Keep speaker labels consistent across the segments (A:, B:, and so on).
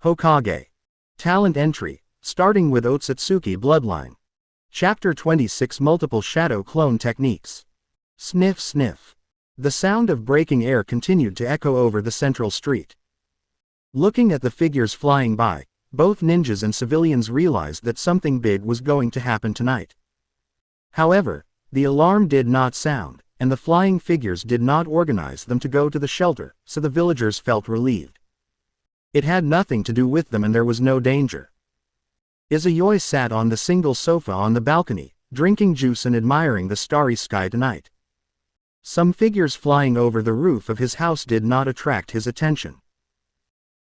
A: Hokage. Talent entry, starting with Otsutsuki Bloodline. Chapter 26 Multiple Shadow Clone Techniques. Sniff sniff. The sound of breaking air continued to echo over the central street. Looking at the figures flying by, both ninjas and civilians realized that something big was going to happen tonight. However, the alarm did not sound, and the flying figures did not organize them to go to the shelter, so the villagers felt relieved. It had nothing to do with them and there was no danger. Izayoi sat on the single sofa on the balcony, drinking juice and admiring the starry sky tonight. Some figures flying over the roof of his house did not attract his attention.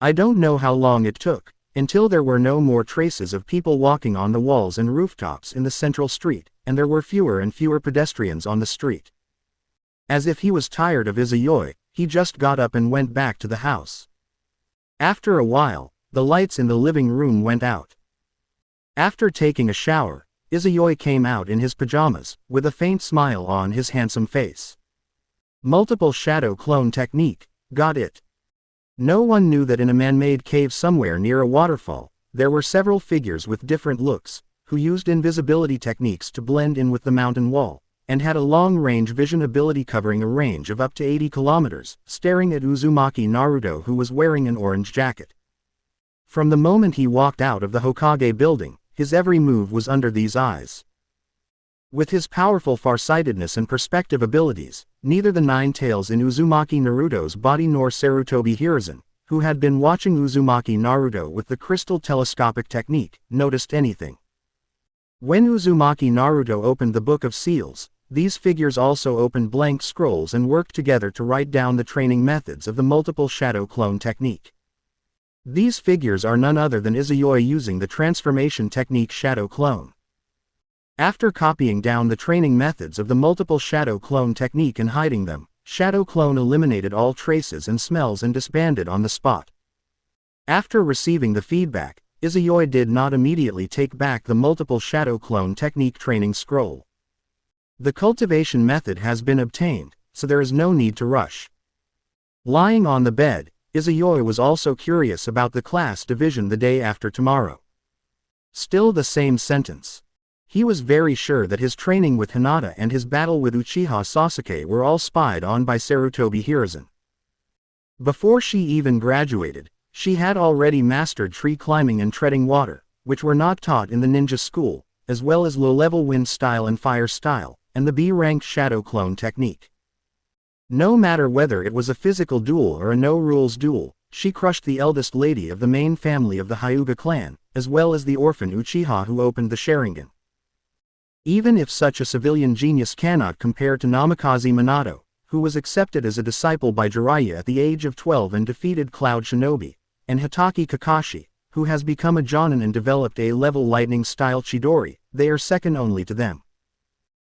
A: I don't know how long it took, until there were no more traces of people walking on the walls and rooftops in the central street, and there were fewer and fewer pedestrians on the street. As if he was tired of Izayoi, he just got up and went back to the house. After a while, the lights in the living room went out. After taking a shower, Izayoi came out in his pajamas, with a faint smile on his handsome face. Multiple shadow clone technique, got it. No one knew that in a man-made cave somewhere near a waterfall, there were several figures with different looks, who used invisibility techniques to blend in with the mountain wall, and had a long-range vision ability covering a range of up to 80 kilometers, staring at Uzumaki Naruto, who was wearing an orange jacket. From the moment he walked out of the Hokage building, his every move was under these eyes. With his powerful farsightedness and perspective abilities, neither the nine tails in Uzumaki Naruto's body nor Sarutobi Hiruzen, who had been watching Uzumaki Naruto with the crystal telescopic technique, noticed anything. When Uzumaki Naruto opened the Book of Seals, these figures also opened blank scrolls and worked together to write down the training methods of the multiple shadow clone technique. These figures are none other than Izayoi using the transformation technique shadow clone. After copying down the training methods of the multiple shadow clone technique and hiding them, shadow clone eliminated all traces and smells and disbanded on the spot. After receiving the feedback, Izayoi did not immediately take back the multiple shadow clone technique training scroll. The cultivation method has been obtained, so there is no need to rush. Lying on the bed, Izayoi was also curious about the class division the day after tomorrow. Still the same sentence. He was very sure that his training with Hinata and his battle with Uchiha Sasuke were all spied on by Sarutobi Hiruzen. Before she even graduated, she had already mastered tree climbing and treading water, which were not taught in the ninja school, as well as low-level wind style and fire style, and the B-ranked shadow clone technique. No matter whether it was a physical duel or a no-rules duel, she crushed the eldest lady of the main family of the Hyuga clan, as well as the orphan Uchiha who opened the Sharingan. Even if such a civilian genius cannot compare to Namikaze Minato, who was accepted as a disciple by Jiraiya at the age of 12 and defeated Cloud Shinobi, and Hitaki Kakashi, who has become a Jonin and developed A-level lightning-style Chidori, they are second only to them.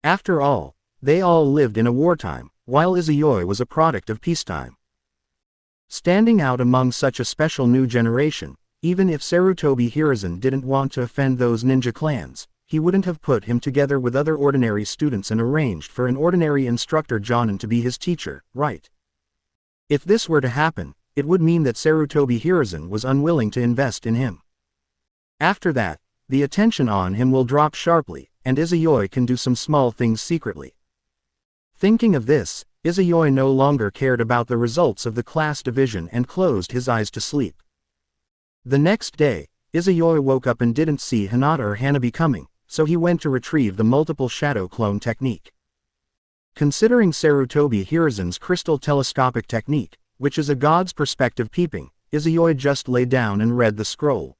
A: After all, they all lived in a wartime, while Izayoi was a product of peacetime. Standing out among such a special new generation, even if Sarutobi Hiruzen didn't want to offend those ninja clans, he wouldn't have put him together with other ordinary students and arranged for an ordinary instructor Jonin to be his teacher, right? If this were to happen, it would mean that Sarutobi Hiruzen was unwilling to invest in him. After that, the attention on him will drop sharply, and Izayoi can do some small things secretly. Thinking of this, Izayoi no longer cared about the results of the class division and closed his eyes to sleep. The next day, Izayoi woke up and didn't see Hinata or Hanabi coming, so he went to retrieve the multiple shadow clone technique. Considering Sarutobi Hiruzen's crystal telescopic technique, which is a god's perspective peeping, Izayoi just lay down and read the scroll.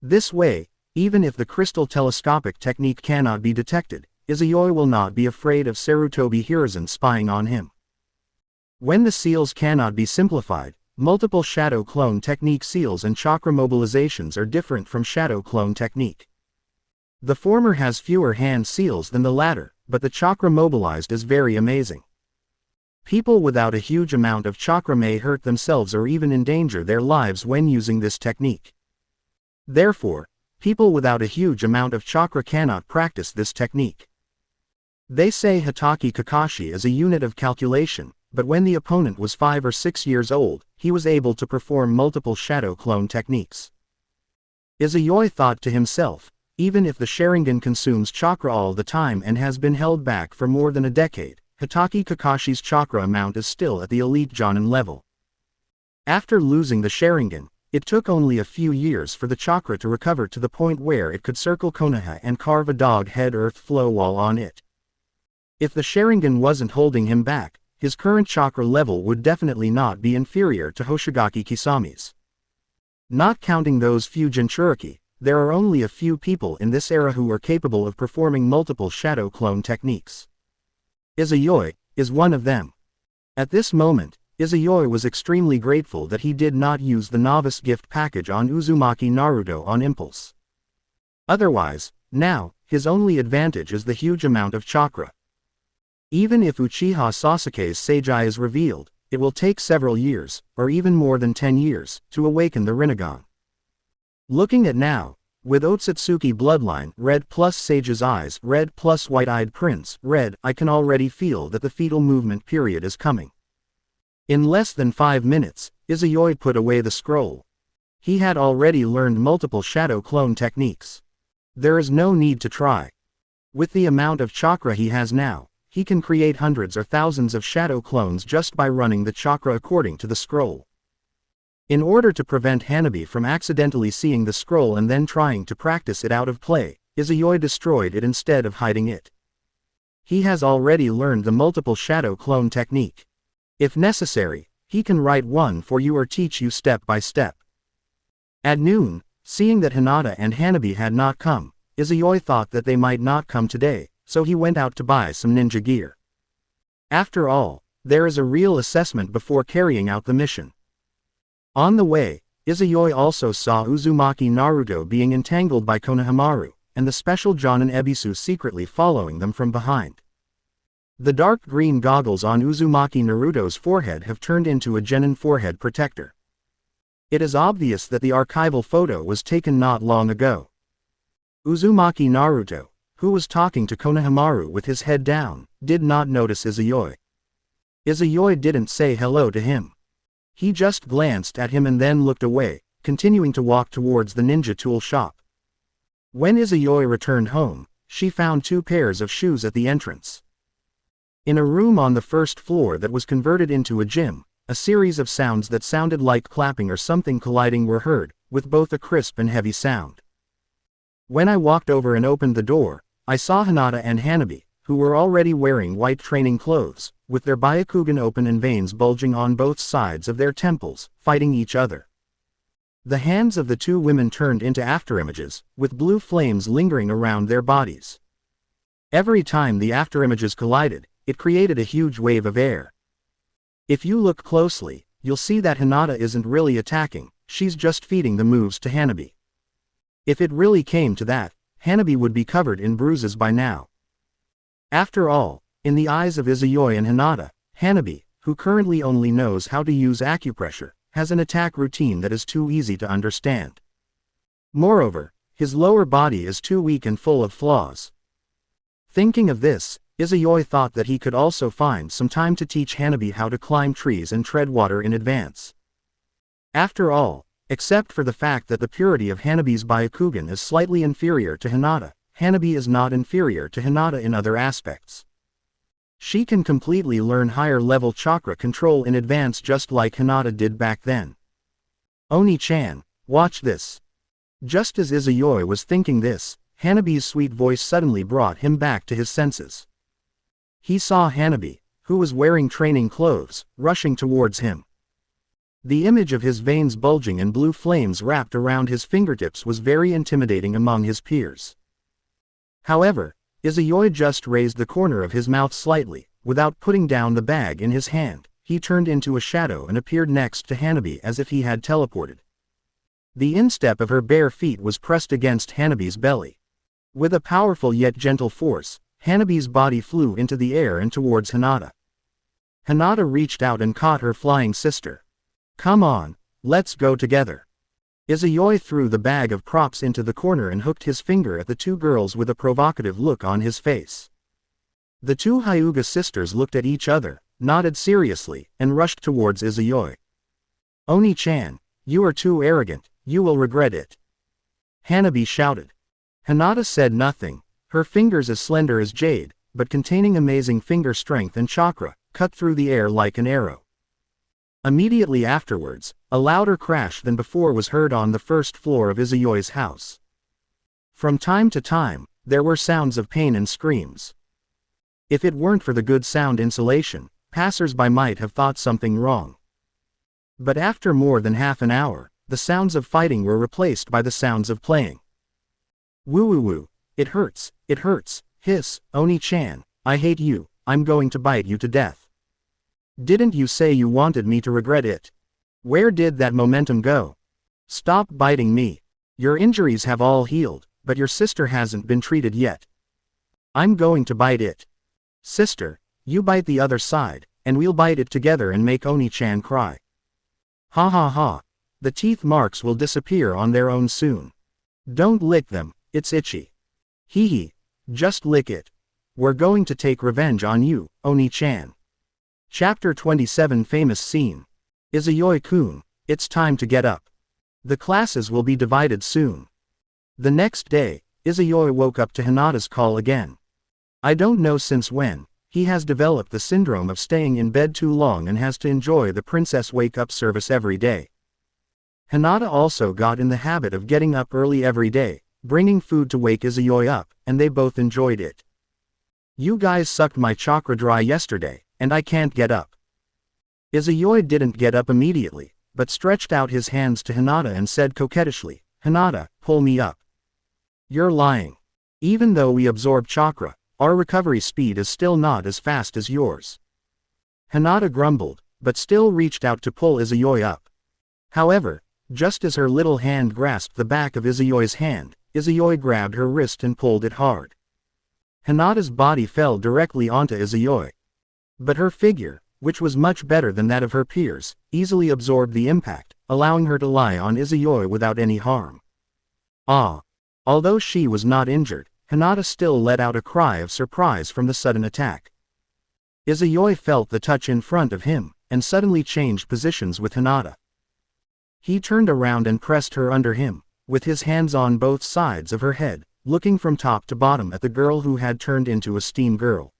A: This way, even if the crystal telescopic technique cannot be detected, Izayoi will not be afraid of Sarutobi Hiruzen spying on him. When the seals cannot be simplified, multiple shadow clone technique seals and chakra mobilizations are different from shadow clone technique. The former has fewer hand seals than the latter, but the chakra mobilized is very amazing. People without a huge amount of chakra may hurt themselves or even endanger their lives when using this technique. Therefore, people without a huge amount of chakra cannot practice this technique. They say Hitaki Kakashi is a unit of calculation, but when the opponent was 5 or 6 years old, he was able to perform multiple shadow clone techniques. Izayoi thought to himself, even if the Sharingan consumes chakra all the time and has been held back for more than a decade, Hitaki Kakashi's chakra amount is still at the elite Jonin level. After losing the Sharingan, it took only a few years for the chakra to recover to the point where it could circle Konoha and carve a dog-head earth flow wall on it. If the Sharingan wasn't holding him back, his current chakra level would definitely not be inferior to Hoshigaki Kisami's. Not counting those few Jinchuriki, there are only a few people in this era who are capable of performing multiple shadow clone techniques. Izayoi is one of them. At this moment, Izayoi was extremely grateful that he did not use the novice gift package on Uzumaki Naruto on impulse. Otherwise, now, his only advantage is the huge amount of chakra. Even if Uchiha Sasuke's Seijai is revealed, it will take several years, or even more than 10 years, to awaken the Rinnegan. Looking at now, with Otsutsuki Bloodline, red plus Sage's eyes, red plus white-eyed prince, red, I can already feel that the fetal movement period is coming. In less than 5 minutes, Izayoi put away the scroll. He had already learned multiple shadow clone techniques. There is no need to try. With the amount of chakra he has now, he can create hundreds or thousands of shadow clones just by running the chakra according to the scroll. In order to prevent Hanabi from accidentally seeing the scroll and then trying to practice it out of play, Izayoi destroyed it instead of hiding it. He has already learned the multiple shadow clone technique. If necessary, he can write one for you or teach you step by step. At noon, seeing that Hinata and Hanabi had not come, Izayoi thought that they might not come today, so he went out to buy some ninja gear. After all, there is a real assessment before carrying out the mission. On the way, Izayoi also saw Uzumaki Naruto being entangled by Konohamaru, and the special Jonin Ebisu secretly following them from behind. The dark green goggles on Uzumaki Naruto's forehead have turned into a genin forehead protector. It is obvious that the archival photo was taken not long ago. Uzumaki Naruto, who was talking to Konohamaru with his head down, did not notice Izayoi. Izayoi didn't say hello to him. He just glanced at him and then looked away, continuing to walk towards the ninja tool shop. When Izayoi returned home, she found 2 pairs of shoes at the entrance. In a room on the first floor that was converted into a gym, a series of sounds that sounded like clapping or something colliding were heard, with both a crisp and heavy sound. When I walked over and opened the door, I saw Hinata and Hanabi, who were already wearing white training clothes, with their Byakugan open and veins bulging on both sides of their temples, fighting each other. The hands of the 2 women turned into afterimages, with blue flames lingering around their bodies. Every time the afterimages collided, it created a huge wave of air. If you look closely, you'll see that Hinata isn't really attacking, she's just feeding the moves to Hanabi. If it really came to that, Hanabi would be covered in bruises by now. After all, in the eyes of Izayoi and Hinata, Hanabi, who currently only knows how to use acupressure, has an attack routine that is too easy to understand. Moreover, his lower body is too weak and full of flaws. Thinking of this, Izayoi thought that he could also find some time to teach Hanabi how to climb trees and tread water in advance. After all, except for the fact that the purity of Hanabi's Byakugan is slightly inferior to Hinata, Hanabi is not inferior to Hinata in other aspects. She can completely learn higher-level chakra control in advance just like Hinata did back then. Oni-chan, watch this. Just as Izayoi was thinking this, Hanabi's sweet voice suddenly brought him back to his senses. He saw Hanabi, who was wearing training clothes, rushing towards him. The image of his veins bulging and blue flames wrapped around his fingertips was very intimidating among his peers. However, Izayoi just raised the corner of his mouth slightly, without putting down the bag in his hand. He turned into a shadow and appeared next to Hanabi as if he had teleported. The instep of her bare feet was pressed against Hanabi's belly. With a powerful yet gentle force, Hanabi's body flew into the air and towards Hinata. Hinata reached out and caught her flying sister. Come on, let's go together. Izayoi threw the bag of props into the corner and hooked his finger at the 2 girls with a provocative look on his face. The 2 Hyuga sisters looked at each other, nodded seriously, and rushed towards Izayoi. "Oni-chan, you are too arrogant, you will regret it," Hanabi shouted. Hinata said nothing, her fingers as slender as jade, but containing amazing finger strength and chakra, cut through the air like an arrow. Immediately afterwards, a louder crash than before was heard on the first floor of Izayoi's house. From time to time, there were sounds of pain and screams. If it weren't for the good sound insulation, passers-by might have thought something wrong. But after more than half an hour, the sounds of fighting were replaced by the sounds of playing. "Woo-woo-woo, it hurts, hiss, Oni-chan, I hate you, I'm going to bite you to death. Didn't you say you wanted me to regret it? Where did that momentum go? Stop biting me. Your injuries have all healed, but your sister hasn't been treated yet. I'm going to bite it. Sister, you bite the other side, and we'll bite it together and make Oni-chan cry. Ha ha ha. The teeth marks will disappear on their own soon. Don't lick them, it's itchy. Hee hee, just lick it. We're going to take revenge on you, Oni-chan." Chapter 27 Famous Scene. Izayoi-kun, it's time to get up. The classes will be divided soon. The next day, Izayoi woke up to Hinata's call again. I don't know since when, he has developed the syndrome of staying in bed too long and has to enjoy the princess wake-up service every day. Hinata also got in the habit of getting up early every day, bringing food to wake Izayoi up, and they both enjoyed it. "You guys sucked my chakra dry yesterday, and I can't get up." Izayoi didn't get up immediately, but stretched out his hands to Hinata and said coquettishly, "Hinata, pull me up." "You're lying. Even though we absorb chakra, our recovery speed is still not as fast as yours." Hinata grumbled, but still reached out to pull Izayoi up. However, just as her little hand grasped the back of Izayoi's hand, Izayoi grabbed her wrist and pulled it hard. Hinata's body fell directly onto Izayoi. But her figure, which was much better than that of her peers, easily absorbed the impact, allowing her to lie on Izayoi without any harm. Ah! Although she was not injured, Hinata still let out a cry of surprise from the sudden attack. Izayoi felt the touch in front of him, and suddenly changed positions with Hinata. He turned around and pressed her under him, with his hands on both sides of her head, looking from top to bottom at the girl who had turned into a steam girl.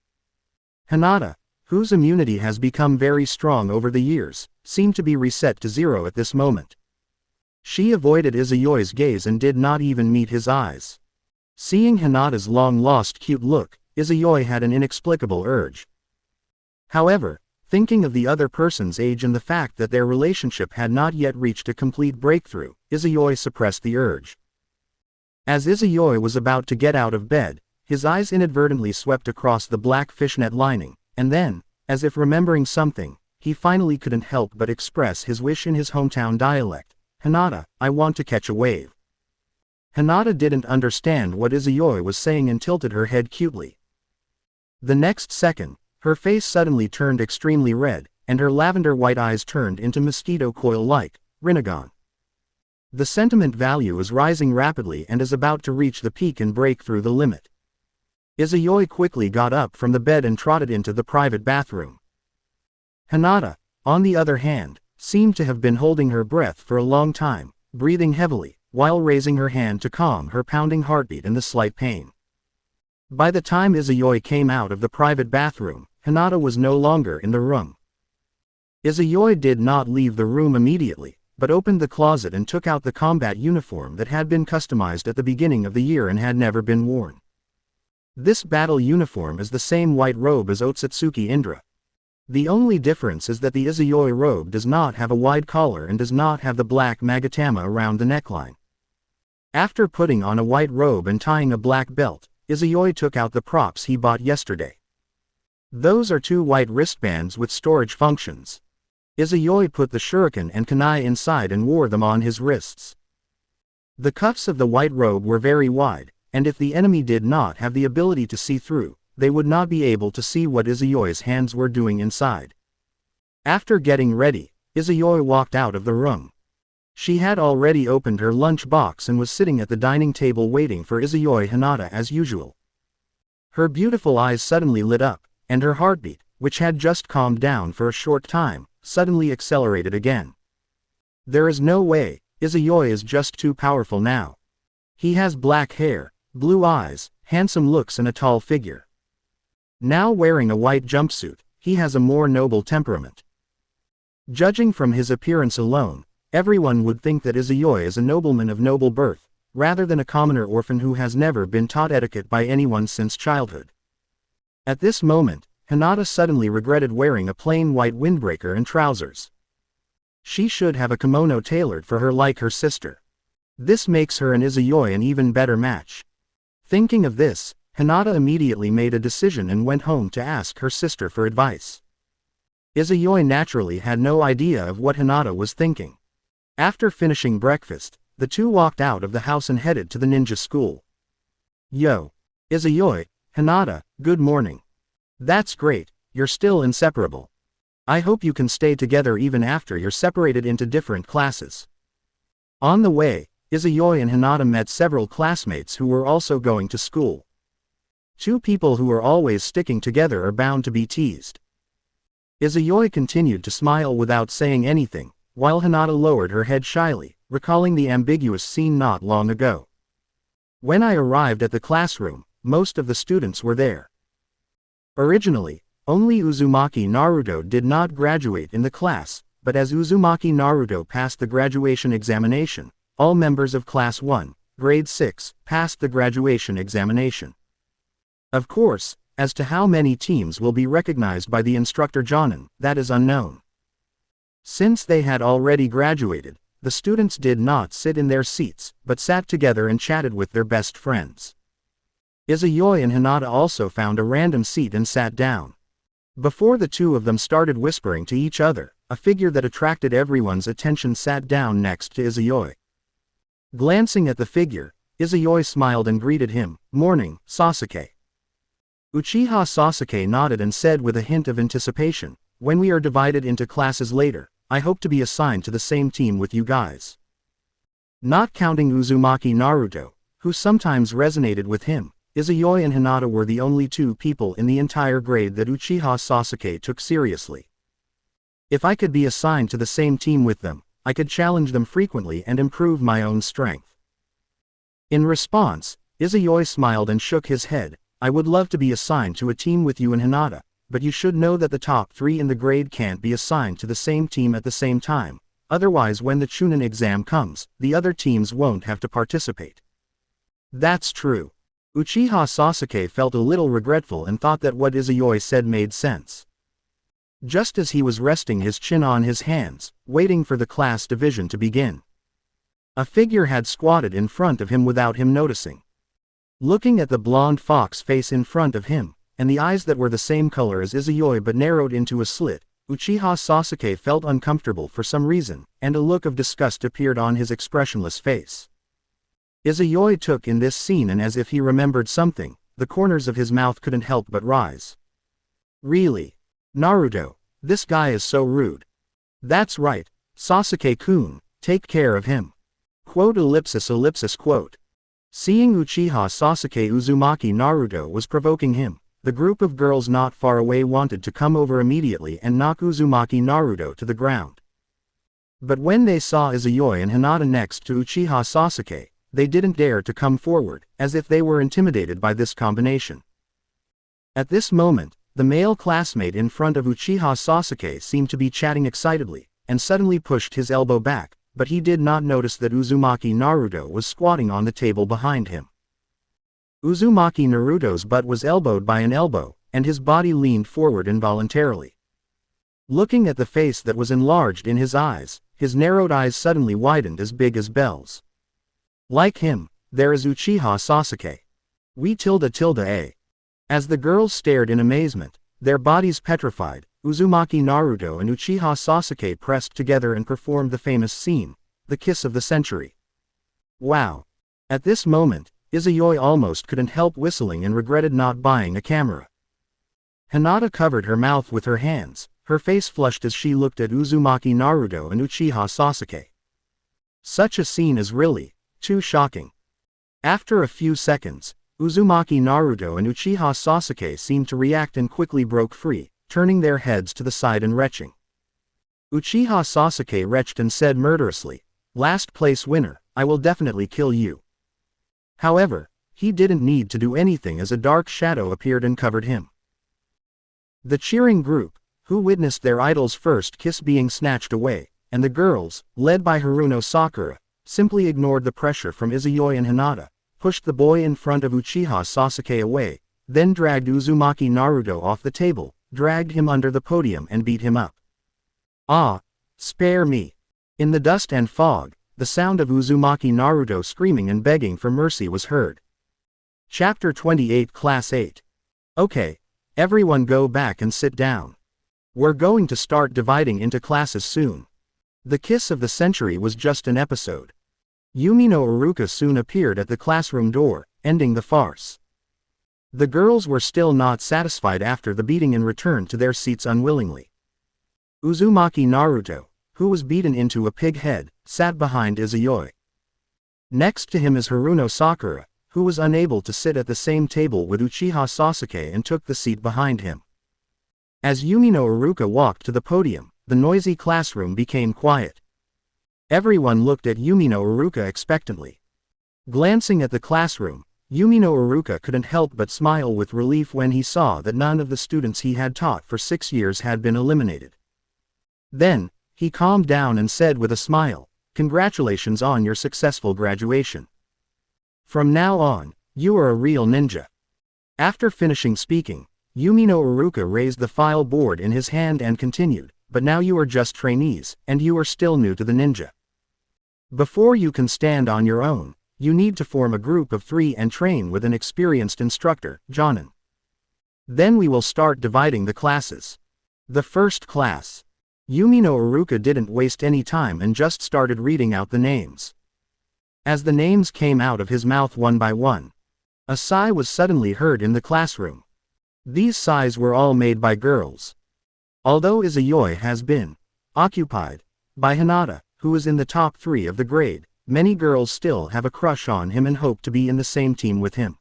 A: Hinata, whose immunity has become very strong over the years, seemed to be reset to 0 at this moment. She avoided Izayoi's gaze and did not even meet his eyes. Seeing Hinata's long-lost cute look, Izayoi had an inexplicable urge. However, thinking of the other person's age and the fact that their relationship had not yet reached a complete breakthrough, Izayoi suppressed the urge. As Izayoi was about to get out of bed, his eyes inadvertently swept across the black fishnet lining, and then, as if remembering something, he finally couldn't help but express his wish in his hometown dialect. "Hinata, I want to catch a wave." Hinata didn't understand what Izayoi was saying and tilted her head cutely. The next second, her face suddenly turned extremely red, and her lavender-white eyes turned into mosquito coil-like, Rinnegan. The sentiment value is rising rapidly and is about to reach the peak and break through the limit. Izayoi quickly got up from the bed and trotted into the private bathroom. Hinata, on the other hand, seemed to have been holding her breath for a long time, breathing heavily, while raising her hand to calm her pounding heartbeat and the slight pain. By the time Izayoi came out of the private bathroom, Hinata was no longer in the room. Izayoi did not leave the room immediately, but opened the closet and took out the combat uniform that had been customized at the beginning of the year and had never been worn. This battle uniform is the same white robe as Otsutsuki Indra. The only difference is that the Izayoi robe does not have a wide collar and does not have the black magatama around the neckline. After putting on a white robe and tying a black belt, Izayoi took out the props he bought yesterday. Those are 2 white wristbands with storage functions. Izayoi put the shuriken and kunai inside and wore them on his wrists. The cuffs of the white robe were very wide, and if the enemy did not have the ability to see through, they would not be able to see what Izayoi's hands were doing inside. After getting ready, Izayoi walked out of the room. She had already opened her lunch box and was sitting at the dining table waiting for Izayoi Hinata as usual. Her beautiful eyes suddenly lit up, and her heartbeat, which had just calmed down for a short time, suddenly accelerated again. There is no way, Izayoi is just too powerful now. He has black hair, blue eyes, handsome looks and a tall figure. Now wearing a white jumpsuit, he has a more noble temperament. Judging from his appearance alone, everyone would think that Izayoi is a nobleman of noble birth, rather than a commoner orphan who has never been taught etiquette by anyone since childhood. At this moment, Hinata suddenly regretted wearing a plain white windbreaker and trousers. She should have a kimono tailored for her like her sister. This makes her and Izayoi an even better match. Thinking of this, Hinata immediately made a decision and went home to ask her sister for advice. Izayoi naturally had no idea of what Hinata was thinking. After finishing breakfast, the two walked out of the house and headed to the ninja school. Yo! Izayoi, Hinata, good morning. That's great, you're still inseparable. I hope you can stay together even after you're separated into different classes. On the way, Izayoi and Hinata met several classmates who were also going to school. Two people who are always sticking together are bound to be teased. Izayoi continued to smile without saying anything, while Hinata lowered her head shyly, recalling the ambiguous scene not long ago. When I arrived at the classroom, most of the students were there. Originally, only Uzumaki Naruto did not graduate in the class, but as Uzumaki Naruto passed the graduation examination, all members of Class 1, Grade 6, passed the graduation examination. Of course, as to how many teams will be recognized by the instructor Jonin, that is unknown. Since they had already graduated, the students did not sit in their seats, but sat together and chatted with their best friends. Izayoi and Hinata also found a random seat and sat down. Before the two of them started whispering to each other, a figure that attracted everyone's attention sat down next to Izayoi. Glancing at the figure, Izayoi smiled and greeted him, "Morning, Sasuke." Uchiha Sasuke nodded and said with a hint of anticipation, "When we are divided into classes later, I hope to be assigned to the same team with you guys." Not counting Uzumaki Naruto, who sometimes resonated with him, Izayoi and Hinata were the only two people in the entire grade that Uchiha Sasuke took seriously. If I could be assigned to the same team with them, I could challenge them frequently and improve my own strength. In response, Izayoi smiled and shook his head, "I would love to be assigned to a team with you and Hinata, but you should know that the top 3 in the grade can't be assigned to the same team at the same time, otherwise when the Chunin exam comes, the other teams won't have to participate." That's true. Uchiha Sasuke felt a little regretful and thought that what Izayoi said made sense. Just as he was resting his chin on his hands, waiting for the class division to begin, a figure had squatted in front of him without him noticing. Looking at the blonde fox face in front of him, and the eyes that were the same color as Izayoi but narrowed into a slit, Uchiha Sasuke felt uncomfortable for some reason, and a look of disgust appeared on his expressionless face. Izayoi took in this scene and as if he remembered something, the corners of his mouth couldn't help but rise. "Really? Naruto, this guy is so rude." "That's right, Sasuke-kun, take care of him." Quote ellipsis ellipsis quote. Seeing Uchiha Sasuke Uzumaki Naruto was provoking him, the group of girls not far away wanted to come over immediately and knock Uzumaki Naruto to the ground. But when they saw Izayoi and Hinata next to Uchiha Sasuke, they didn't dare to come forward, as if they were intimidated by this combination. At this moment, the male classmate in front of Uchiha Sasuke seemed to be chatting excitedly, and suddenly pushed his elbow back, but he did not notice that Uzumaki Naruto was squatting on the table behind him. Uzumaki Naruto's butt was elbowed by an elbow, and his body leaned forward involuntarily. Looking at the face that was enlarged in his eyes, his narrowed eyes suddenly widened as big as bells. Like him, there is Uchiha Sasuke. A. As the girls stared in amazement, their bodies petrified, Uzumaki Naruto and Uchiha Sasuke pressed together and performed the famous scene, the kiss of the century. Wow! At this moment, Izayoi almost couldn't help whistling and regretted not buying a camera. Hinata covered her mouth with her hands, her face flushed as she looked at Uzumaki Naruto and Uchiha Sasuke. Such a scene is really too shocking. After a few seconds, Uzumaki Naruto and Uchiha Sasuke seemed to react and quickly broke free, turning their heads to the side and retching. Uchiha Sasuke retched and said murderously, "Last place winner, I will definitely kill you." However, he didn't need to do anything as a dark shadow appeared and covered him. The cheering group, who witnessed their idol's first kiss being snatched away, and the girls, led by Haruno Sakura, simply ignored the pressure from Izuyoi and Hinata, pushed the boy in front of Uchiha Sasuke away, then dragged Uzumaki Naruto off the table, dragged him under the podium and beat him up. "Ah! Spare me!" In the dust and fog, the sound of Uzumaki Naruto screaming and begging for mercy was heard. Chapter 28 Class 8. Okay, everyone go back and sit down. We're going to start dividing into classes soon. The kiss of the century was just an episode. Yumino Iruka soon appeared at the classroom door, ending the farce. The girls were still not satisfied after the beating and returned to their seats unwillingly. Uzumaki Naruto, who was beaten into a pig head, sat behind Izuyoi. Next to him is Haruno Sakura, who was unable to sit at the same table with Uchiha Sasuke and took the seat behind him. As Yumino Iruka walked to the podium, the noisy classroom became quiet. Everyone looked at Yumino Iruka expectantly. Glancing at the classroom, Yumino Iruka couldn't help but smile with relief when he saw that none of the students he had taught for 6 years had been eliminated. Then, he calmed down and said with a smile, "Congratulations on your successful graduation. From now on, you are a real ninja." After finishing speaking, Yumino Iruka raised the file board in his hand and continued, "But now you are just trainees, and you are still new to the ninja. Before you can stand on your own, you need to form a group of 3 and train with an experienced instructor, Jonin. Then we will start dividing the classes. The first class." Yumino Iruka didn't waste any time and just started reading out the names. As the names came out of his mouth one by one, a sigh was suddenly heard in the classroom. These sighs were all made by girls. Although Izuyoi has been occupied by Hinata, who is in the top 3 of the grade, many girls still have a crush on him and hope to be in the same team with him.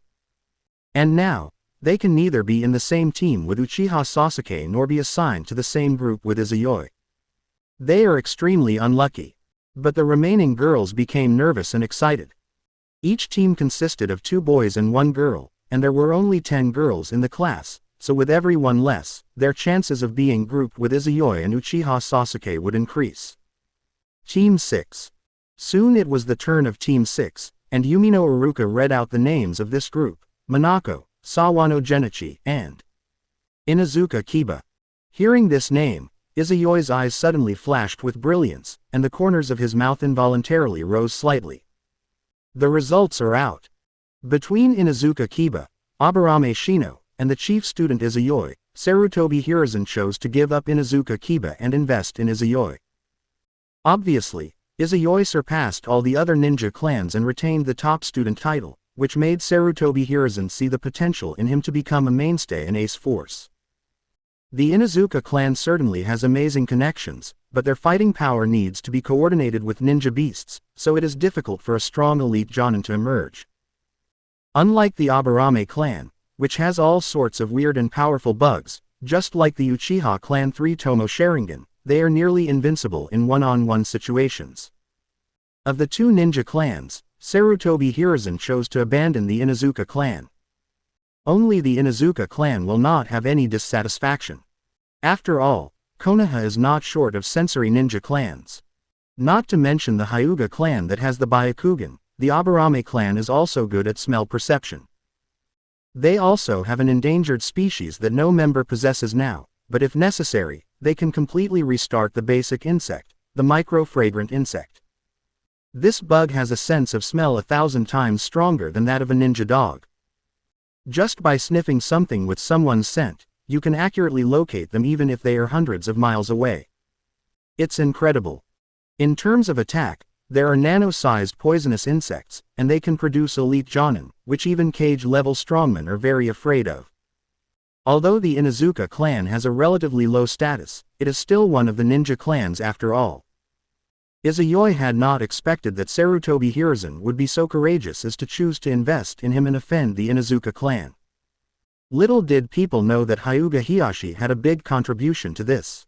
A: And now, they can neither be in the same team with Uchiha Sasuke nor be assigned to the same group with Izuyoi. They are extremely unlucky. But the remaining girls became nervous and excited. Each team consisted of 2 boys and 1 girl, and there were only 10 girls in the class, so with every one less, their chances of being grouped with Izuyoi and Uchiha Sasuke would increase. Team 6. Soon it was the turn of Team 6, and Yumino Iruka read out the names of this group: Minako, Sawano Genichi, and Inuzuka Kiba. Hearing this name, Izuyoi's eyes suddenly flashed with brilliance, and the corners of his mouth involuntarily rose slightly. The results are out. Between Inuzuka Kiba, Aburame Shino, and the chief student Izuyoi, Sarutobi Hiruzen chose to give up Inuzuka Kiba and invest in Izuyoi. Obviously, Izuyoi surpassed all the other ninja clans and retained the top student title, which made Sarutobi Hiruzen see the potential in him to become a mainstay in Ace Force. The Inuzuka clan certainly has amazing connections, but their fighting power needs to be coordinated with ninja beasts, so it is difficult for a strong elite Jonin to emerge. Unlike the Aburame clan, which has all sorts of weird and powerful bugs, just like the Uchiha clan 3 Tomo Sharingan, they are nearly invincible in one-on-one situations. Of the 2 ninja clans, Sarutobi Hiruzen chose to abandon the Inuzuka clan. Only the Inuzuka clan will not have any dissatisfaction. After all, Konoha is not short of sensory ninja clans. Not to mention the Hyuga clan that has the Byakugan, the Aburame clan is also good at smell perception. They also have an endangered species that no member possesses now, but if necessary, they can completely restart the basic insect, the micro-fragrant insect. This bug has a sense of smell 1,000 times stronger than that of a ninja dog. Just by sniffing something with someone's scent, you can accurately locate them even if they are hundreds of miles away. It's incredible. In terms of attack, there are nano-sized poisonous insects, and they can produce elite Jonin, which even cage-level strongmen are very afraid of. Although the Inuzuka clan has a relatively low status, it is still one of the ninja clans after all. Izuyoi had not expected that Sarutobi Hiruzen would be so courageous as to choose to invest in him and offend the Inuzuka clan. Little did people know that Hyuga Hiyashi had a big contribution to this.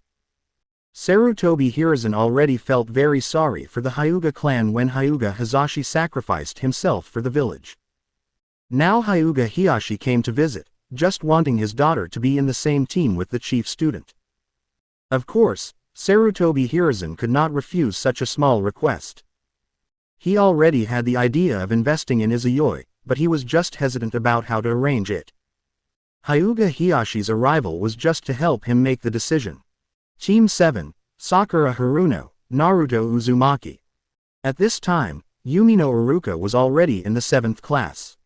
A: Sarutobi Hiruzen already felt very sorry for the Hyuga clan when Hyuga Hazashi sacrificed himself for the village. Now Hyuga Hiyashi came to visit, just wanting his daughter to be in the same team with the chief student. Of course, Sarutobi Hiruzen could not refuse such a small request. He already had the idea of investing in Izayoi, but he was just hesitant about how to arrange it. Hyuga Hiyashi's arrival was just to help him make the decision. Team 7, Sakura Haruno, Naruto Uzumaki. At this time, Yumino Iruka was already in the 7th class.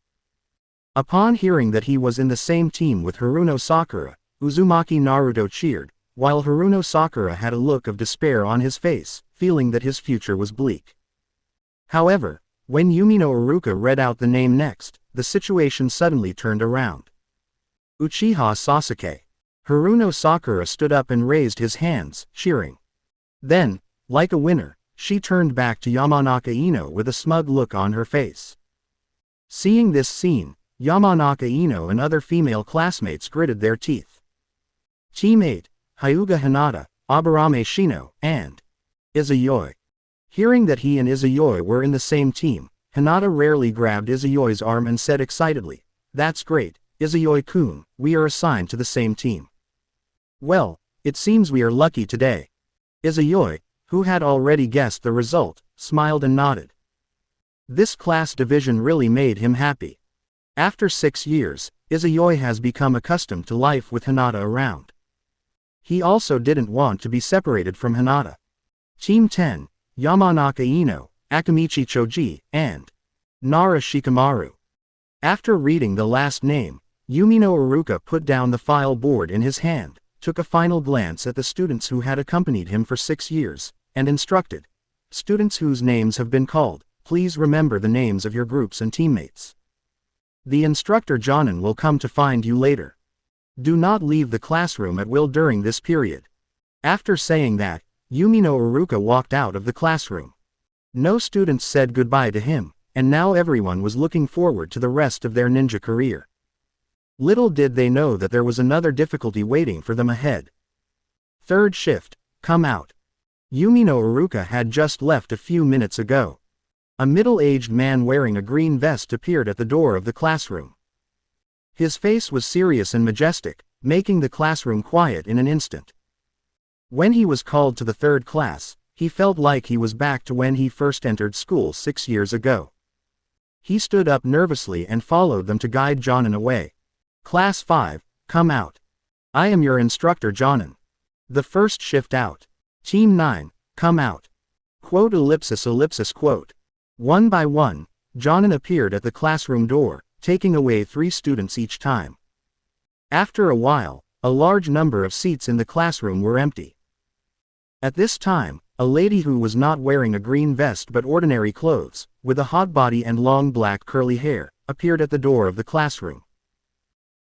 A: Upon hearing that he was in the same team with Haruno Sakura, Uzumaki Naruto cheered, while Haruno Sakura had a look of despair on his face, feeling that his future was bleak. However, when Yumino Iruka read out the name next, the situation suddenly turned around. Uchiha Sasuke. Haruno Sakura stood up and raised his hands, cheering. Then, like a winner, she turned back to Yamanaka Ino with a smug look on her face. Seeing this scene, Yamanaka Ino and other female classmates gritted their teeth. Team 8, Hyuga Hinata, Aburame Shino, and Izayoi. Hearing that he and Izayoi were in the same team, Hinata rarely grabbed Izayoi's arm and said excitedly, "That's great, Izayoi-kun, we are assigned to the same team." Well, it seems we are lucky today. Izayoi, who had already guessed the result, smiled and nodded. This class division really made him happy. After 6 years, Izayoi has become accustomed to life with Hinata around. He also didn't want to be separated from Hinata. Team 10, Yamanaka Ino, Akamichi Choji, and Nara Shikamaru. After reading the last name, Yumino Iruka put down the file board in his hand, took a final glance at the students who had accompanied him for 6 years, and instructed, "Students whose names have been called, please remember the names of your groups and teammates. The instructor Jonin will come to find you later. Do not leave the classroom at will during this period." After saying that, Yumino Iruka walked out of the classroom. No students said goodbye to him, and now everyone was looking forward to the rest of their ninja career. Little did they know that there was another difficulty waiting for them ahead. Third shift, come out. Yumino Iruka had just left a few minutes ago. A middle-aged man wearing a green vest appeared at the door of the classroom. His face was serious and majestic, making the classroom quiet in an instant. When he was called to the 3rd class, he felt like he was back to when he first entered school 6 years ago. He stood up nervously and followed them to guide Jonin away. Class 5, come out. I am your instructor Jonin. The first shift out. Team 9, come out. Quote ellipsis ellipsis quote. One by one, Jonin appeared at the classroom door, taking away 3 students each time. After a while, a large number of seats in the classroom were empty. At this time, a lady who was not wearing a green vest but ordinary clothes, with a hot body and long black curly hair, appeared at the door of the classroom.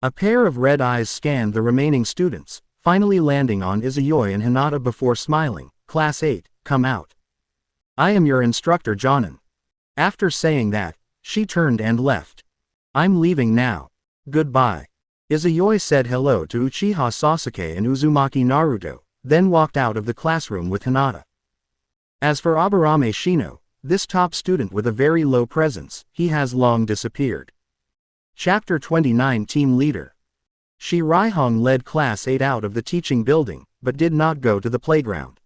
A: A pair of red eyes scanned the remaining students, finally landing on Izayoi and Hinata before smiling. Class 8, come out. I am your instructor Jonin. After saying that, she turned and left. I'm leaving now. Goodbye. Izayoi said hello to Uchiha Sasuke and Uzumaki Naruto, then walked out of the classroom with Hinata. As for Aburame Shino, this top student with a very low presence, he has long disappeared. Chapter 29 Team Leader. Shiraihong led Class 8 out of the teaching building, but did not go to the playground.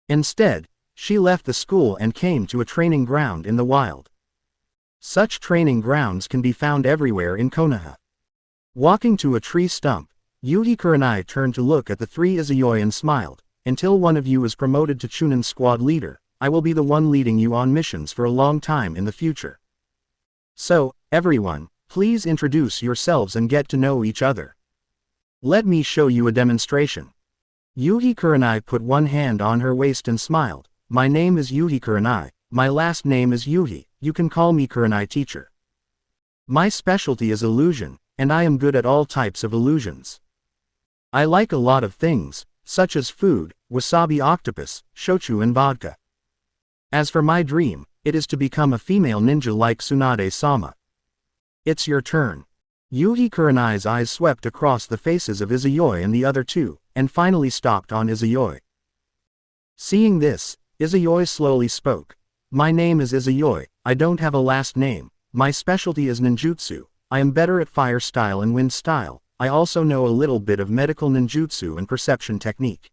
A: Instead, she left the school and came to a training ground in the wild. Such training grounds can be found everywhere in Konoha. Walking to a tree stump, Yuhi Kurenai turned to look at the 3 Izayoi and smiled. Until one of you is promoted to Chunin squad leader, I will be the one leading you on missions for a long time in the future. So, everyone, please introduce yourselves and get to know each other. Let me show you a demonstration. Yuhi Kurenai put one hand on her waist and smiled. My name is Yuhi Kurenai, my last name is Yuhi, you can call me Kurenai teacher. My specialty is illusion, and I am good at all types of illusions. I like a lot of things, such as food, wasabi octopus, shochu and vodka. As for my dream, it is to become a female ninja like Tsunade-sama. It's your turn. Yuhi Kurenai's eyes swept across the faces of Izayoi and the other two, and finally stopped on Izayoi. Seeing this, Izayoi slowly spoke. My name is Izayoi, I don't have a last name, my specialty is ninjutsu, I am better at fire style and wind style, I also know a little bit of medical ninjutsu and perception technique.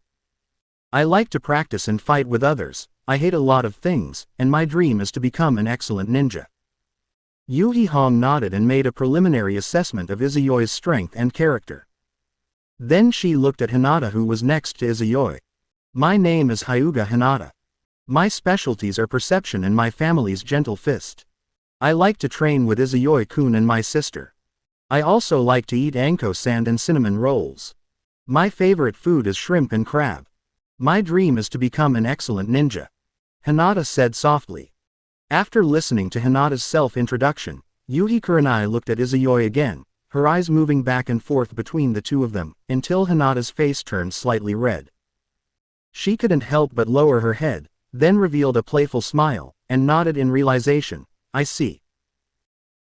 A: I like to practice and fight with others, I hate a lot of things, and my dream is to become an excellent ninja. Yuhi Hong nodded and made a preliminary assessment of Izayoi's strength and character. Then she looked at Hinata, who was next to Izayoi. My name is Hyuga Hinata. My specialties are perception and my family's gentle fist. I like to train with Izayoi-kun and my sister. I also like to eat anko sand and cinnamon rolls. My favorite food is shrimp and crab. My dream is to become an excellent ninja. Hinata said softly. After listening to Hinata's self-introduction, Yuhi Kurenai looked at Izayoi again, her eyes moving back and forth between the two of them, until Hinata's face turned slightly red. She couldn't help but lower her head, then revealed a playful smile, and nodded in realization, I see.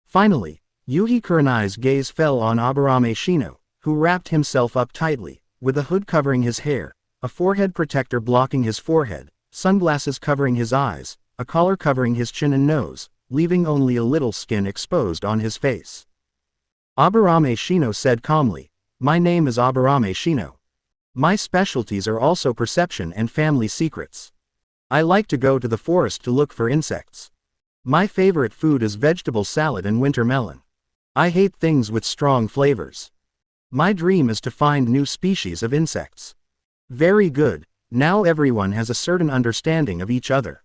A: Finally, Yuhi Kurenai's gaze fell on Aburame Shino, who wrapped himself up tightly, with a hood covering his hair, a forehead protector blocking his forehead, sunglasses covering his eyes, a collar covering his chin and nose, leaving only a little skin exposed on his face. Aburame Shino said calmly, my name is Aburame Shino. My specialties are also perception and family secrets. I like to go to the forest to look for insects. My favorite food is vegetable salad and winter melon. I hate things with strong flavors. My dream is to find new species of insects. Very good, now everyone has a certain understanding of each other.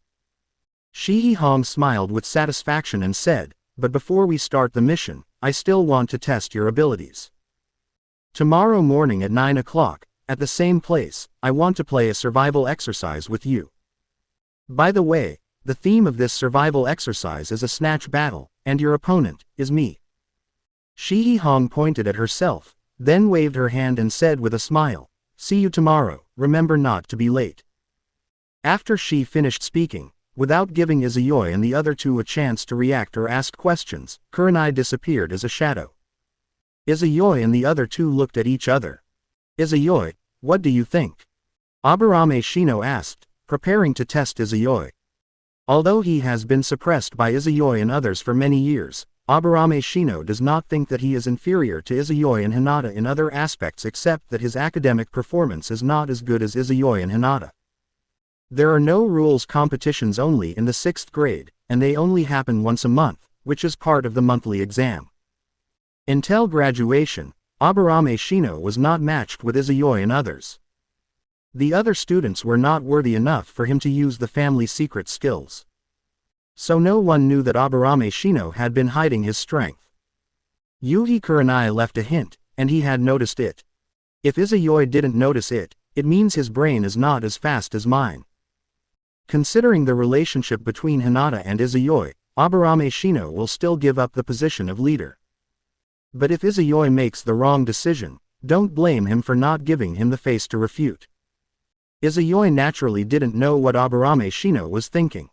A: Shihi Hong smiled with satisfaction and said, but before we start the mission, I still want to test your abilities. Tomorrow morning at 9 o'clock, at the same place, I want to play a survival exercise with you. By the way, the theme of this survival exercise is a snatch battle, and your opponent is me. Shihi Hong pointed at herself, then waved her hand and said with a smile, see you tomorrow, remember not to be late. After she finished speaking, without giving Izayoi and the other two a chance to react or ask questions, Kurenai disappeared as a shadow. Izayoi and the other two looked at each other. Izayoi, what do you think? Aburame Shino asked, preparing to test Izayoi. Although he has been suppressed by Izayoi and others for many years, Aburame Shino does not think that he is inferior to Izayoi and Hinata in other aspects except that his academic performance is not as good as Izayoi and Hinata. There are no rules competitions only in the 6th grade, and they only happen once a month, which is part of the monthly exam. Until graduation, Aburame Shino was not matched with Izayoi and others. The other students were not worthy enough for him to use the family secret skills. So no one knew that Aburame Shino had been hiding his strength. Yuhi Kurenai left a hint, and he had noticed it. If Izayoi didn't notice it, it means his brain is not as fast as mine. Considering the relationship between Hinata and Izayoi, Aburame Shino will still give up the position of leader. But if Izayoi makes the wrong decision, don't blame him for not giving him the face to refute. Izayoi naturally didn't know what Aburame Shino was thinking.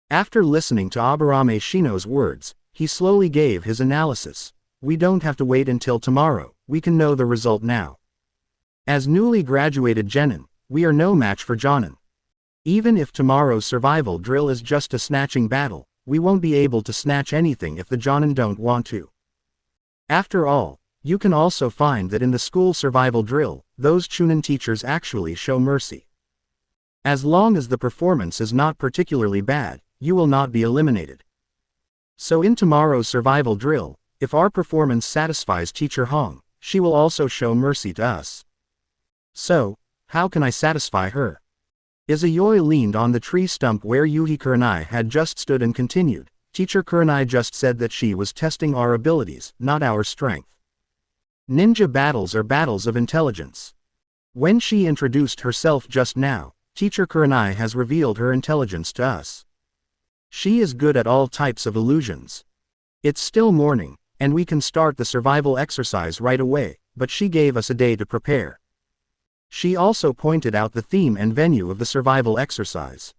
A: After listening to Aburame Shino's words, he slowly gave his analysis. We don't have to wait until tomorrow, we can know the result now. As newly graduated genin, we are no match for jonin. Even if tomorrow's survival drill is just a snatching battle, we won't be able to snatch anything if the jonin don't want to. After all, you can also find that in the school survival drill, those chunin teachers actually show mercy. As long as the performance is not particularly bad, you will not be eliminated. So in tomorrow's survival drill, if our performance satisfies Teacher Hong, she will also show mercy to us. So, how can I satisfy her? Izayoi leaned on the tree stump where Yuhi Kurenai had just stood and continued, Teacher Kurenai just said that she was testing our abilities, not our strength. Ninja battles are battles of intelligence. When she introduced herself just now, Teacher Kurenai has revealed her intelligence to us. She is good at all types of illusions. It's still morning, and we can start the survival exercise right away, but she gave us a day to prepare. She also pointed out the theme and venue of the survival exercise.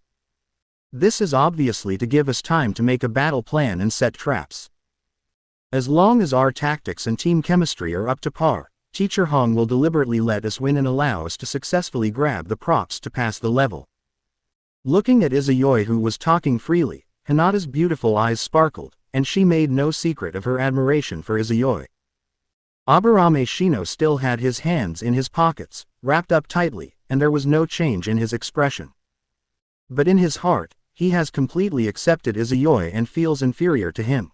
A: This is obviously to give us time to make a battle plan and set traps. As long as our tactics and team chemistry are up to par, Teacher Hong will deliberately let us win and allow us to successfully grab the props to pass the level. Looking at Izayoi, who was talking freely, Hinata's beautiful eyes sparkled, and she made no secret of her admiration for Izayoi. Aburame Shino still had his hands in his pockets, wrapped up tightly, and there was no change in his expression. But in his heart, he has completely accepted Izayoi and feels inferior to him.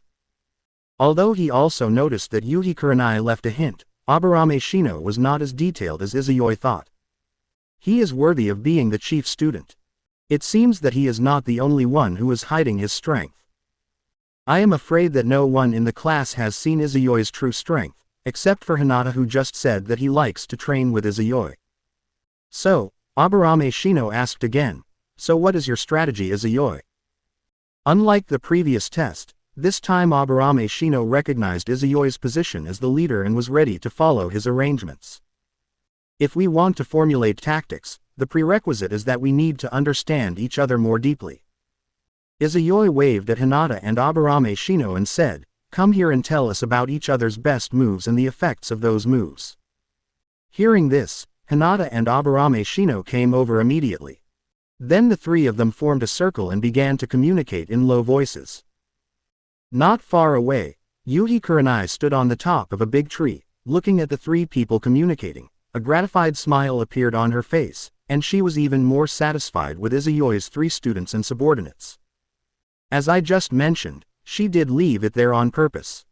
A: Although he also noticed that Yuhi Kurenai left a hint, Aburame Shino was not as detailed as Izayoi thought. He is worthy of being the chief student. It seems that he is not the only one who is hiding his strength. I am afraid that no one in the class has seen Izayoi's true strength, except for Hinata, who just said that he likes to train with Izayoi. So, Aburame Shino asked again, so what is your strategy, Izayoi? Unlike the previous test, this time Aburame Shino recognized Izayoi's position as the leader and was ready to follow his arrangements. If we want to formulate tactics, the prerequisite is that we need to understand each other more deeply. Izayoi waved at Hinata and Aburame Shino and said, come here and tell us about each other's best moves and the effects of those moves. Hearing this, Hinata and Aburame Shino came over immediately. Then the three of them formed a circle and began to communicate in low voices. Not far away, Yuhi Kurenai stood on the top of a big tree, looking at the three people communicating. A gratified smile appeared on her face, and she was even more satisfied with Izayoi's three students and subordinates. As I just mentioned, she did leave it there on purpose.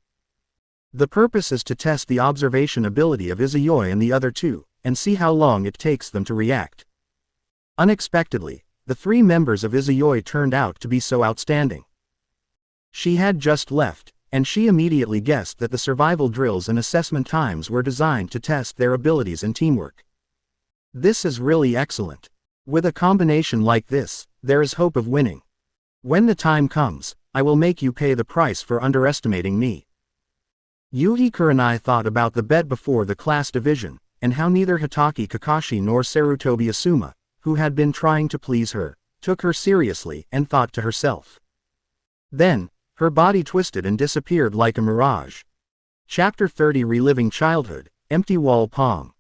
A: The purpose is to test the observation ability of Izayoi and the other two, and see how long it takes them to react. Unexpectedly, the three members of Izayoi turned out to be so outstanding. She had just left, and she immediately guessed that the survival drills and assessment times were designed to test their abilities and teamwork. This is really excellent. With a combination like this, there is hope of winning. When the time comes, I will make you pay the price for underestimating me. Yuhi Kurenai thought about the bet before the class division, and how neither Hitaki Kakashi nor Sarutobi Asuma, who had been trying to please her, took her seriously, and thought to herself. Then, her body twisted and disappeared like a mirage. Chapter 30, Reliving Childhood, Empty Wall Palm.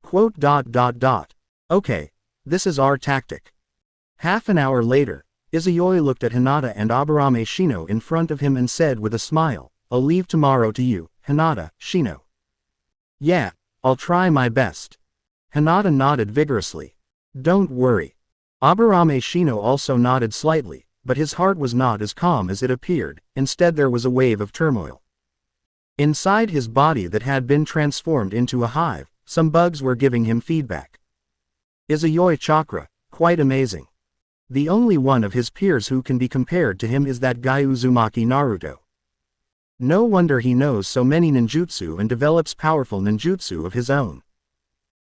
A: Quote. Okay, this is our tactic. Half an hour later, Izayoi looked at Hinata and Aburame Shino in front of him and said with a smile, I'll leave tomorrow to you, Hinata, Shino. Yeah, I'll try my best. Hinata nodded vigorously. Don't worry. Aburame Shino also nodded slightly, but his heart was not as calm as it appeared. Instead there was a wave of turmoil. Inside his body that had been transformed into a hive, some bugs were giving him feedback. Izayoi chakra, quite amazing. The only one of his peers who can be compared to him is that guy Uzumaki Naruto. No wonder he knows so many ninjutsu and develops powerful ninjutsu of his own.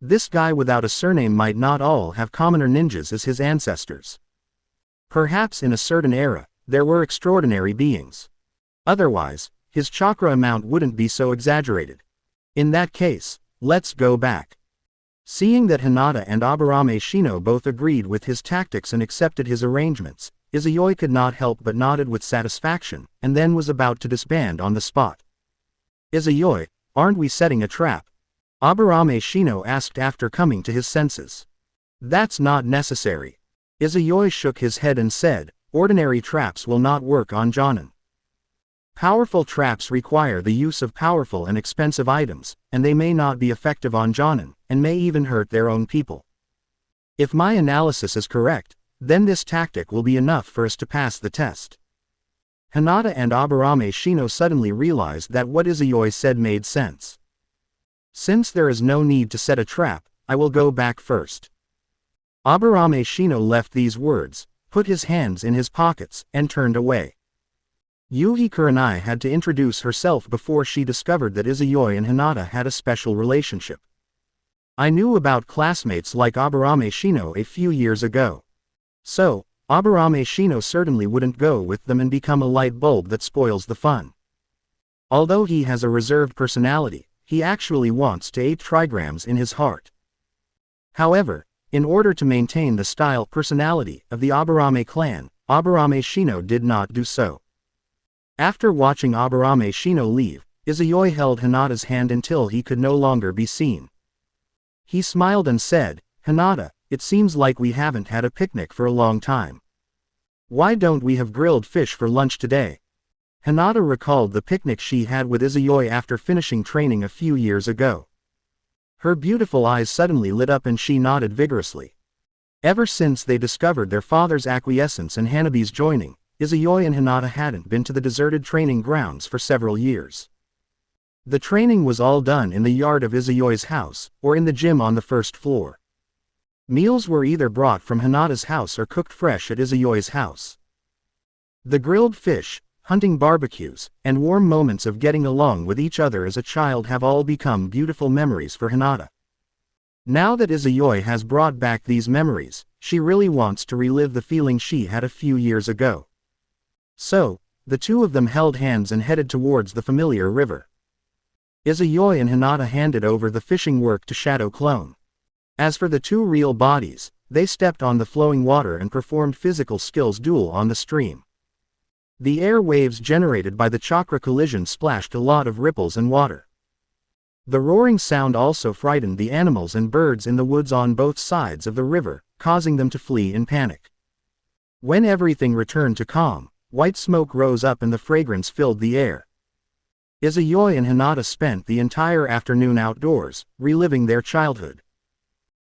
A: This guy without a surname might not all have commoner ninjas as his ancestors. Perhaps in a certain era, there were extraordinary beings. Otherwise, his chakra amount wouldn't be so exaggerated. In that case, let's go back. Seeing that Hinata and Aburame Shino both agreed with his tactics and accepted his arrangements, Izayoi could not help but nodded with satisfaction, and then was about to disband on the spot. Izayoi, aren't we setting a trap? Aburame Shino asked after coming to his senses. That's not necessary. Izayoi shook his head and said, ordinary traps will not work on Jonin. Powerful traps require the use of powerful and expensive items, and they may not be effective on Jonin, and may even hurt their own people. If my analysis is correct, then this tactic will be enough for us to pass the test. Hinata and Aburame Shino suddenly realized that what Izayoi said made sense. Since there is no need to set a trap, I will go back first. Aburame Shino left these words, put his hands in his pockets, and turned away. Yuhi Kurenai had to introduce herself before she discovered that Izayoi and Hinata had a special relationship. I knew about classmates like Aburame Shino a few years ago. So, Aburame Shino certainly wouldn't go with them and become a light bulb that spoils the fun. Although he has a reserved personality, he actually wants to 8 trigrams in his heart. However, in order to maintain the style personality of the Aburame clan, Aburame Shino did not do so. After watching Aburame Shino leave, Izayoi held Hinata's hand until he could no longer be seen. He smiled and said, "Hinata, it seems like we haven't had a picnic for a long time. Why don't we have grilled fish for lunch today?" Hinata recalled the picnic she had with Izayoi after finishing training a few years ago. Her beautiful eyes suddenly lit up and she nodded vigorously. Ever since they discovered their father's acquiescence and Hanabi's joining, Izayoi and Hinata hadn't been to the deserted training grounds for several years. The training was all done in the yard of Izayoi's house, or in the gym on the first floor. Meals were either brought from Hinata's house or cooked fresh at Izayoi's house. The grilled fish, hunting barbecues, and warm moments of getting along with each other as a child have all become beautiful memories for Hinata. Now that Izayoi has brought back these memories, she really wants to relive the feeling she had a few years ago. So, the two of them held hands and headed towards the familiar river. Izayoi and Hinata handed over the fishing work to Shadow Clone. As for the two real bodies, they stepped on the flowing water and performed physical skills duel on the stream. The air waves generated by the chakra collision splashed a lot of ripples and water. The roaring sound also frightened the animals and birds in the woods on both sides of the river, causing them to flee in panic. When everything returned to calm, white smoke rose up and the fragrance filled the air. Izayoi and Hinata spent the entire afternoon outdoors, reliving their childhood.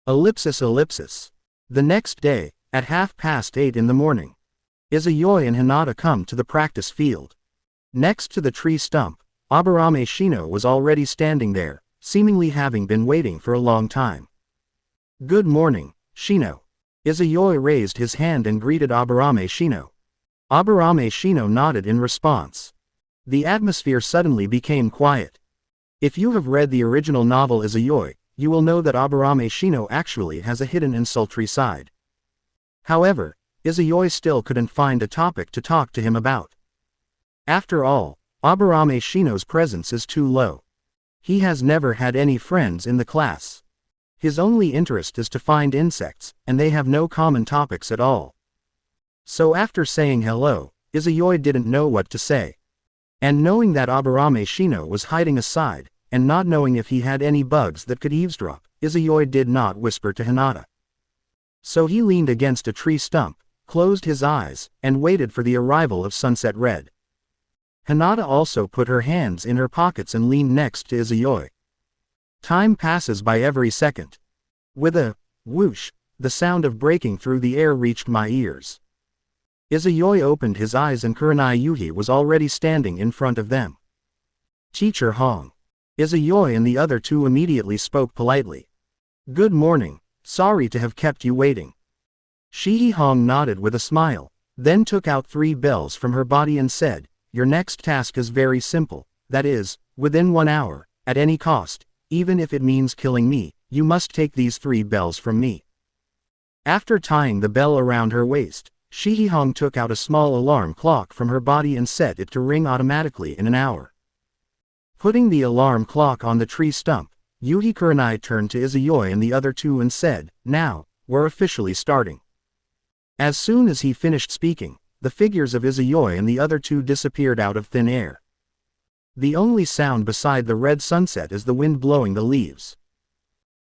A: Ellipsis. The next day, at 8:30 in the morning, Izayoi and Hinata come to the practice field. Next to the tree stump, Aburame Shino was already standing there, seemingly having been waiting for a long time. "Good morning, Shino." Izayoi raised his hand and greeted Aburame Shino. Aburame Shino nodded in response. The atmosphere suddenly became quiet. If you have read the original novel Izayoi, you will know that Aburame Shino actually has a hidden and sultry side. However, Izayoi still couldn't find a topic to talk to him about. After all, Aburame Shino's presence is too low. He has never had any friends in the class. His only interest is to find insects, and they have no common topics at all. So after saying hello, Izayoi didn't know what to say. And knowing that Aburame Shino was hiding aside, and not knowing if he had any bugs that could eavesdrop, Izayoi did not whisper to Hinata. So he leaned against a tree stump, closed his eyes, and waited for the arrival of Sunset Red. Hinata also put her hands in her pockets and leaned next to Izayoi. Time passes by every second. With a whoosh, the sound of breaking through the air reached my ears. Izayoi opened his eyes and Kurenai Yuhi was already standing in front of them. "Teacher Hong." Izayoi and the other two immediately spoke politely. "Good morning, sorry to have kept you waiting." Shihi Hong nodded with a smile, then took out 3 bells from her body and said, "Your next task is very simple, that is, within 1 hour, at any cost, even if it means killing me, you must take these 3 bells from me." After tying the bell around her waist, Shihi Hong took out a small alarm clock from her body and set it to ring automatically in an hour. Putting the alarm clock on the tree stump, Yuhi Kurenai turned to Izayoi and the other two and said, "Now, we're officially starting." As soon as he finished speaking, the figures of Izayoi and the other two disappeared out of thin air. The only sound beside the red sunset is the wind blowing the leaves.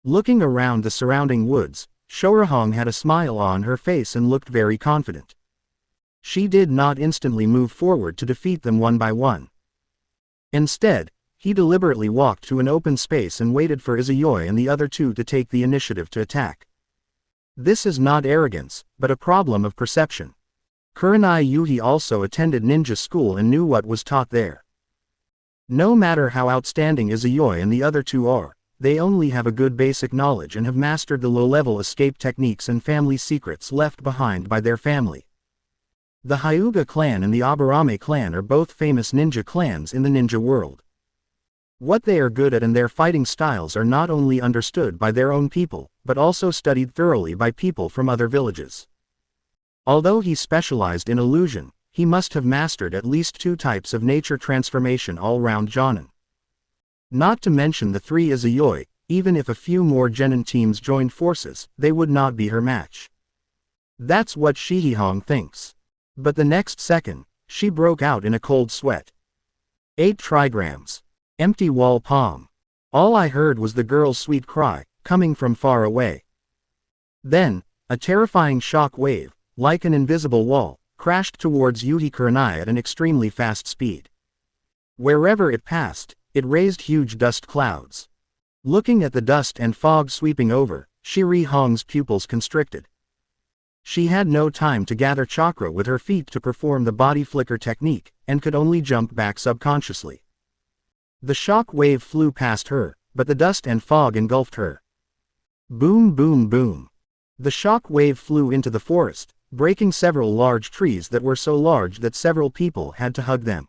A: Looking around the surrounding woods, Shourahong had a smile on her face and looked very confident. She did not instantly move forward to defeat them one by one. Instead, he deliberately walked to an open space and waited for Izayoi and the other two to take the initiative to attack. This is not arrogance, but a problem of perception. Kurenai Yuhi also attended ninja school and knew what was taught there. No matter how outstanding Izayoi and the other two are, they only have a good basic knowledge and have mastered the low-level escape techniques and family secrets left behind by their family. The Hyuga clan and the Aburame clan are both famous ninja clans in the ninja world. What they are good at and their fighting styles are not only understood by their own people, but also studied thoroughly by people from other villages. Although he specialized in illusion, he must have mastered at least 2 types of nature transformation all-round Jonin. Not to mention the 3 Izayoi, even if a few more genin teams joined forces, they would not be her match. That's what Shihihong thinks. But the next second, she broke out in a cold sweat. 8 trigrams. Empty wall palm. All I heard was the girl's sweet cry, coming from far away. Then, a terrifying shock wave, like an invisible wall, crashed towards Yuhi Kurenai at an extremely fast speed. Wherever it passed, it raised huge dust clouds. Looking at the dust and fog sweeping over, Shiri Hong's pupils constricted. She had no time to gather chakra with her feet to perform the body flicker technique, and could only jump back subconsciously. The shock wave flew past her, but the dust and fog engulfed her. Boom boom boom. The shock wave flew into the forest, breaking several large trees that were so large that several people had to hug them.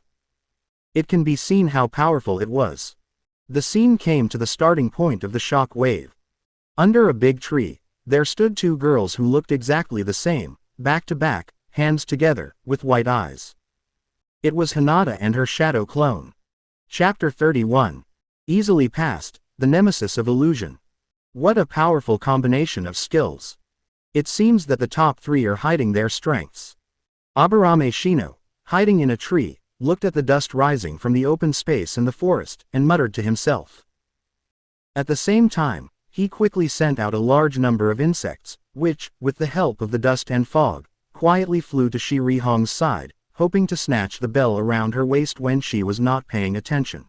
A: It can be seen how powerful it was. The scene came to the starting point of the shock wave. Under a big tree, there stood 2 girls who looked exactly the same, back to back, hands together, with white eyes. It was Hinata and her shadow clone. Chapter 31. Easily passed, the nemesis of illusion. What a powerful combination of skills. It seems that the top 3 are hiding their strengths. Aburame Shino, hiding in a tree, looked at the dust rising from the open space in the forest, and muttered to himself. At the same time, he quickly sent out a large number of insects, which, with the help of the dust and fog, quietly flew to Shiri Hong's side, hoping to snatch the bell around her waist when she was not paying attention.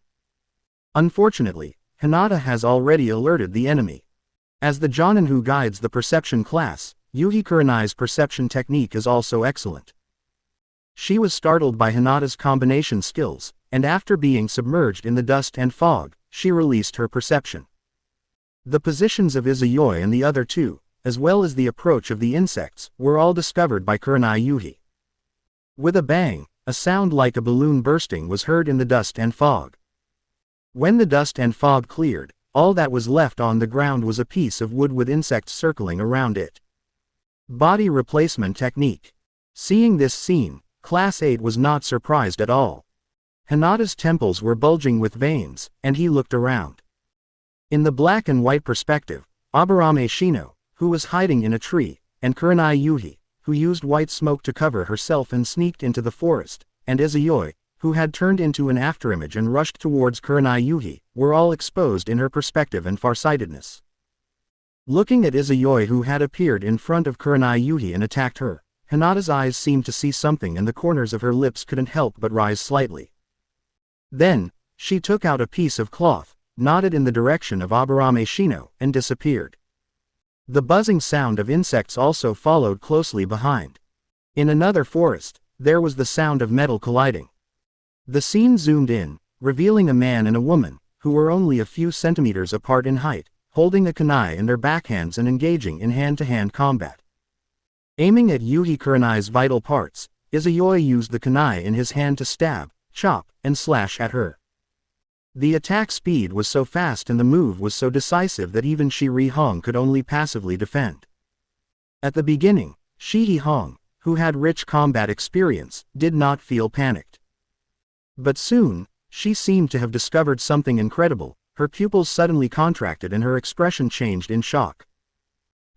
A: Unfortunately, Hinata has already alerted the enemy. As the Jonin who guides the perception class, Yuhi Kurenai's perception technique is also excellent. She was startled by Hinata's combination skills, and after being submerged in the dust and fog, she released her perception. The positions of Izayoi and the other 2, as well as the approach of the insects, were all discovered by Kurenai Yuhi. With a bang, a sound like a balloon bursting was heard in the dust and fog. When the dust and fog cleared, all that was left on the ground was a piece of wood with insects circling around it. Body replacement technique. Seeing this scene, Class 8 was not surprised at all. Hinata's temples were bulging with veins, and he looked around. In the black and white perspective, Aburame Shino, who was hiding in a tree, and Kurenai Yuhi, who used white smoke to cover herself and sneaked into the forest, and Izayoi, who had turned into an afterimage and rushed towards Kurenai Yuhi, were all exposed in her perspective and farsightedness. Looking at Izayoi who had appeared in front of Kurenai Yuhi and attacked her, Hinata's eyes seemed to see something and the corners of her lips couldn't help but rise slightly. Then, she took out a piece of cloth, nodded in the direction of Aburame Shino, and disappeared. The buzzing sound of insects also followed closely behind. In another forest, there was the sound of metal colliding. The scene zoomed in, revealing a man and a woman, who were only a few centimeters apart in height, holding a kunai in their backhands and engaging in hand-to-hand combat. Aiming at Yuhi Kurenai's vital parts, Izayoi used the kunai in his hand to stab, chop, and slash at her. The attack speed was so fast and the move was so decisive that even Shiri Hong could only passively defend. At the beginning, Shiri Hong, who had rich combat experience, did not feel panicked. But soon, she seemed to have discovered something incredible. Her pupils suddenly contracted and her expression changed in shock.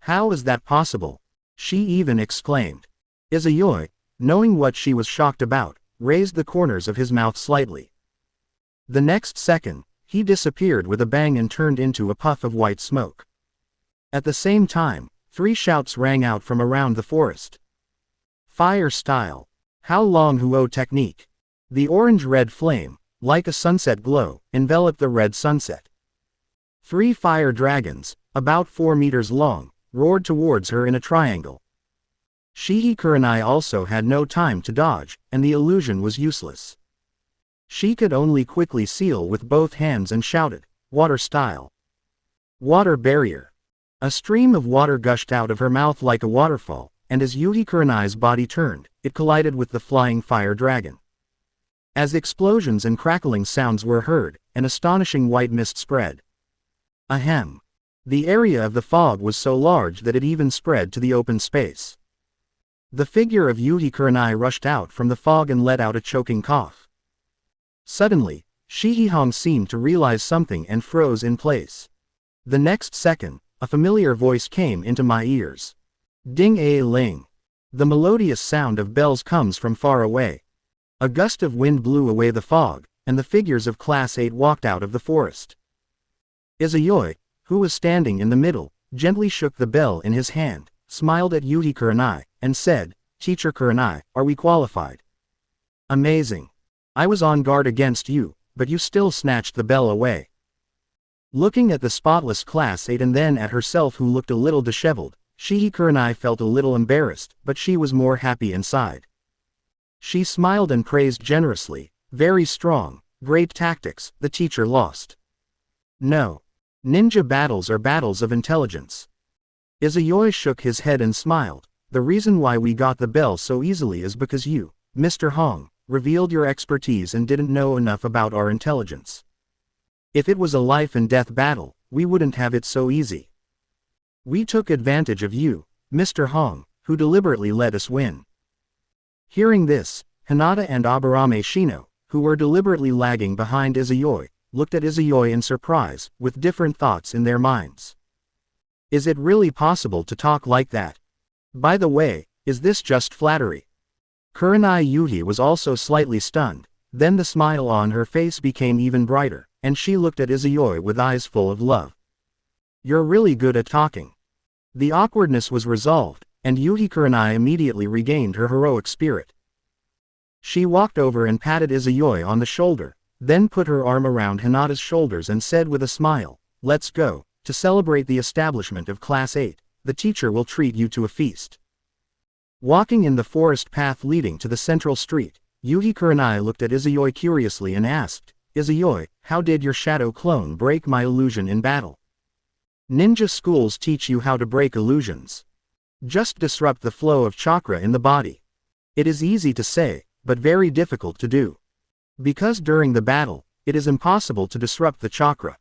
A: "How is that possible?" she even exclaimed. Izayoi, knowing what she was shocked about, raised the corners of his mouth slightly. The next second, he disappeared with a bang and turned into a puff of white smoke. At the same time, 3 shouts rang out from around the forest. Fire style. How long Huo technique. The orange-red flame, like a sunset glow, enveloped the red sunset. 3 fire dragons, about 4 meters long, roared towards her in a triangle. Shiri Kurenai also had no time to dodge, and the illusion was useless. She could only quickly seal with both hands and shouted, "Water style." Water barrier. A stream of water gushed out of her mouth like a waterfall, and as Yuhi Kurenai's body turned, it collided with the flying fire dragon. As explosions and crackling sounds were heard, an astonishing white mist spread. Ahem. The area of the fog was so large that it even spread to the open space. The figure of Yuhi Kurenai rushed out from the fog and let out a choking cough. Suddenly, Shiri Hong seemed to realize something and froze in place. The next second, a familiar voice came into my ears. Ding-a-ling. The melodious sound of bells comes from far away. A gust of wind blew away the fog, and the figures of Class 8 walked out of the forest. Izayoi, who was standing in the middle, gently shook the bell in his hand, smiled at Yuhi Kurenai, and said, "Teacher Kurenai, are we qualified?" "Amazing. I was on guard against you, but you still snatched the bell away." Looking at the spotless Class 8 and then at herself who looked a little disheveled, Shihi Kurenai felt a little embarrassed, but she was more happy inside. She smiled and praised generously, "Very strong, great tactics, the teacher lost." "No. Ninja battles are battles of intelligence." Izayoi shook his head and smiled. "The reason why we got the bell so easily is because you, Mr. Hong, revealed your expertise and didn't know enough about our intelligence. If it was a life and death battle, we wouldn't have it so easy. We took advantage of you, Mr. Hong, who deliberately let us win." Hearing this, Hinata and Aburame Shino, who were deliberately lagging behind Izayoi, looked at Izayoi in surprise, with different thoughts in their minds. Is it really possible to talk like that? By the way, is this just flattery? Kurenai Yuhi was also slightly stunned, then the smile on her face became even brighter, and she looked at Izayoi with eyes full of love. "You're really good at talking." The awkwardness was resolved, and Yuhi Kurenai immediately regained her heroic spirit. She walked over and patted Izayoi on the shoulder, then put her arm around Hinata's shoulders and said with a smile, "Let's go. To celebrate the establishment of Class 8, the teacher will treat you to a feast." Walking in the forest path leading to the central street, Yuhi Kurenai looked at Izayoi curiously and asked, "Izayoi, how did your shadow clone break my illusion in battle?" "Ninja schools teach you how to break illusions. Just disrupt the flow of chakra in the body. It is easy to say, but very difficult to do. Because during the battle, it is impossible to disrupt the chakra.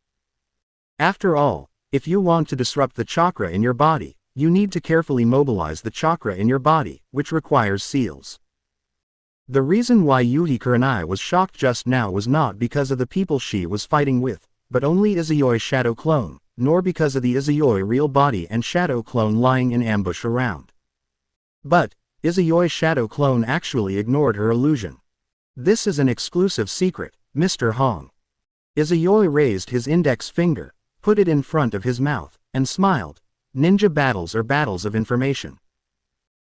A: After all, if you want to disrupt the chakra in your body, you need to carefully mobilize the chakra in your body, which requires seals." The reason why Yuhi Kurenai was shocked just now was not because of the people she was fighting with, but only Izayoi's shadow clone, nor because of the Izayoi real body and shadow clone lying in ambush around. But, Izayoi's shadow clone actually ignored her illusion. "This is an exclusive secret, Mr. Hong." Izayoi raised his index finger, put it in front of his mouth, and smiled. "Ninja battles are battles of information.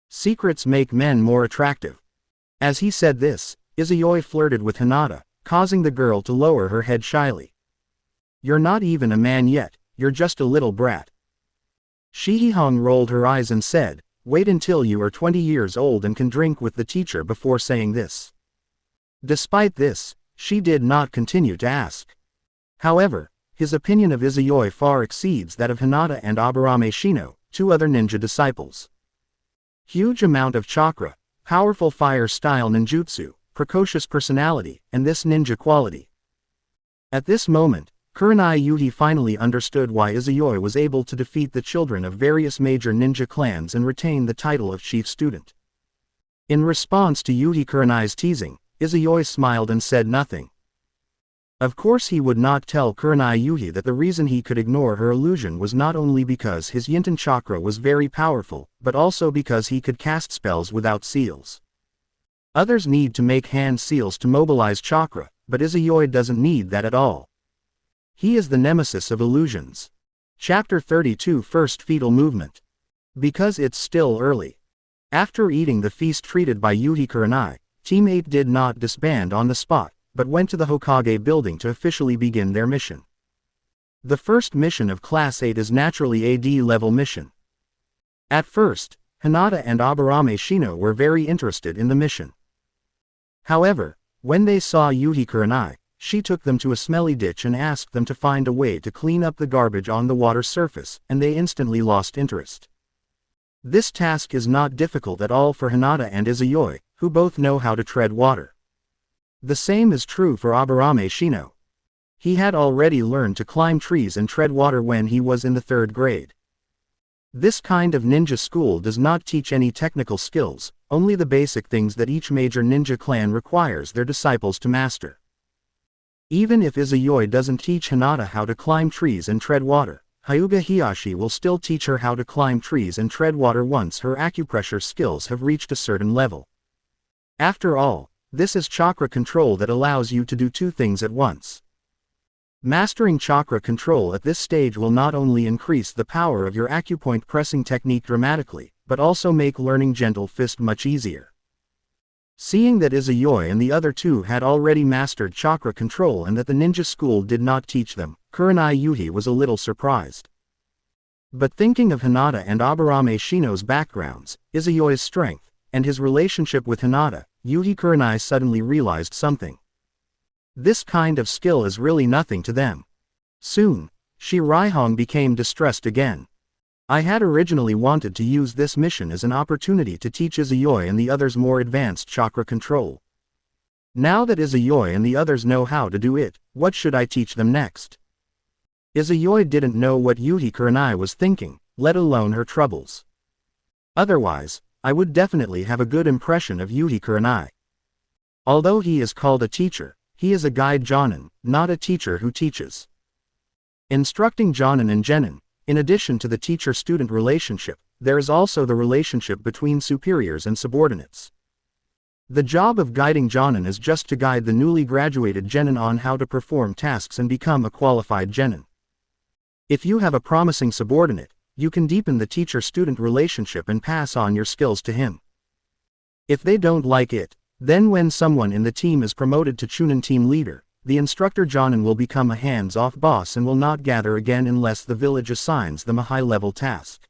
A: Secrets make men more attractive." As he said this, Izayoi flirted with Hinata, causing the girl to lower her head shyly. "You're not even a man yet, you're just a little brat." Shihi Hong rolled her eyes and said, "Wait until you are 20 years old and can drink with the teacher before saying this." Despite this, she did not continue to ask. However, his opinion of Izayoi far exceeds that of Hinata and Aburame Shino, two other ninja disciples. Huge amount of chakra, powerful fire-style ninjutsu, precocious personality, and this ninja quality. At this moment, Kurenai Yuhi finally understood why Izayoi was able to defeat the children of various major ninja clans and retain the title of chief student. In response to Yuhi Kurenai's teasing, Izayoi smiled and said nothing. Of course he would not tell Kurenai Yuhi that the reason he could ignore her illusion was not only because his Yinten chakra was very powerful, but also because he could cast spells without seals. Others need to make hand seals to mobilize chakra, but Izayoi doesn't need that at all. He is the nemesis of illusions. Chapter 32 First Fetal Movement. Because it's still early. After eating the feast treated by Yuhi Kurenai, Team 8 did not disband on the spot, but went to the Hokage building to officially begin their mission. The first mission of Class 8 is naturally a D-level mission. At first, Hinata and Aburame Shino were very interested in the mission. However, when they saw Yuhi Kurenai, she took them to a smelly ditch and asked them to find a way to clean up the garbage on the water surface, and they instantly lost interest. This task is not difficult at all for Hinata and Izayoi, who both know how to tread water. The same is true for Aburame Shino. He had already learned to climb trees and tread water when he was in the 3rd grade. This kind of ninja school does not teach any technical skills, only the basic things that each major ninja clan requires their disciples to master. Even if Izayoi doesn't teach Hinata how to climb trees and tread water, Hyuga Hiyashi will still teach her how to climb trees and tread water once her acupressure skills have reached a certain level. After all, This is chakra control that allows you to do two things at once. Mastering chakra control at this stage will not only increase the power of your acupoint pressing technique dramatically, but also make learning gentle fist much easier. Seeing that Izayoi and the other two had already mastered chakra control and that the ninja school did not teach them, Kurenai Yuhi was a little surprised. But thinking of Hinata and Aburame Shino's backgrounds, Izayoi's strength, and his relationship with Hinata, Yuhi Kurenai suddenly realized something. This kind of skill is really nothing to them. Soon, Shiraihong became distressed again. I had originally wanted to use this mission as an opportunity to teach Izayoi and the others more advanced chakra control. Now that Izayoi and the others know how to do it, what should I teach them next? Izayoi didn't know what Yuhi Kurenai was thinking, let alone her troubles. Otherwise, I would definitely have a good impression of Yuhi Kurenai. Although he is called a teacher, he is a guide jonin, not a teacher who teaches. Instructing jonin and genin, in addition to the teacher-student relationship, there is also the relationship between superiors and subordinates. The job of guiding jonin is just to guide the newly graduated genin on how to perform tasks and become a qualified genin. If you have a promising subordinate, you can deepen the teacher-student relationship and pass on your skills to him. If they don't like it, then when someone in the team is promoted to Chunin team leader, the instructor jonin will become a hands-off boss and will not gather again unless the village assigns them a high-level task.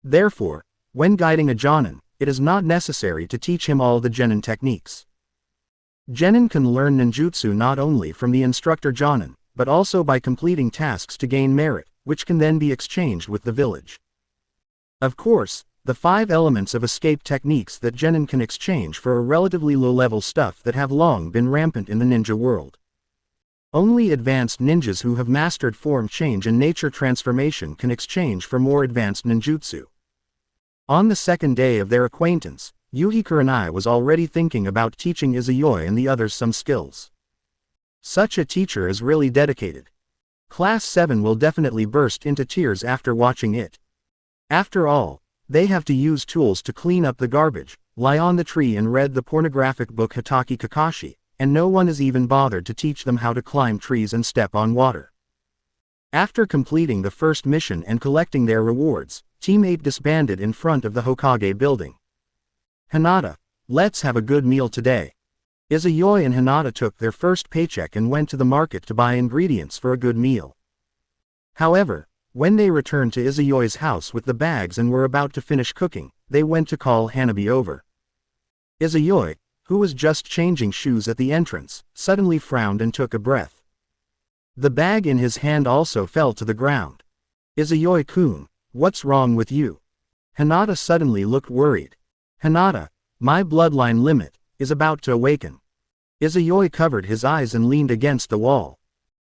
A: Therefore, when guiding a jonin, it is not necessary to teach him all the genin techniques. Genin can learn ninjutsu not only from the instructor jonin, but also by completing tasks to gain merit, which can then be exchanged with the village. Of course, the 5 elements of escape techniques that genin can exchange for a relatively low-level stuff that have long been rampant in the ninja world. Only advanced ninjas who have mastered form change and nature transformation can exchange for more advanced ninjutsu. On the second day of their acquaintance, Yuhi Kurenai was already thinking about teaching Izayoi and the others some skills. Such a teacher is really dedicated. Class 7 will definitely burst into tears after watching it. After all, they have to use tools to clean up the garbage, lie on the tree and read the pornographic book Hataki Kakashi, and no one is even bothered to teach them how to climb trees and step on water. After completing the first mission and collecting their rewards, Team 8 disbanded in front of the Hokage building. Hinata, let's have a good meal today. Izayoi and Hinata took their first paycheck and went to the market to buy ingredients for a good meal. However, when they returned to Izayoi's house with the bags and were about to finish cooking, they went to call Hanabi over. Izayoi, who was just changing shoes at the entrance, suddenly frowned and took a breath. The bag in his hand also fell to the ground. Izayoi-kun, what's wrong with you? Hinata suddenly looked worried. Hinata, my bloodline limit, is about to awaken. Izayoi covered his eyes and leaned against the wall.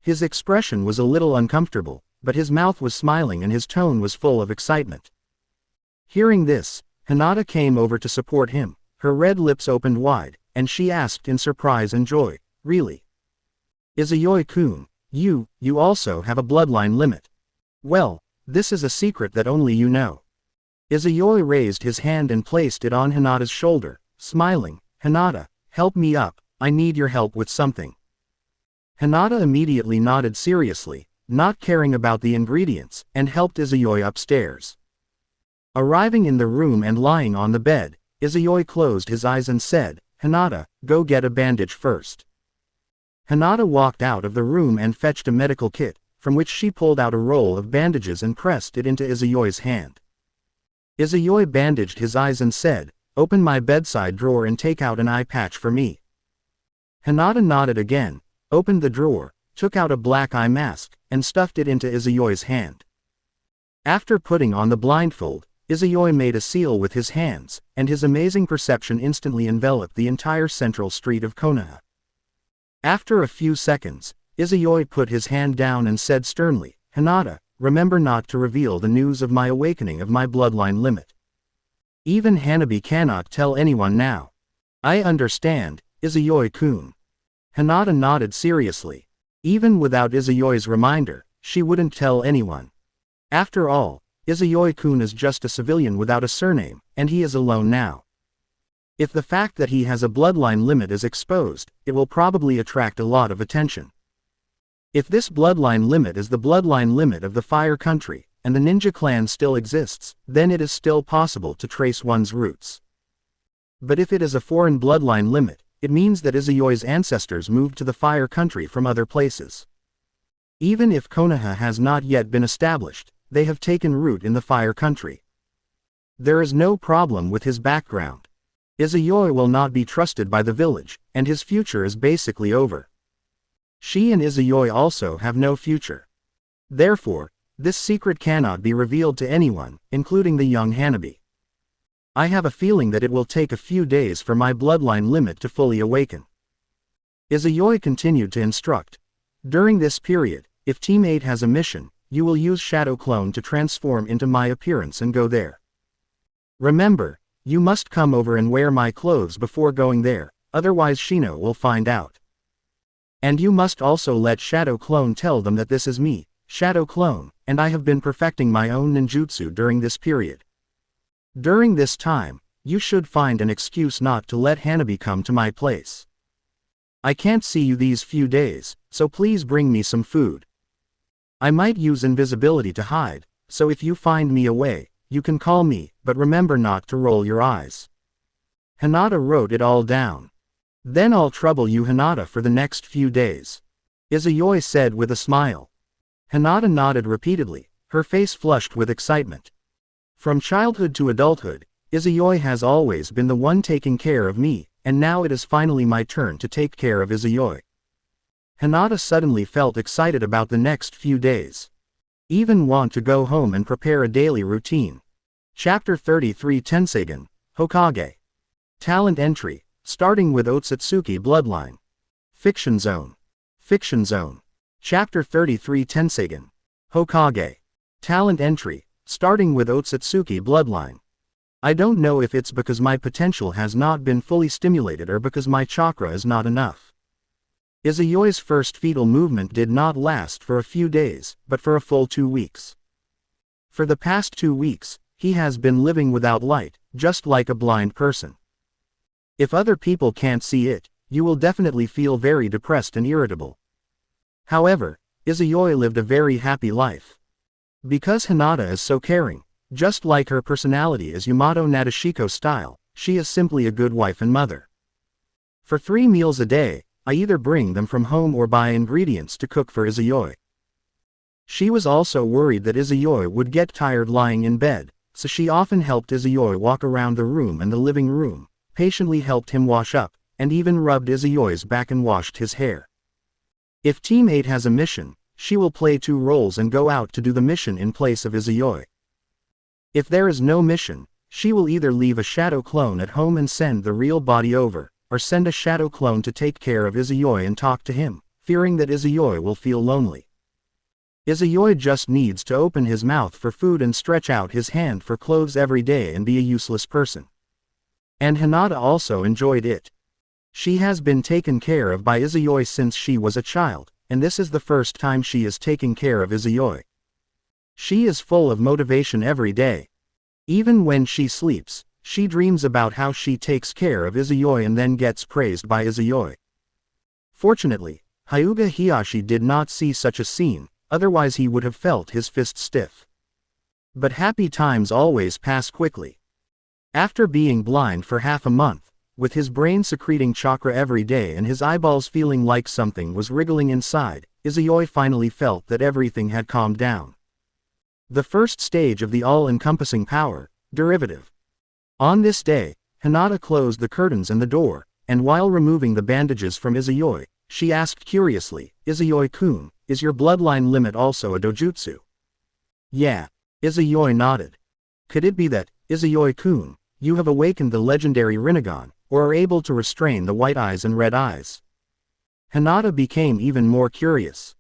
A: His expression was a little uncomfortable, but his mouth was smiling and his tone was full of excitement. Hearing this, Hinata came over to support him, her red lips opened wide, and she asked in surprise and joy, really? Izayoi-kun, you also have a bloodline limit. Well, this is a secret that only you know. Izayoi raised his hand and placed it on Hinata's shoulder, smiling, Hinata, help me up, I need your help with something. Hinata immediately nodded seriously, not caring about the ingredients, and helped Izayoi upstairs. Arriving in the room and lying on the bed, Izayoi closed his eyes and said, Hinata, go get a bandage first. Hinata walked out of the room and fetched a medical kit, from which she pulled out a roll of bandages and pressed it into Izayoi's hand. Izayoi bandaged his eyes and said, open my bedside drawer and take out an eye patch for me. Hinata nodded again, opened the drawer, took out a black eye mask, and stuffed it into Izayoi's hand. After putting on the blindfold, Izayoi made a seal with his hands, and his amazing perception instantly enveloped the entire central street of Konoha. After a few seconds, Izayoi put his hand down and said sternly, Hinata, remember not to reveal the news of my awakening of my bloodline limit. Even Hanabi cannot tell anyone now. I understand, Izayoi-kun. Hinata nodded seriously. Even without Izayoi's reminder, she wouldn't tell anyone. After all, Izayoi-kun is just a civilian without a surname, and he is alone now. If the fact that he has a bloodline limit is exposed, it will probably attract a lot of attention. If this bloodline limit is the bloodline limit of the Fire Country, and the ninja clan still exists, then it is still possible to trace one's roots. But if it is a foreign bloodline limit, it means that Izuyoi's ancestors moved to the Fire Country from other places. Even if Konoha has not yet been established, they have taken root in the Fire Country. There is no problem with his background. Izuyoi will not be trusted by the village, and his future is basically over. She and Izuyoi also have no future. Therefore, this secret cannot be revealed to anyone, including the young Hanabi. I have a feeling that it will take a few days for my bloodline limit to fully awaken. Izuyoi continued to instruct. During this period, if Team 8 has a mission, you will use Shadow Clone to transform into my appearance and go there. Remember, you must come over and wear my clothes before going there, otherwise Shino will find out. And you must also let Shadow Clone tell them that this is me, Shadow Clone, and I have been perfecting my own ninjutsu during this period. During this time, you should find an excuse not to let Hanabi come to my place. I can't see you these few days, so please bring me some food. I might use invisibility to hide, so if you find me away, you can call me, but remember not to roll your eyes. Hinata wrote it all down. Then I'll trouble you Hinata for the next few days. Izuyoi said with a smile. Hinata nodded repeatedly, her face flushed with excitement. From childhood to adulthood, Izuyoi has always been the one taking care of me, and now it is finally my turn to take care of Izuyoi. Hinata suddenly felt excited about the next few days. Even want to go home and prepare a daily routine. Chapter 33 Tenseigen, Hokage. Talent entry, starting with Otsutsuki Bloodline. Fiction Zone. Fiction Zone. Chapter 33 Tenseigen, Hokage. Talent entry, starting with Otsutsuki Bloodline. I don't know if it's because my potential has not been fully stimulated or because my chakra is not enough. Izuyoi's first fetal movement did not last for a few days, but for a full 2 weeks. For the past 2 weeks, he has been living without light, just like a blind person. If other people can't see it, you will definitely feel very depressed and irritable. However, Izuyoi lived a very happy life. Because Hinata is so caring, just like her personality is Yamato Nadeshiko style, she is simply a good wife and mother. For 3 meals a day, I either bring them from home or buy ingredients to cook for Izuyoi. She was also worried that Izuyoi would get tired lying in bed, so she often helped Izuyoi walk around the room and the living room, patiently helped him wash up, and even rubbed Izuyoi's back and washed his hair. If Team 8 has a mission, she will play 2 roles and go out to do the mission in place of Izuyoi. If there is no mission, she will either leave a shadow clone at home and send the real body over, or send a shadow clone to take care of Izuyoi and talk to him, fearing that Izuyoi will feel lonely. Izuyoi just needs to open his mouth for food and stretch out his hand for clothes every day and be a useless person. And Hinata also enjoyed it. She has been taken care of by Izuyoi since she was a child, and this is the first time she is taking care of Izuyoi. She is full of motivation every day. Even when she sleeps, she dreams about how she takes care of Izuyoi and then gets praised by Izuyoi. Fortunately, Hyuga Hiyashi did not see such a scene, otherwise he would have felt his fist stiff. But happy times always pass quickly. After being blind for half a month, with his brain secreting chakra every day and his eyeballs feeling like something was wriggling inside, Izuyoi finally felt that everything had calmed down. The first stage of the all-encompassing power, derivative. On this day, Hinata closed the curtains and the door, and while removing the bandages from Izuyoi, she asked curiously, "Izuyoi-kun, is your bloodline limit also a dojutsu?" "Yeah." Izuyoi nodded. "Could it be that, Izuyoi-kun, you have awakened the legendary Rinnegan, or are able to restrain the white eyes and red eyes?" Hinata became even more curious.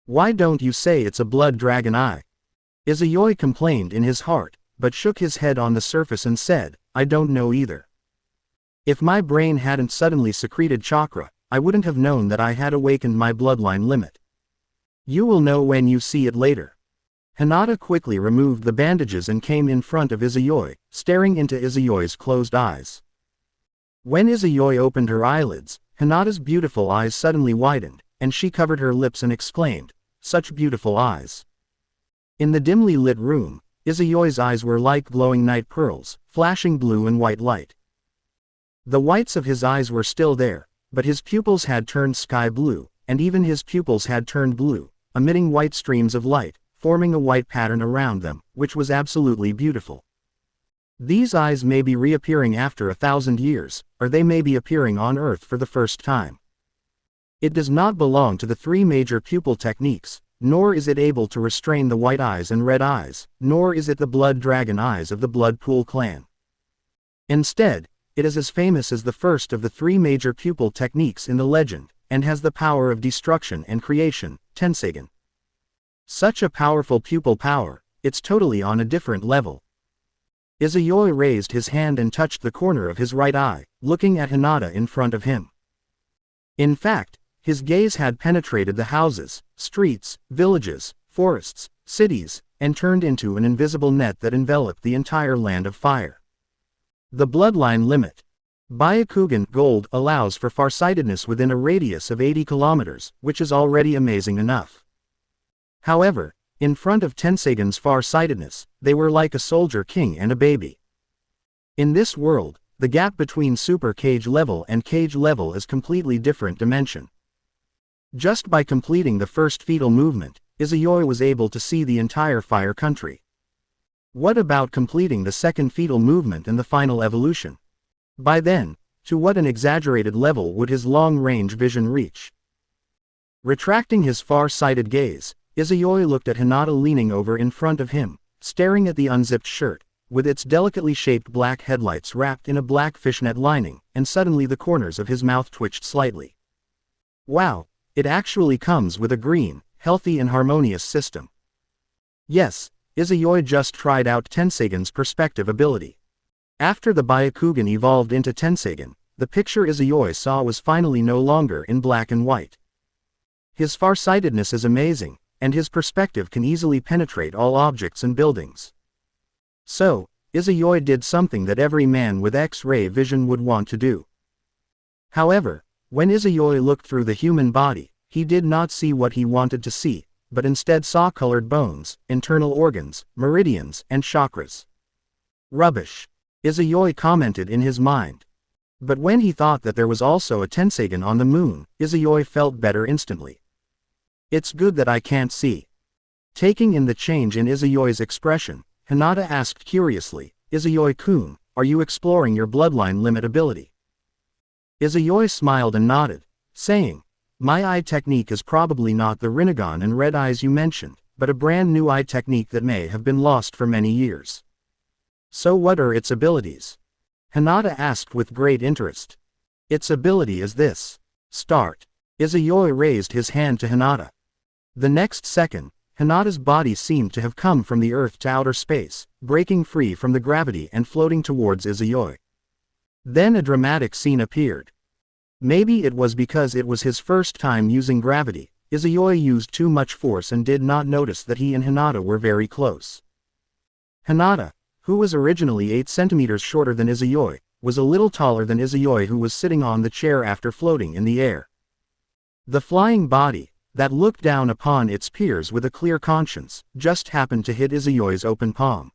A: "Why don't you say it's a blood dragon eye?" Izuyoi complained in his heart, but shook his head on the surface and said, "I don't know either. If my brain hadn't suddenly secreted chakra, I wouldn't have known that I had awakened my bloodline limit. You will know when you see it later." Hinata quickly removed the bandages and came in front of Izuyoi, staring into Izuyoi's closed eyes. When Izayoi opened her eyelids, Hinata's beautiful eyes suddenly widened, and she covered her lips and exclaimed, "Such beautiful eyes." In the dimly lit room, Izayoi's eyes were like glowing night pearls, flashing blue and white light. The whites of his eyes were still there, but his pupils had turned sky blue, and even his pupils had turned blue, emitting white streams of light, forming a white pattern around them, which was absolutely beautiful. These eyes may be reappearing after 1,000 years, or they may be appearing on Earth for the first time. It does not belong to the three major pupil techniques, nor is it able to restrain the white eyes and red eyes, nor is it the blood dragon eyes of the Blood Pool clan. Instead, it is as famous as the first of the three major pupil techniques in the legend, and has the power of destruction and creation, Tenseigan. Such a powerful pupil power, it's totally on a different level. Izayoi raised his hand and touched the corner of his right eye, looking at Hinata in front of him. In fact, his gaze had penetrated the houses, streets, villages, forests, cities, and turned into an invisible net that enveloped the entire land of fire. The Bloodline limit. Byakugan Gold allows for farsightedness within a radius of 80 kilometers, which is already amazing enough. However, in front of Tenseigan's far-sightedness, they were like a soldier king and a baby. In this world, the gap between super cage level and cage level is completely different dimension. Just by completing the first fetal movement, Izayoi was able to see the entire fire country. What about completing the second fetal movement and the final evolution? By then, to what an exaggerated level would his long-range vision reach? Retracting his far-sighted gaze, Izayoi looked at Hinata leaning over in front of him, staring at the unzipped shirt, with its delicately shaped black headlights wrapped in a black fishnet lining, and suddenly the corners of his mouth twitched slightly. Wow, it actually comes with a green, healthy and harmonious system. Yes, Izayoi just tried out Tenseigan's perspective ability. After the Byakugan evolved into Tenseigan, the picture Izayoi saw was finally no longer in black and white. His farsightedness is amazing, and his perspective can easily penetrate all objects and buildings. So, Izayoi did something that every man with X-ray vision would want to do. However, when Izayoi looked through the human body, he did not see what he wanted to see, but instead saw colored bones, internal organs, meridians, and chakras. Rubbish, Izayoi commented in his mind. But when he thought that there was also a Tenseigan on the moon, Izayoi felt better instantly. It's good that I can't see. Taking in the change in Izayoi's expression, Hinata asked curiously, "Izayoi-kun, are you exploring your bloodline limit ability?" Izayoi smiled and nodded, saying, "My eye technique is probably not the Rinnegan and red eyes you mentioned, but a brand new eye technique that may have been lost for many years." "So what are its abilities?" Hinata asked with great interest. "Its ability is this. Start." Izayoi raised his hand to Hinata. The next second, Hinata's body seemed to have come from the earth to outer space, breaking free from the gravity and floating towards Izayoi. Then a dramatic scene appeared. Maybe it was because it was his first time using gravity, Izayoi used too much force and did not notice that he and Hinata were very close. Hinata, who was originally 8 centimeters shorter than Izayoi, was a little taller than Izayoi, who was sitting on the chair after floating in the air. The flying body, that looked down upon its peers with a clear conscience, just happened to hit Izayoi's open palm.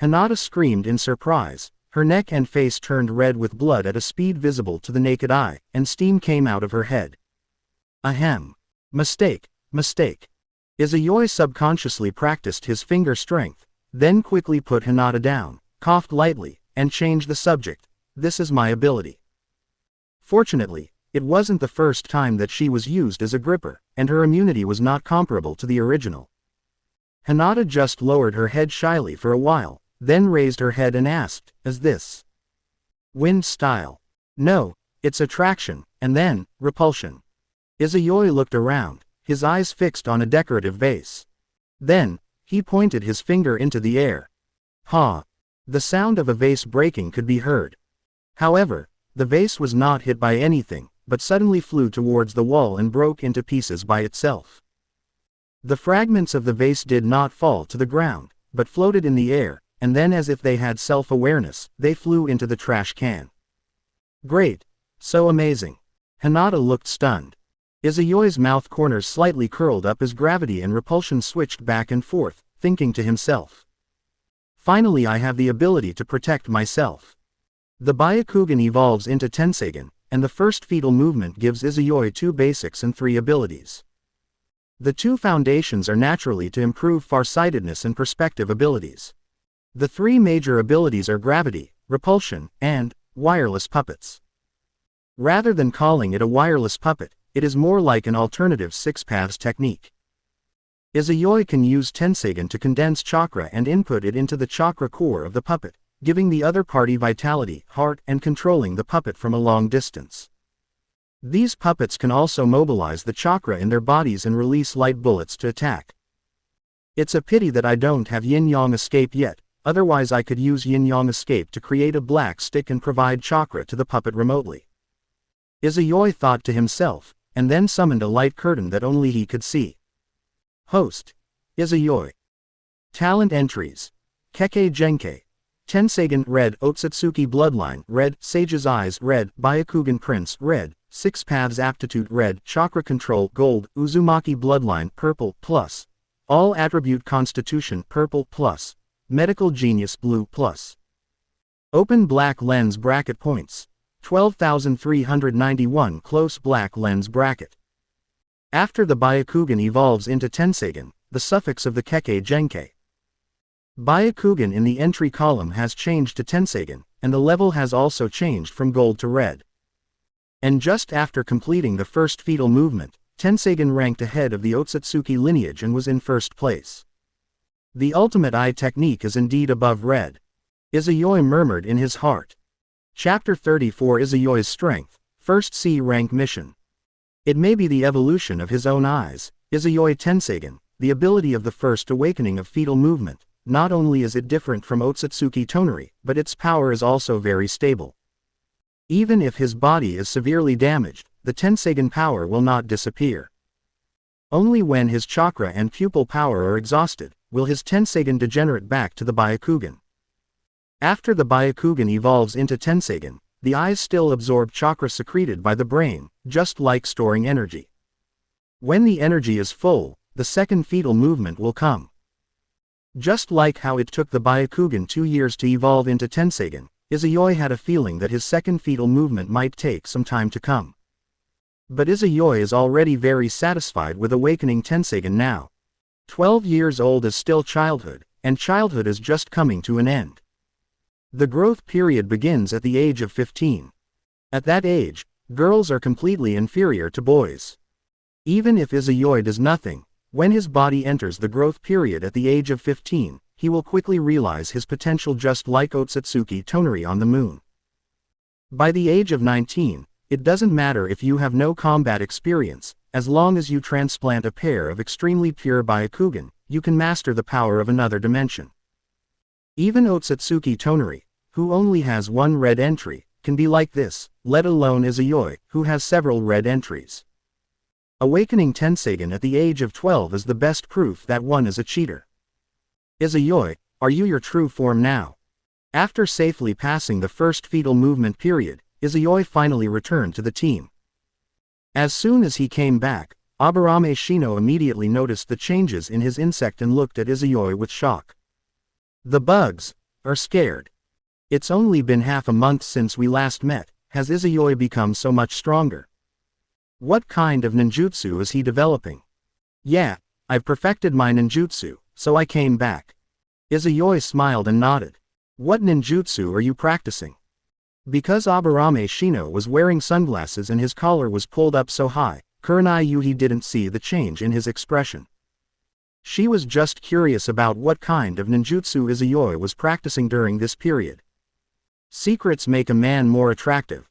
A: Hinata screamed in surprise, her neck and face turned red with blood at a speed visible to the naked eye, and steam came out of her head. Ahem. Mistake, mistake. Izayoi subconsciously practiced his finger strength, then quickly put Hinata down, coughed lightly, and changed the subject. "This is my ability." Fortunately, it wasn't the first time that she was used as a gripper, and her immunity was not comparable to the original. Hinata just lowered her head shyly for a while, then raised her head and asked, "Is this wind style?" "No, it's attraction, and then repulsion." Izayoi looked around, his eyes fixed on a decorative vase. Then, he pointed his finger into the air. Ha! The sound of a vase breaking could be heard. However, the vase was not hit by anything, but suddenly flew towards the wall and broke into pieces by itself. The fragments of the vase did not fall to the ground, but floated in the air, and then, as if they had self-awareness, they flew into the trash can. Great. So amazing. Hinata looked stunned. Izuyoi's mouth corners slightly curled up as gravity and repulsion switched back and forth, thinking to himself. Finally, I have the ability to protect myself. The Byakugan evolves into Tenseigan, and the first fetal movement gives Izuyoi 2 basics and 3 abilities. The 2 foundations are naturally to improve farsightedness and perspective abilities. The 3 major abilities are gravity, repulsion, and wireless puppets. Rather than calling it a wireless puppet, it is more like an alternative 6 paths technique. Izuyoi can use Tenseigan to condense chakra and input it into the chakra core of the puppet, giving the other party vitality, heart, and controlling the puppet from a long distance. These puppets can also mobilize the chakra in their bodies and release light bullets to attack. It's a pity that I don't have Yin-Yang Escape yet, otherwise I could use Yin-Yang Escape to create a black stick and provide chakra to the puppet remotely. Izuyoi thought to himself, and then summoned a light curtain that only he could see. Host. Izuyoi. Talent entries. Kekkei Genkei. Tenseigan red, Otsutsuki Bloodline red, Sage's Eyes red, Byakugan Prince red, 6 Paths Aptitude red, Chakra Control gold, Uzumaki Bloodline purple plus. All Attribute Constitution purple plus. Medical Genius blue plus. Open black lens bracket points. 12,391 close black lens bracket. After the Byakugan evolves into Tenseigan, the suffix of the Kekkei Genkei. Byakugan in the entry column has changed to Tenseigan, and the level has also changed from gold to red. And just after completing the first fetal movement, Tenseigan ranked ahead of the Otsutsuki lineage and was in first place. The ultimate eye technique is indeed above red. Izuyoi murmured in his heart. Chapter 34 Izuyoi's Strength, First C rank mission. It may be the evolution of his own eyes, Izuyoi Tenseigan, the ability of the first awakening of fetal movement. Not only is it different from Otsutsuki Tonari, but its power is also very stable. Even if his body is severely damaged, the Tenseigan power will not disappear. Only when his chakra and pupil power are exhausted, will his Tenseigan degenerate back to the Byakugan. After the Byakugan evolves into Tenseigan, the eyes still absorb chakra secreted by the brain, just like storing energy. When the energy is full, the second fetal movement will come. Just like how it took the Byakugan 2 years to evolve into Tenseigan, Izuyoi had a feeling that his second fetal movement might take some time to come. But Izuyoi is already very satisfied with awakening Tenseigan now. 12 years old is still childhood, and childhood is just coming to an end. The growth period begins at the age of 15. At that age, girls are completely inferior to boys. Even if Izuyoi does nothing, when his body enters the growth period at the age of 15, he will quickly realize his potential just like Otsutsuki Tonari on the moon. By the age of 19, it doesn't matter if you have no combat experience, as long as you transplant a pair of extremely pure Byakugan, you can master the power of another dimension. Even Otsutsuki Tonari, who only has 1 red entry, can be like this, let alone Izuyoi, who has several red entries. Awakening Tenseigan at the age of 12 is the best proof that one is a cheater. Izuyoi, are you your true form now? After safely passing the first fetal movement period, Izuyoi finally returned to the team. As soon as he came back, Aburame Shino immediately noticed the changes in his insect and looked at Izuyoi with shock. The bugs are scared. It's only been half a month since we last met. Has Izuyoi become so much stronger? What kind of ninjutsu is he developing? Yeah, I've perfected my ninjutsu, so I came back. Izuyoi smiled and nodded. What ninjutsu are you practicing? Because Aburame Shino was wearing sunglasses and his collar was pulled up so high, Kurenai Yuhi didn't see the change in his expression. She was just curious about what kind of ninjutsu Izuyoi was practicing during this period. Secrets make a man more attractive.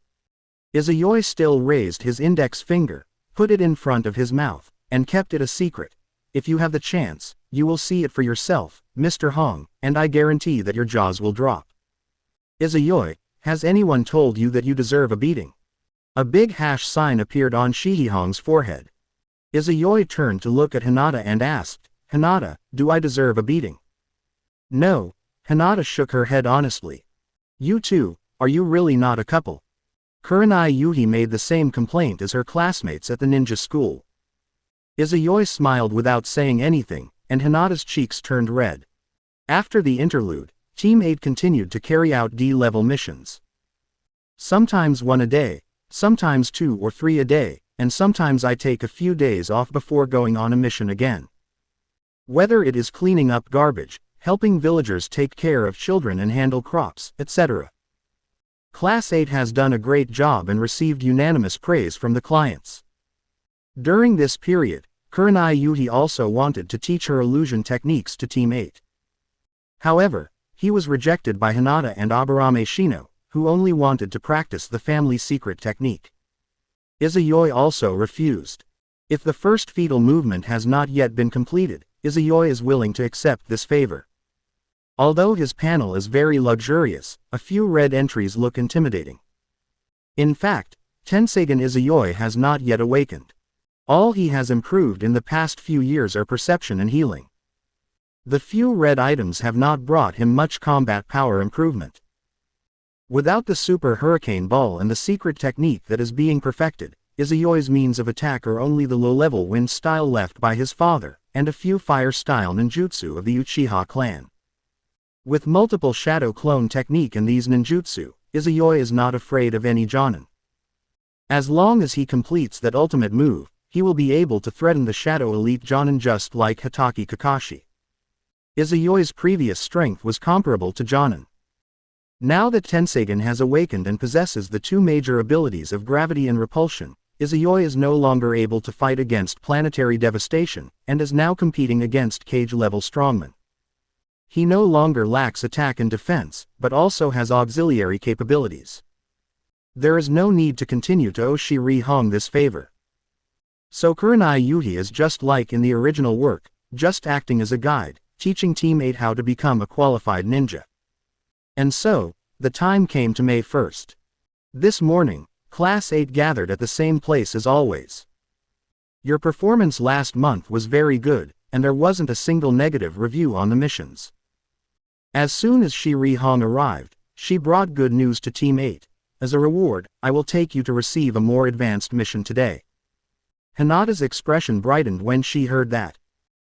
A: Izuyoi still raised his index finger, put it in front of his mouth, and kept it a secret. If you have the chance, you will see it for yourself, Mr. Hong, and I guarantee that your jaws will drop. Izuyoi, has anyone told you that you deserve a beating? A big hash sign appeared on Shihihong's forehead. Izuyoi turned to look at Hinata and asked, Hinata, do I deserve a beating? No, Hinata shook her head honestly. You two, are you really not a couple? Kurenai Yuhi made the same complaint as her classmates at the ninja school. Izayoi smiled without saying anything, and Hinata's cheeks turned red. After the interlude, Team 8 continued to carry out D-level missions. Sometimes 1 a day, sometimes 2 or 3 a day, and sometimes I take a few days off before going on a mission again. Whether it is cleaning up garbage, helping villagers take care of children and handle crops, etc. Class 8 has done a great job and received unanimous praise from the clients. During this period, Kurenai Yuhi also wanted to teach her illusion techniques to Team 8. However, he was rejected by Hinata and Aburame Shino, who only wanted to practice the family secret technique. Izayoi also refused. If the first fetal movement has not yet been completed, Izayoi is willing to accept this favor. Although his panel is very luxurious, a few red entries look intimidating. In fact, Tenseigan Izayoi has not yet awakened. All he has improved in the past few years are perception and healing. The few red items have not brought him much combat power improvement. Without the Super Hurricane Ball and the secret technique that is being perfected, Izayoi's means of attack are only the low-level wind style left by his father, and a few fire style ninjutsu of the Uchiha clan. With multiple shadow clone technique in these ninjutsu, Izayoi is not afraid of any Jonin. As long as he completes that ultimate move, he will be able to threaten the Shadow Elite Jonin just like Hatake Kakashi. Izayoi's previous strength was comparable to Jonin. Now that Tenseigan has awakened and possesses the two major abilities of gravity and repulsion, Izayoi is no longer able to fight against planetary devastation, and is now competing against cage-level strongmen. He no longer lacks attack and defense, but also has auxiliary capabilities. There is no need to continue to Oshiri Hong this favor. So Kurenai Yuhi is just like in the original work, just acting as a guide, teaching Team 8 how to become a qualified ninja. And so, the time came to May 1st. This morning, Class 8 gathered at the same place as always. Your performance last month was very good, and there wasn't a single negative review on the missions. As soon as Shiri Hong arrived, she brought good news to Team 8. As a reward, I will take you to receive a more advanced mission today. Hinata's expression brightened when she heard that.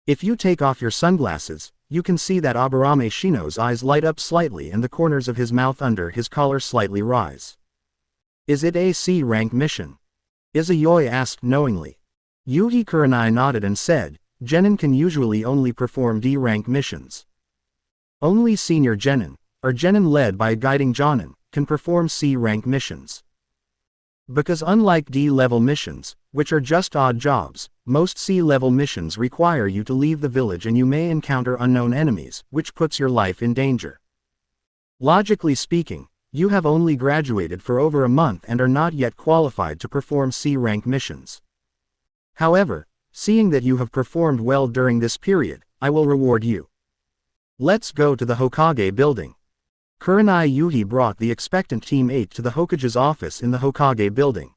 A: If you take off your sunglasses, you can see that Aburame Shino's eyes light up slightly and the corners of his mouth under his collar slightly rise. Is it a C rank mission? Izayoi asked knowingly. Yuhi Kurenai nodded and said, Genin can usually only perform D rank missions. Only senior Genin, or Genin led by a guiding Jonin, can perform C rank missions. Because unlike D-level missions, which are just odd jobs, most C-level missions require you to leave the village and you may encounter unknown enemies, which puts your life in danger. Logically speaking, you have only graduated for over a month and are not yet qualified to perform C-rank missions. However, seeing that you have performed well during this period, I will reward you. Let's go to the Hokage building. Kurenai Yuhi brought the expectant Team 8 to the Hokage's office in the Hokage building.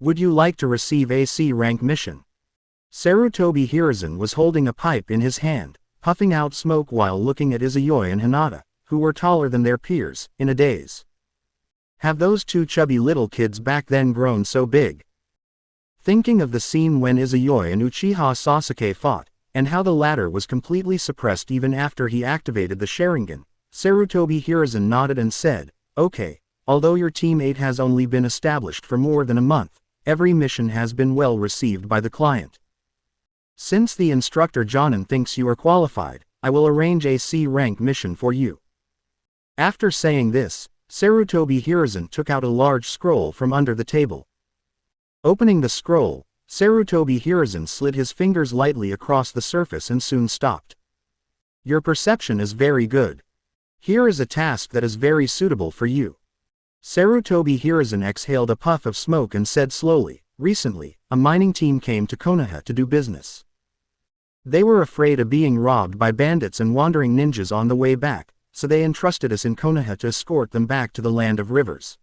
A: Would you like to receive a C-rank mission? Sarutobi Hiruzen was holding a pipe in his hand, puffing out smoke while looking at Izayoi and Hinata, who were taller than their peers, in a daze. Have those two chubby little kids back then grown so big? Thinking of the scene when Izayoi and Uchiha Sasuke fought, and how the latter was completely suppressed even after he activated the Sharingan, Sarutobi Hiruzen nodded and said, Okay, although your Team 8 has only been established for more than a month, every mission has been well received by the client. Since the instructor Jonin thinks you are qualified, I will arrange a C-rank mission for you. After saying this, Sarutobi Hiruzen took out a large scroll from under the table. Opening the scroll, Sarutobi Hiruzen slid his fingers lightly across the surface and soon stopped. Your perception is very good. Here is a task that is very suitable for you. Sarutobi Hiruzen exhaled a puff of smoke and said slowly, Recently, a mining team came to Konoha to do business. They were afraid of being robbed by bandits and wandering ninjas on the way back, so they entrusted us in Konoha to escort them back to the land of rivers.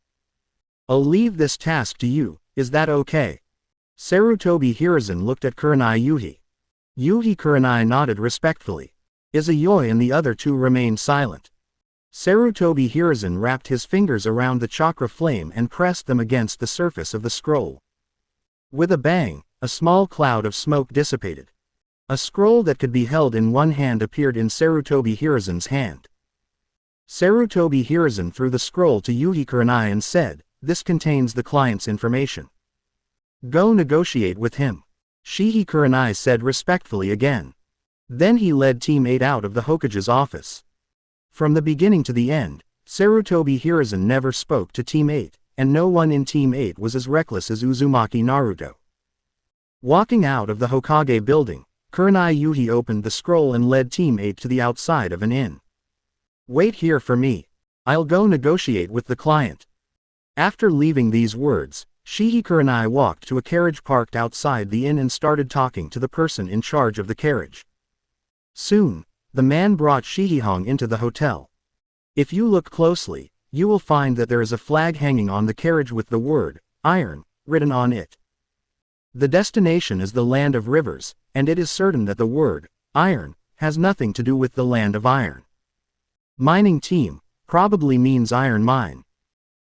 A: I'll leave this task to you, is that okay? Sarutobi Hiruzen looked at Kurenai Yuhi. Yuhi Kurenai nodded respectfully. Izayoi and the other two remained silent. Sarutobi Hiruzen wrapped his fingers around the chakra flame and pressed them against the surface of the scroll. With a bang, a small cloud of smoke dissipated. A scroll that could be held in one hand appeared in Sarutobi Hiruzen's hand. Sarutobi Hiruzen threw the scroll to Yuhi Kurenai and said, "This contains the client's information. Go negotiate with him." Shihi Kurenai said respectfully again. Then he led Team 8 out of the Hokage's office. From the beginning to the end, Sarutobi Hiruzen never spoke to Team 8, and no one in Team 8 was as reckless as Uzumaki Naruto. Walking out of the Hokage building, Kurenai Yuhi opened the scroll and led Team 8 to the outside of an inn. "Wait here for me. I'll go negotiate with the client." After leaving these words, Shihi Kurenai walked to a carriage parked outside the inn and started talking to the person in charge of the carriage. Soon, the man brought Shihihong into the hotel. If you look closely, you will find that there is a flag hanging on the carriage with the word, "Iron," written on it. The destination is the land of rivers, and it is certain that the word, "Iron," has nothing to do with the land of iron. Mining team, probably means iron mine.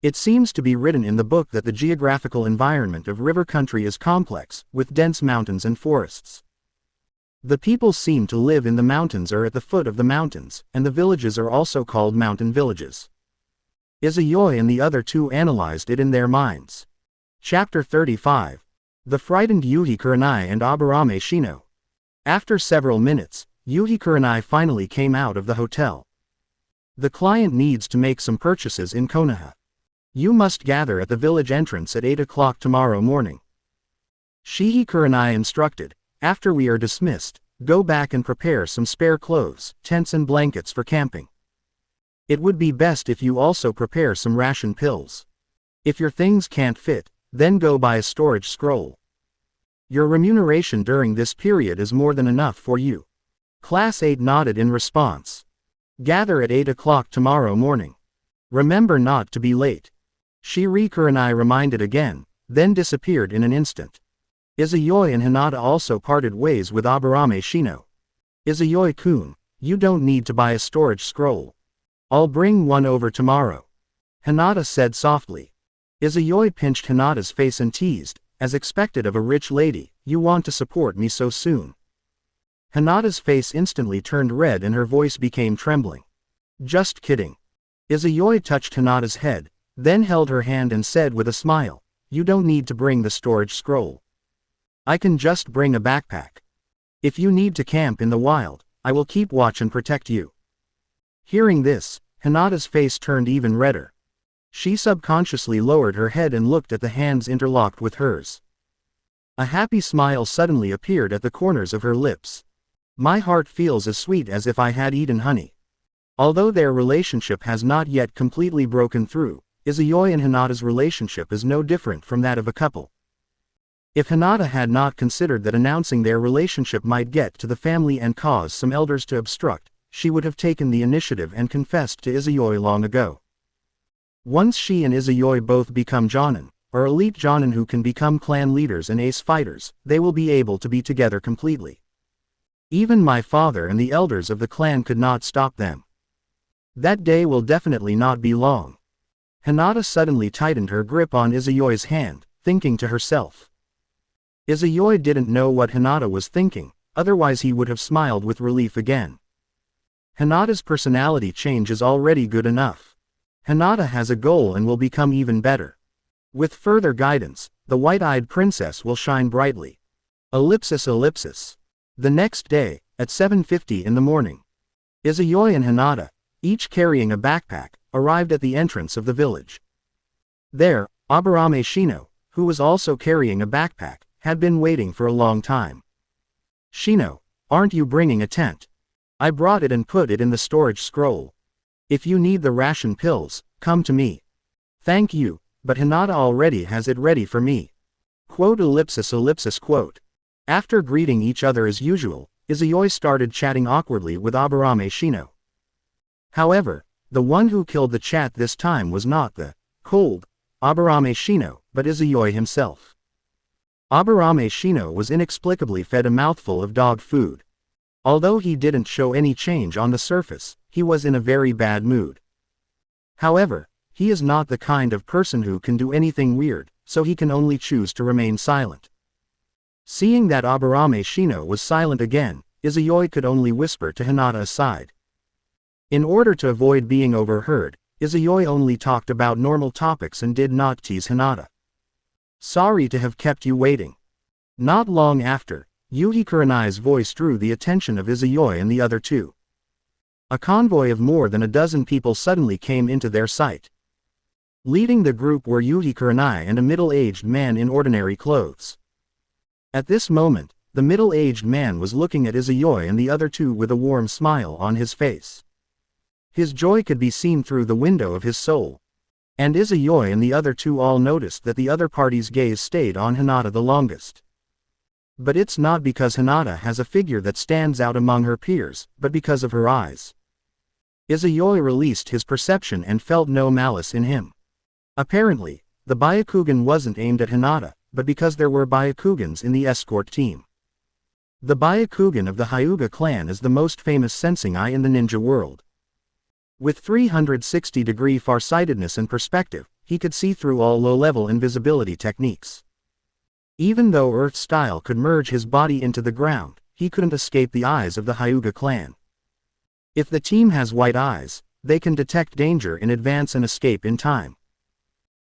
A: It seems to be written in the book that the geographical environment of river country is complex, with dense mountains and forests. The people seem to live in the mountains or at the foot of the mountains, and the villages are also called mountain villages. Izayoi and the other two analyzed it in their minds. Chapter 35. The Frightened Yuhi Kurenai and Aburame Shino. After several minutes, Yuhi Kurenai finally came out of the hotel. The client needs to make some purchases in Konoha. You must gather at the village entrance at 8 o'clock tomorrow morning. Shihi Kurenai instructed. After we are dismissed, go back and prepare some spare clothes, tents and blankets for camping. It would be best if you also prepare some ration pills. If your things can't fit, then go buy a storage scroll. Your remuneration during this period is more than enough for you. Class 8 nodded in response. Gather at 8 o'clock tomorrow morning. Remember not to be late. Shiri Kurenai reminded again, then disappeared in an instant. Izayoi and Hinata also parted ways with Aburame Shino. Izayoi-kun, you don't need to buy a storage scroll. I'll bring one over tomorrow. Hinata said softly. Izayoi pinched Hinata's face and teased, as expected of a rich lady, you want to support me so soon. Hinata's face instantly turned red and her voice became trembling. Just kidding. Izayoi touched Hinata's head, then held her hand and said with a smile, you don't need to bring the storage scroll. I can just bring a backpack. If you need to camp in the wild, I will keep watch and protect you. Hearing this, Hinata's face turned even redder. She subconsciously lowered her head and looked at the hands interlocked with hers. A happy smile suddenly appeared at the corners of her lips. My heart feels as sweet as if I had eaten honey. Although their relationship has not yet completely broken through, Izayoi and Hinata's relationship is no different from that of a couple. If Hinata had not considered that announcing their relationship might get to the family and cause some elders to obstruct, she would have taken the initiative and confessed to Izayoi long ago. Once she and Izayoi both become Jonin, or elite Jonin who can become clan leaders and ace fighters, they will be able to be together completely. Even my father and the elders of the clan could not stop them. That day will definitely not be long. Hinata suddenly tightened her grip on Izayoi's hand, thinking to herself. Izayoi didn't know what Hinata was thinking, otherwise he would have smiled with relief again. Hinata's personality change is already good enough. Hinata has a goal and will become even better. With further guidance, the white-eyed princess will shine brightly. Ellipsis. The next day, at 7:50 in the morning, Izayoi and Hinata, each carrying a backpack, arrived at the entrance of the village. There, Aburame Shino, who was also carrying a backpack, had been waiting for a long time. Shino, aren't you bringing a tent? I brought it and put it in the storage scroll. If you need the ration pills, come to me. Thank you, but Hinata already has it ready for me. Quote. After greeting each other as usual, Izayoi started chatting awkwardly with Aburame Shino. However, the one who killed the chat this time was not the cold Aburame Shino, but Izayoi himself. Aburame Shino was inexplicably fed a mouthful of dog food. Although he didn't show any change on the surface, he was in a very bad mood. However, he is not the kind of person who can do anything weird, so he can only choose to remain silent. Seeing that Aburame Shino was silent again, Izayoi could only whisper to Hinata aside. In order to avoid being overheard, Izayoi only talked about normal topics and did not tease Hinata. Sorry to have kept you waiting. Not long after, Yuhi Kurenai's voice drew the attention of Izayoi and the other two. A convoy of more than a dozen people suddenly came into their sight. Leading the group were Yuhi Kurenai and a middle-aged man in ordinary clothes. At this moment, the middle-aged man was looking at Izayoi and the other two with a warm smile on his face. His joy could be seen through the window of his soul. And Izayoi and the other two all noticed that the other party's gaze stayed on Hinata the longest. But it's not because Hinata has a figure that stands out among her peers, but because of her eyes. Izayoi released his perception and felt no malice in him. Apparently, the Byakugan wasn't aimed at Hinata, but because there were Byakugans in the escort team. The Byakugan of the Hyuga clan is the most famous sensing eye in the ninja world. With 360-degree farsightedness and perspective, he could see through all low-level invisibility techniques. Even though Earth Style could merge his body into the ground, he couldn't escape the eyes of the Hyuga clan. If the team has white eyes, they can detect danger in advance and escape in time.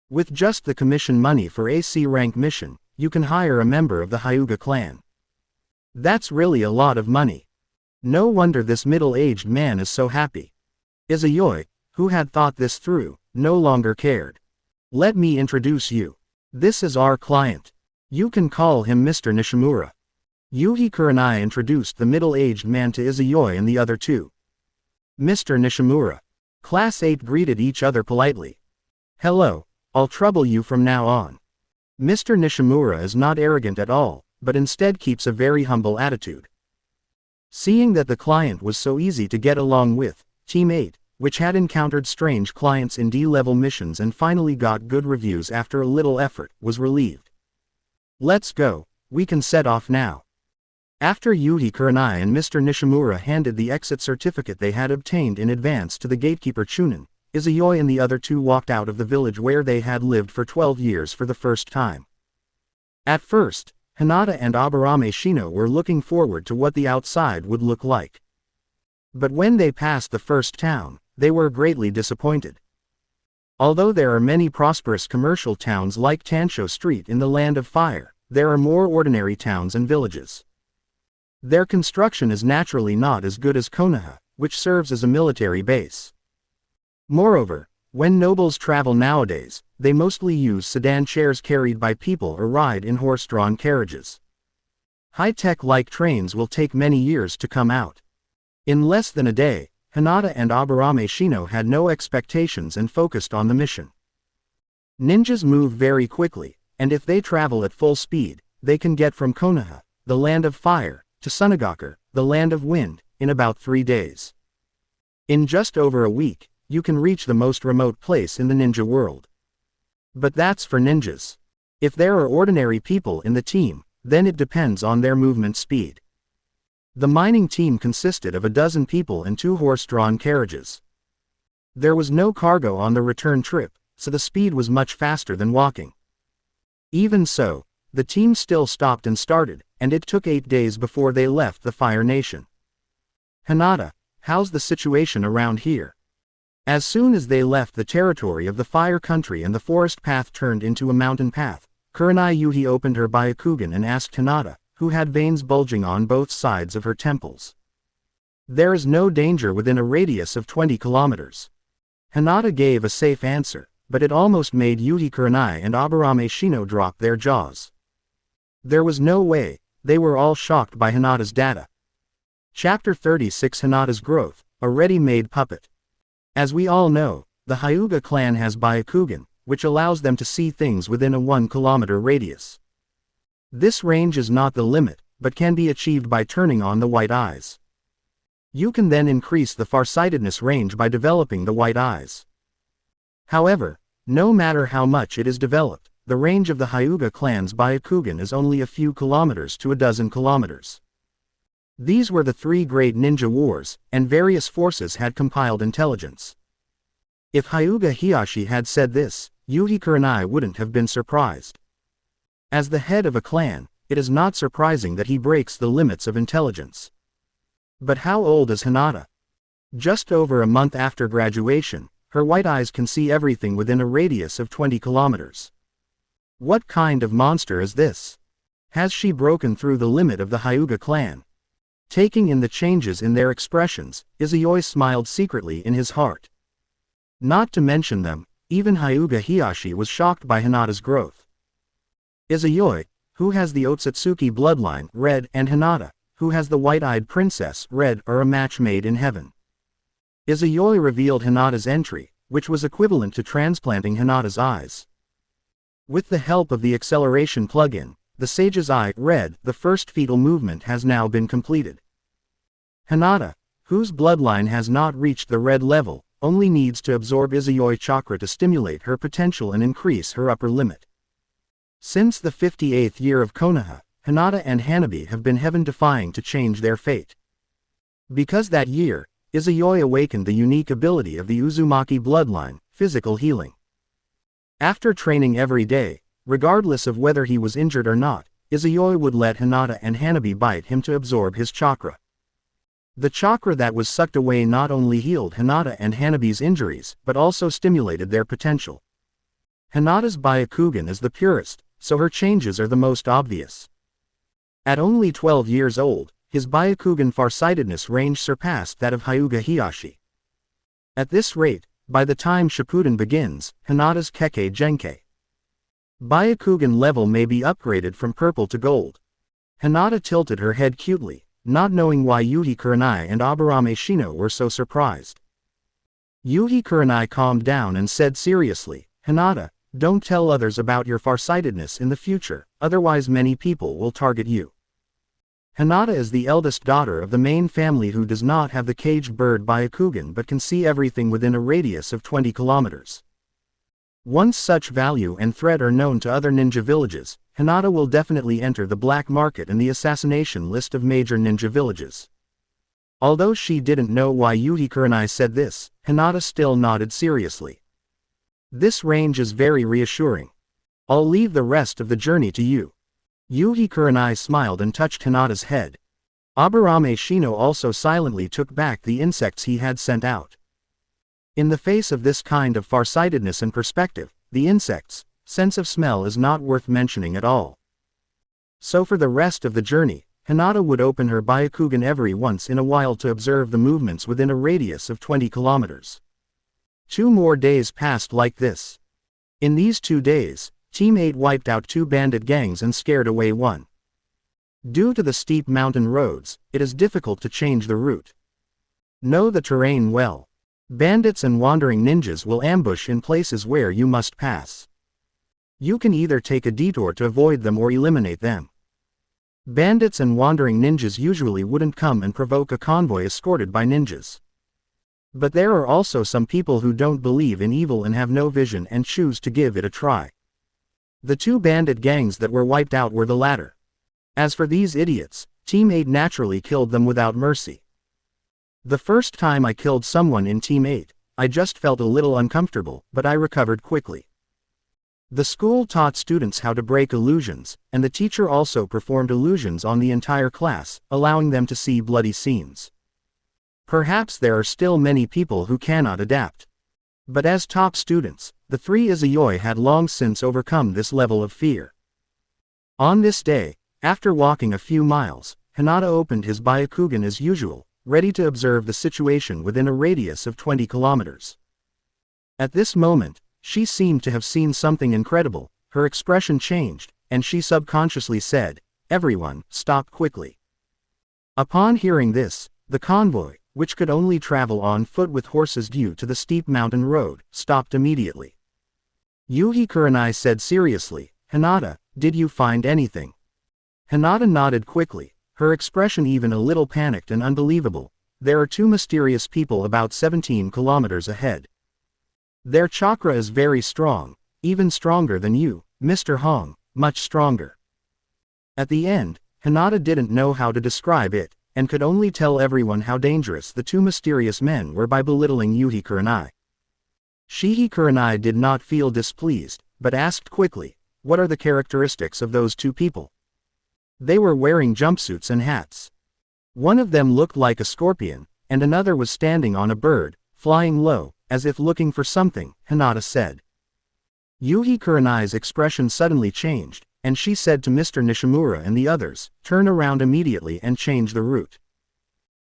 A: With just the commission money for a C-rank mission, you can hire a member of the Hyuga clan. That's really a lot of money. No wonder this middle-aged man is so happy. Izayoi, who had thought this through, no longer cared. Let me introduce you. This is our client. You can call him Mr. Nishimura. Yuhi Kurenai introduced the middle-aged man to Izayoi and the other two. Mr. Nishimura. Class 8 greeted each other politely. Hello, I'll trouble you from now on. Mr. Nishimura is not arrogant at all, but instead keeps a very humble attitude. Seeing that the client was so easy to get along with, Team 8, which had encountered strange clients in D-level missions and finally got good reviews after a little effort, was relieved. Let's go, we can set off now. After Yuhi Kurenai and Mr. Nishimura handed the exit certificate they had obtained in advance to the gatekeeper Chunin, Izayoi and the other two walked out of the village where they had lived for 12 years for the first time. At first, Hinata and Aburame Shino were looking forward to what the outside would look like. But when they passed the first town, they were greatly disappointed. Although there are many prosperous commercial towns like Tansho Street in the Land of Fire, there are more ordinary towns and villages. Their construction is naturally not as good as Konoha, which serves as a military base. Moreover, when nobles travel nowadays, they mostly use sedan chairs carried by people or ride in horse-drawn carriages. High-tech-like trains will take many years to come out. In less than a day, Hinata and Aburame Shino had no expectations and focused on the mission. Ninjas move very quickly, and if they travel at full speed, they can get from Konoha, the Land of Fire, to Sunagakur, the Land of Wind, in about 3 days. In just over a week, you can reach the most remote place in the ninja world. But that's for ninjas. If there are ordinary people in the team, then it depends on their movement speed. The mining team consisted of a dozen people and 2 horse-drawn carriages. There was no cargo on the return trip, so the speed was much faster than walking. Even so, the team still stopped and started, and it took 8 days before they left the Fire Nation. Hinata, how's the situation around here? As soon as they left the territory of the Fire Country and the forest path turned into a mountain path, Kurenai Yuhi opened her Byakugan and asked Hinata, who had veins bulging on both sides of her temples. There is no danger within a radius of 20 kilometers. Hinata gave a safe answer, but it almost made Yuhi Kurenai and Aburame Shino drop their jaws. There was no way, they were all shocked by Hinata's data. Chapter 36 Hinata's Growth, a ready-made puppet. As we all know, the Hyuga clan has Byakugan, which allows them to see things within a 1-kilometer radius. This range is not the limit, but can be achieved by turning on the white eyes. You can then increase the farsightedness range by developing the white eyes. However, no matter how much it is developed, the range of the Hyuga clan's Byakugan is only a few kilometers to a dozen kilometers. These were the 3 great ninja wars, and various forces had compiled intelligence. If Hyuga Hiyashi had said this, Yuhi Kurenai wouldn't have been surprised. As the head of a clan, it is not surprising that he breaks the limits of intelligence. But how old is Hinata? Just over a month after graduation, her white eyes can see everything within a radius of 20 kilometers. What kind of monster is this? Has she broken through the limit of the Hyuga clan? Taking in the changes in their expressions, Izuyoi smiled secretly in his heart. Not to mention them, even Hyuga Hiyashi was shocked by Hinata's growth. Izuyoi, who has the Otsutsuki bloodline, Red, and Hinata, who has the white-eyed princess, Red, are a match made in heaven. Izuyoi revealed Hinata's entry, which was equivalent to transplanting Hinata's eyes. With the help of the acceleration plugin, the Sage's Eye, Red, the first fetal movement has now been completed. Hinata, whose bloodline has not reached the red level, only needs to absorb Izuyoi chakra to stimulate her potential and increase her upper limit. Since the 58th year of Konoha, Hinata and Hanabi have been heaven-defying to change their fate. Because that year, Izuyoi awakened the unique ability of the Uzumaki bloodline, physical healing. After training every day, regardless of whether he was injured or not, Izuyoi would let Hinata and Hanabi bite him to absorb his chakra. The chakra that was sucked away not only healed Hinata and Hanabi's injuries, but also stimulated their potential. Hinata's Byakugan is the purest, so her changes are the most obvious. At only 12 years old, his Byakugan farsightedness range surpassed that of Hyuga Hiyashi. At this rate, by the time Shippuden begins, Hinata's Kekkei Genkei Byakugan level may be upgraded from purple to gold. Hinata tilted her head cutely, not knowing why Yuhi Kurenai and Aburame Shino were so surprised. Yuhi Kurenai calmed down and said seriously, "Hinata, don't tell others about your farsightedness in the future, otherwise many people will target you." Hinata is the eldest daughter of the main family who does not have the caged bird Byakugan but can see everything within a radius of 20 kilometers. Once such value and threat are known to other ninja villages, Hinata will definitely enter the black market in the assassination list of major ninja villages. Although she didn't know why Yuhi Kurenai said this, Hinata still nodded seriously. This range is very reassuring. I'll leave the rest of the journey to you. Yuhi Kurenai smiled and touched Hinata's head. Aburame Shino also silently took back the insects he had sent out. In the face of this kind of farsightedness and perspective, the insect's sense of smell is not worth mentioning at all. So for the rest of the journey, Hinata would open her Byakugan every once in a while to observe the movements within a radius of 20 kilometers. 2 more days passed like this. In these 2 days, Team 8 wiped out 2 bandit gangs and scared away 1. Due to the steep mountain roads, it is difficult to change the route. Know the terrain well. Bandits and wandering ninjas will ambush in places where you must pass. You can either take a detour to avoid them or eliminate them. Bandits and wandering ninjas usually wouldn't come and provoke a convoy escorted by ninjas. But there are also some people who don't believe in evil and have no vision and choose to give it a try. The 2 bandit gangs that were wiped out were the latter. As for these idiots, Team 8 naturally killed them without mercy. The first time I killed someone in Team 8, I just felt a little uncomfortable, but I recovered quickly. The school taught students how to break illusions, and the teacher also performed illusions on the entire class, allowing them to see bloody scenes. Perhaps there are still many people who cannot adapt. But as top students, the 3 Izuyoi had long since overcome this level of fear. On this day, after walking a few miles, Hinata opened his Byakugan as usual, ready to observe the situation within a radius of 20 kilometers. At this moment, she seemed to have seen something incredible, her expression changed, and she subconsciously said, "Everyone, stop quickly." Upon hearing this, the convoy, which could only travel on foot with horses due to the steep mountain road, stopped immediately. Yuhi Kurenai said seriously, "Hinata, did you find anything?" Hinata nodded quickly, her expression even a little panicked and unbelievable. "There are 2 mysterious people about 17 kilometers ahead. Their chakra is very strong, even stronger than you, Mr. Hong, much stronger." At the end, Hinata didn't know how to describe it, and could only tell everyone how dangerous the 2 mysterious men were by belittling Yuhi Kurenai. Shihi Kurenai did not feel displeased, but asked quickly, "What are the characteristics of those two people?" They were wearing jumpsuits and hats. One of them looked like a scorpion, and another was standing on a bird, flying low, as if looking for something, Hinata said. Yuhi Kurenai's expression suddenly changed, and she said to Mr. Nishimura and the others, "Turn around immediately and change the route.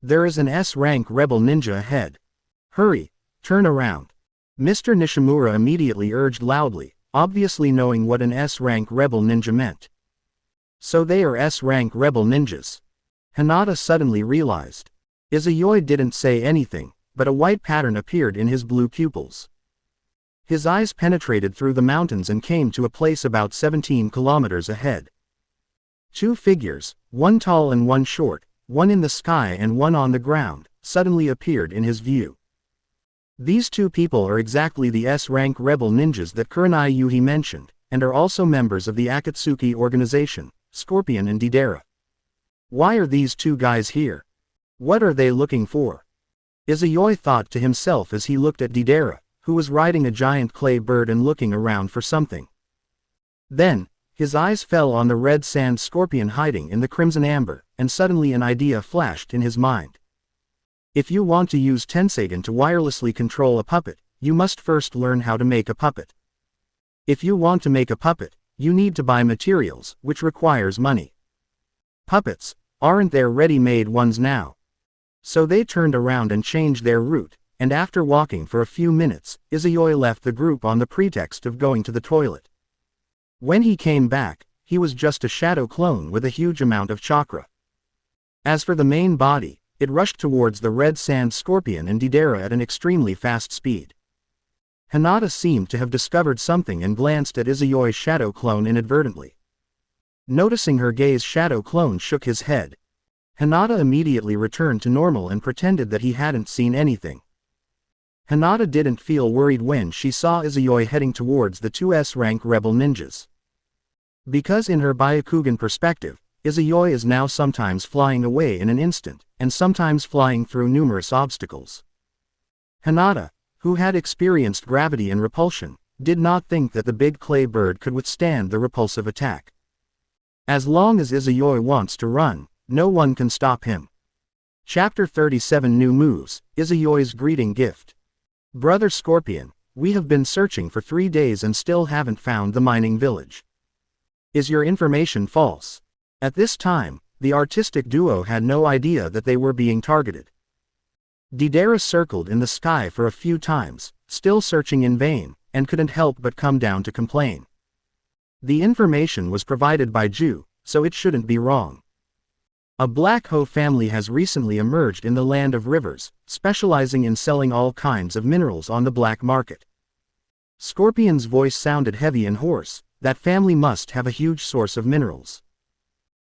A: There is an S-rank rebel ninja ahead. Hurry, turn around." Mr. Nishimura immediately urged loudly, obviously knowing what an S-rank rebel ninja meant. So they are S-rank rebel ninjas. Hinata suddenly realized. Izayoi didn't say anything, but a white pattern appeared in his blue pupils. His eyes penetrated through the mountains and came to a place about 17 kilometers ahead. Two figures, one tall and one short, one in the sky and one on the ground, suddenly appeared in his view. These two people are exactly the S-rank rebel ninjas that Kurenai Yuhi mentioned, and are also members of the Akatsuki organization, Scorpion and Deidara. Why are these two guys here? What are they looking for? Izayoi thought to himself as he looked at Deidara, who was riding a giant clay bird and looking around for something. Then, his eyes fell on the red sand scorpion hiding in the crimson amber, and suddenly an idea flashed in his mind. If you want to use Tensegan to wirelessly control a puppet, you must first learn how to make a puppet. If you want to make a puppet, you need to buy materials, which requires money. Puppets, aren't there ready-made ones now? So they turned around and changed their route, and after walking for a few minutes, Izayoi left the group on the pretext of going to the toilet. When he came back, he was just a shadow clone with a huge amount of chakra. As for the main body, it rushed towards the red sand scorpion and Deidara at an extremely fast speed. Hinata seemed to have discovered something and glanced at Izayoi's shadow clone inadvertently. Noticing her gaze, shadow clone shook his head. Hinata immediately returned to normal and pretended that he hadn't seen anything. Hinata didn't feel worried when she saw Izayoi heading towards the two S-rank rebel ninjas. Because in her Byakugan perspective, Izayoi is now sometimes flying away in an instant, and sometimes flying through numerous obstacles. Hinata, who had experienced gravity and repulsion, did not think that the big clay bird could withstand the repulsive attack. As long as Izayoi wants to run, no one can stop him. Chapter 37 New Moves, Izayoi's Greeting Gift. Brother Scorpion, we have been searching for 3 days and still haven't found the mining village. Is your information false? At this time, the artistic duo had no idea that they were being targeted. Deidara circled in the sky for a few times, still searching in vain, and couldn't help but come down to complain. The information was provided by Ju, so it shouldn't be wrong. A Black Hoe family has recently emerged in the Land of Rivers, specializing in selling all kinds of minerals on the black market. Scorpion's voice sounded heavy and hoarse. That family must have a huge source of minerals.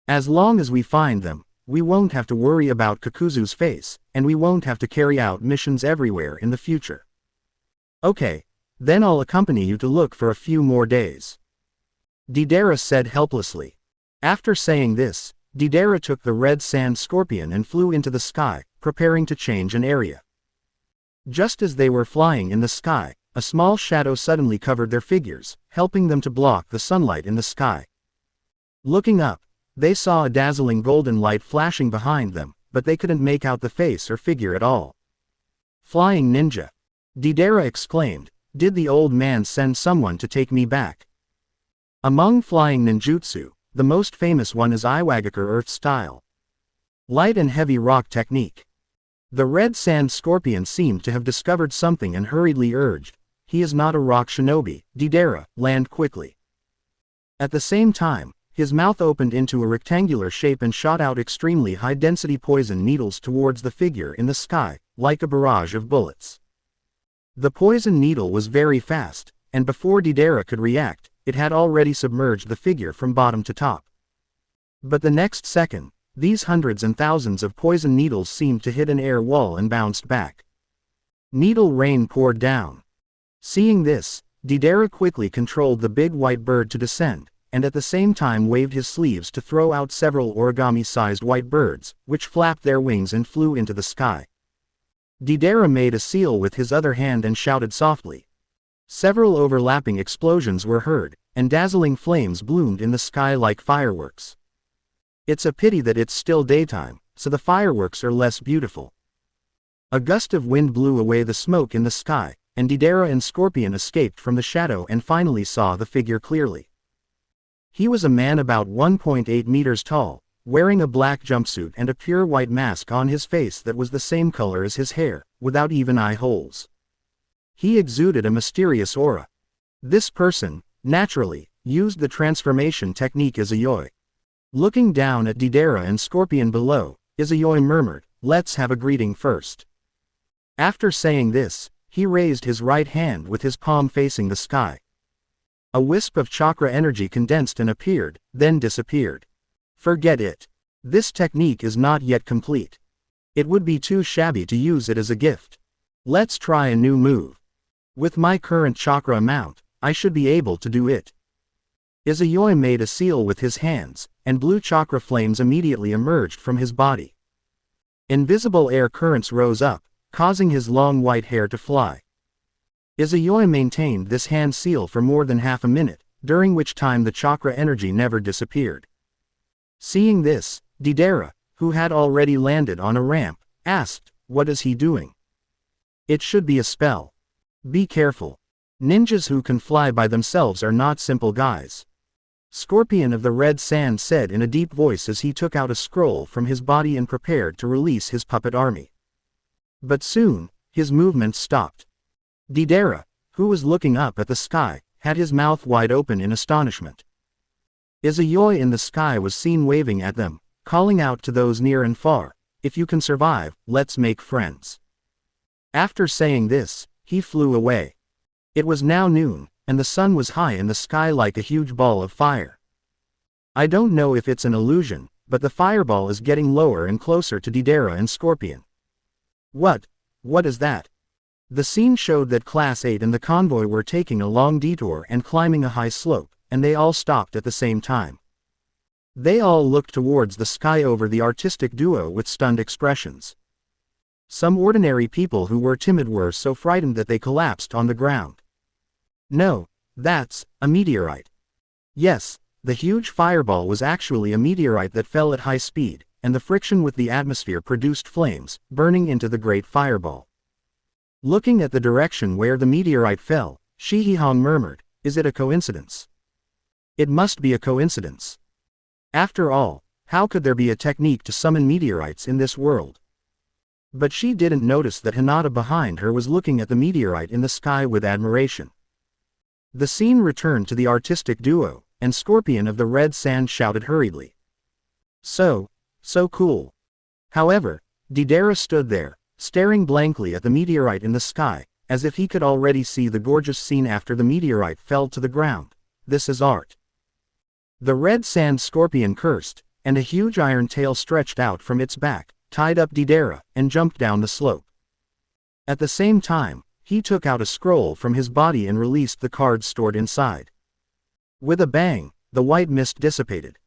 A: As long as we find them, we won't have to worry about Kakuzu's face, and we won't have to carry out missions everywhere in the future. Okay, then I'll accompany you to look for a few more days. Deidara said helplessly. After saying this, Deidara took the red sand scorpion and flew into the sky, preparing to change an area. Just as they were flying in the sky, a small shadow suddenly covered their figures, helping them to block the sunlight in the sky. Looking up, they saw a dazzling golden light flashing behind them, but they couldn't make out the face or figure at all. Flying ninja! Deidara exclaimed, did the old man send someone to take me back? Among flying ninjutsu, the most famous one is Iwagakure Earth Style. Light and heavy rock technique. The red sand scorpion seemed to have discovered something and hurriedly urged, he is not a rock shinobi, Deidara, land quickly. At the same time, his mouth opened into a rectangular shape and shot out extremely high-density poison needles towards the figure in the sky, like a barrage of bullets. The poison needle was very fast, and before Deidara could react, it had already submerged the figure from bottom to top. But the next second, these hundreds and thousands of poison needles seemed to hit an air wall and bounced back. Needle rain poured down. Seeing this, Deidara quickly controlled the big white bird to descend, and at the same time waved his sleeves to throw out several origami-sized white birds, which flapped their wings and flew into the sky. Deidara made a seal with his other hand and shouted softly, Several overlapping explosions were heard, and dazzling flames bloomed in the sky like fireworks. It's a pity that it's still daytime, so the fireworks are less beautiful. A gust of wind blew away the smoke in the sky, and Deidara and Scorpion escaped from the shadow and finally saw the figure clearly. He was a man about 1.8 meters tall, wearing a black jumpsuit and a pure white mask on his face that was the same color as his hair, without even eye holes. He exuded a mysterious aura. This person, naturally, used the transformation technique Izayoi. Looking down at Deidara and Scorpion below, Izayoi murmured, "Let's have a greeting first." After saying this, he raised his right hand with his palm facing the sky. A wisp of chakra energy condensed and appeared, then disappeared. Forget it. This technique is not yet complete. It would be too shabby to use it as a gift. Let's try a new move. With my current chakra amount, I should be able to do it. Izayoi made a seal with his hands, and blue chakra flames immediately emerged from his body. Invisible air currents rose up, causing his long white hair to fly. Izayoi maintained this hand seal for more than half a minute, during which time the chakra energy never disappeared. Seeing this, Deidara, who had already landed on a ramp, asked, "What is he doing?" "It should be a spell. Be careful. Ninjas who can fly by themselves are not simple guys." Scorpion of the Red Sand said in a deep voice as he took out a scroll from his body and prepared to release his puppet army. But soon, his movements stopped. Deidara, who was looking up at the sky, had his mouth wide open in astonishment. Izayoi in the sky was seen waving at them, calling out to those near and far, "If you can survive, let's make friends." After saying this, he flew away. It was now noon, and the sun was high in the sky like a huge ball of fire. I don't know if it's an illusion, but the fireball is getting lower and closer to Deidara and Scorpion. What is that? The scene showed that Class 8 and the convoy were taking a long detour and climbing a high slope, and they all stopped at the same time. They all looked towards the sky over the artistic duo with stunned expressions. Some ordinary people who were timid were so frightened that they collapsed on the ground. No, that's a meteorite. Yes, the huge fireball was actually a meteorite that fell at high speed, and the friction with the atmosphere produced flames, burning into the great fireball. Looking at the direction where the meteorite fell, Shihihong murmured, "Is it a coincidence? It must be a coincidence. After all, how could there be a technique to summon meteorites in this world?" But she didn't notice that Hinata behind her was looking at the meteorite in the sky with admiration. The scene returned to the artistic duo, and Scorpion of the Red Sand shouted hurriedly, So cool." However, Deidara stood there, staring blankly at the meteorite in the sky, as if he could already see the gorgeous scene after the meteorite fell to the ground. "This is art." The Red Sand Scorpion cursed, and a huge iron tail stretched out from its back, tied up Deidara, and jumped down the slope. At the same time, he took out a scroll from his body and released the cards stored inside. With a bang, the white mist dissipated.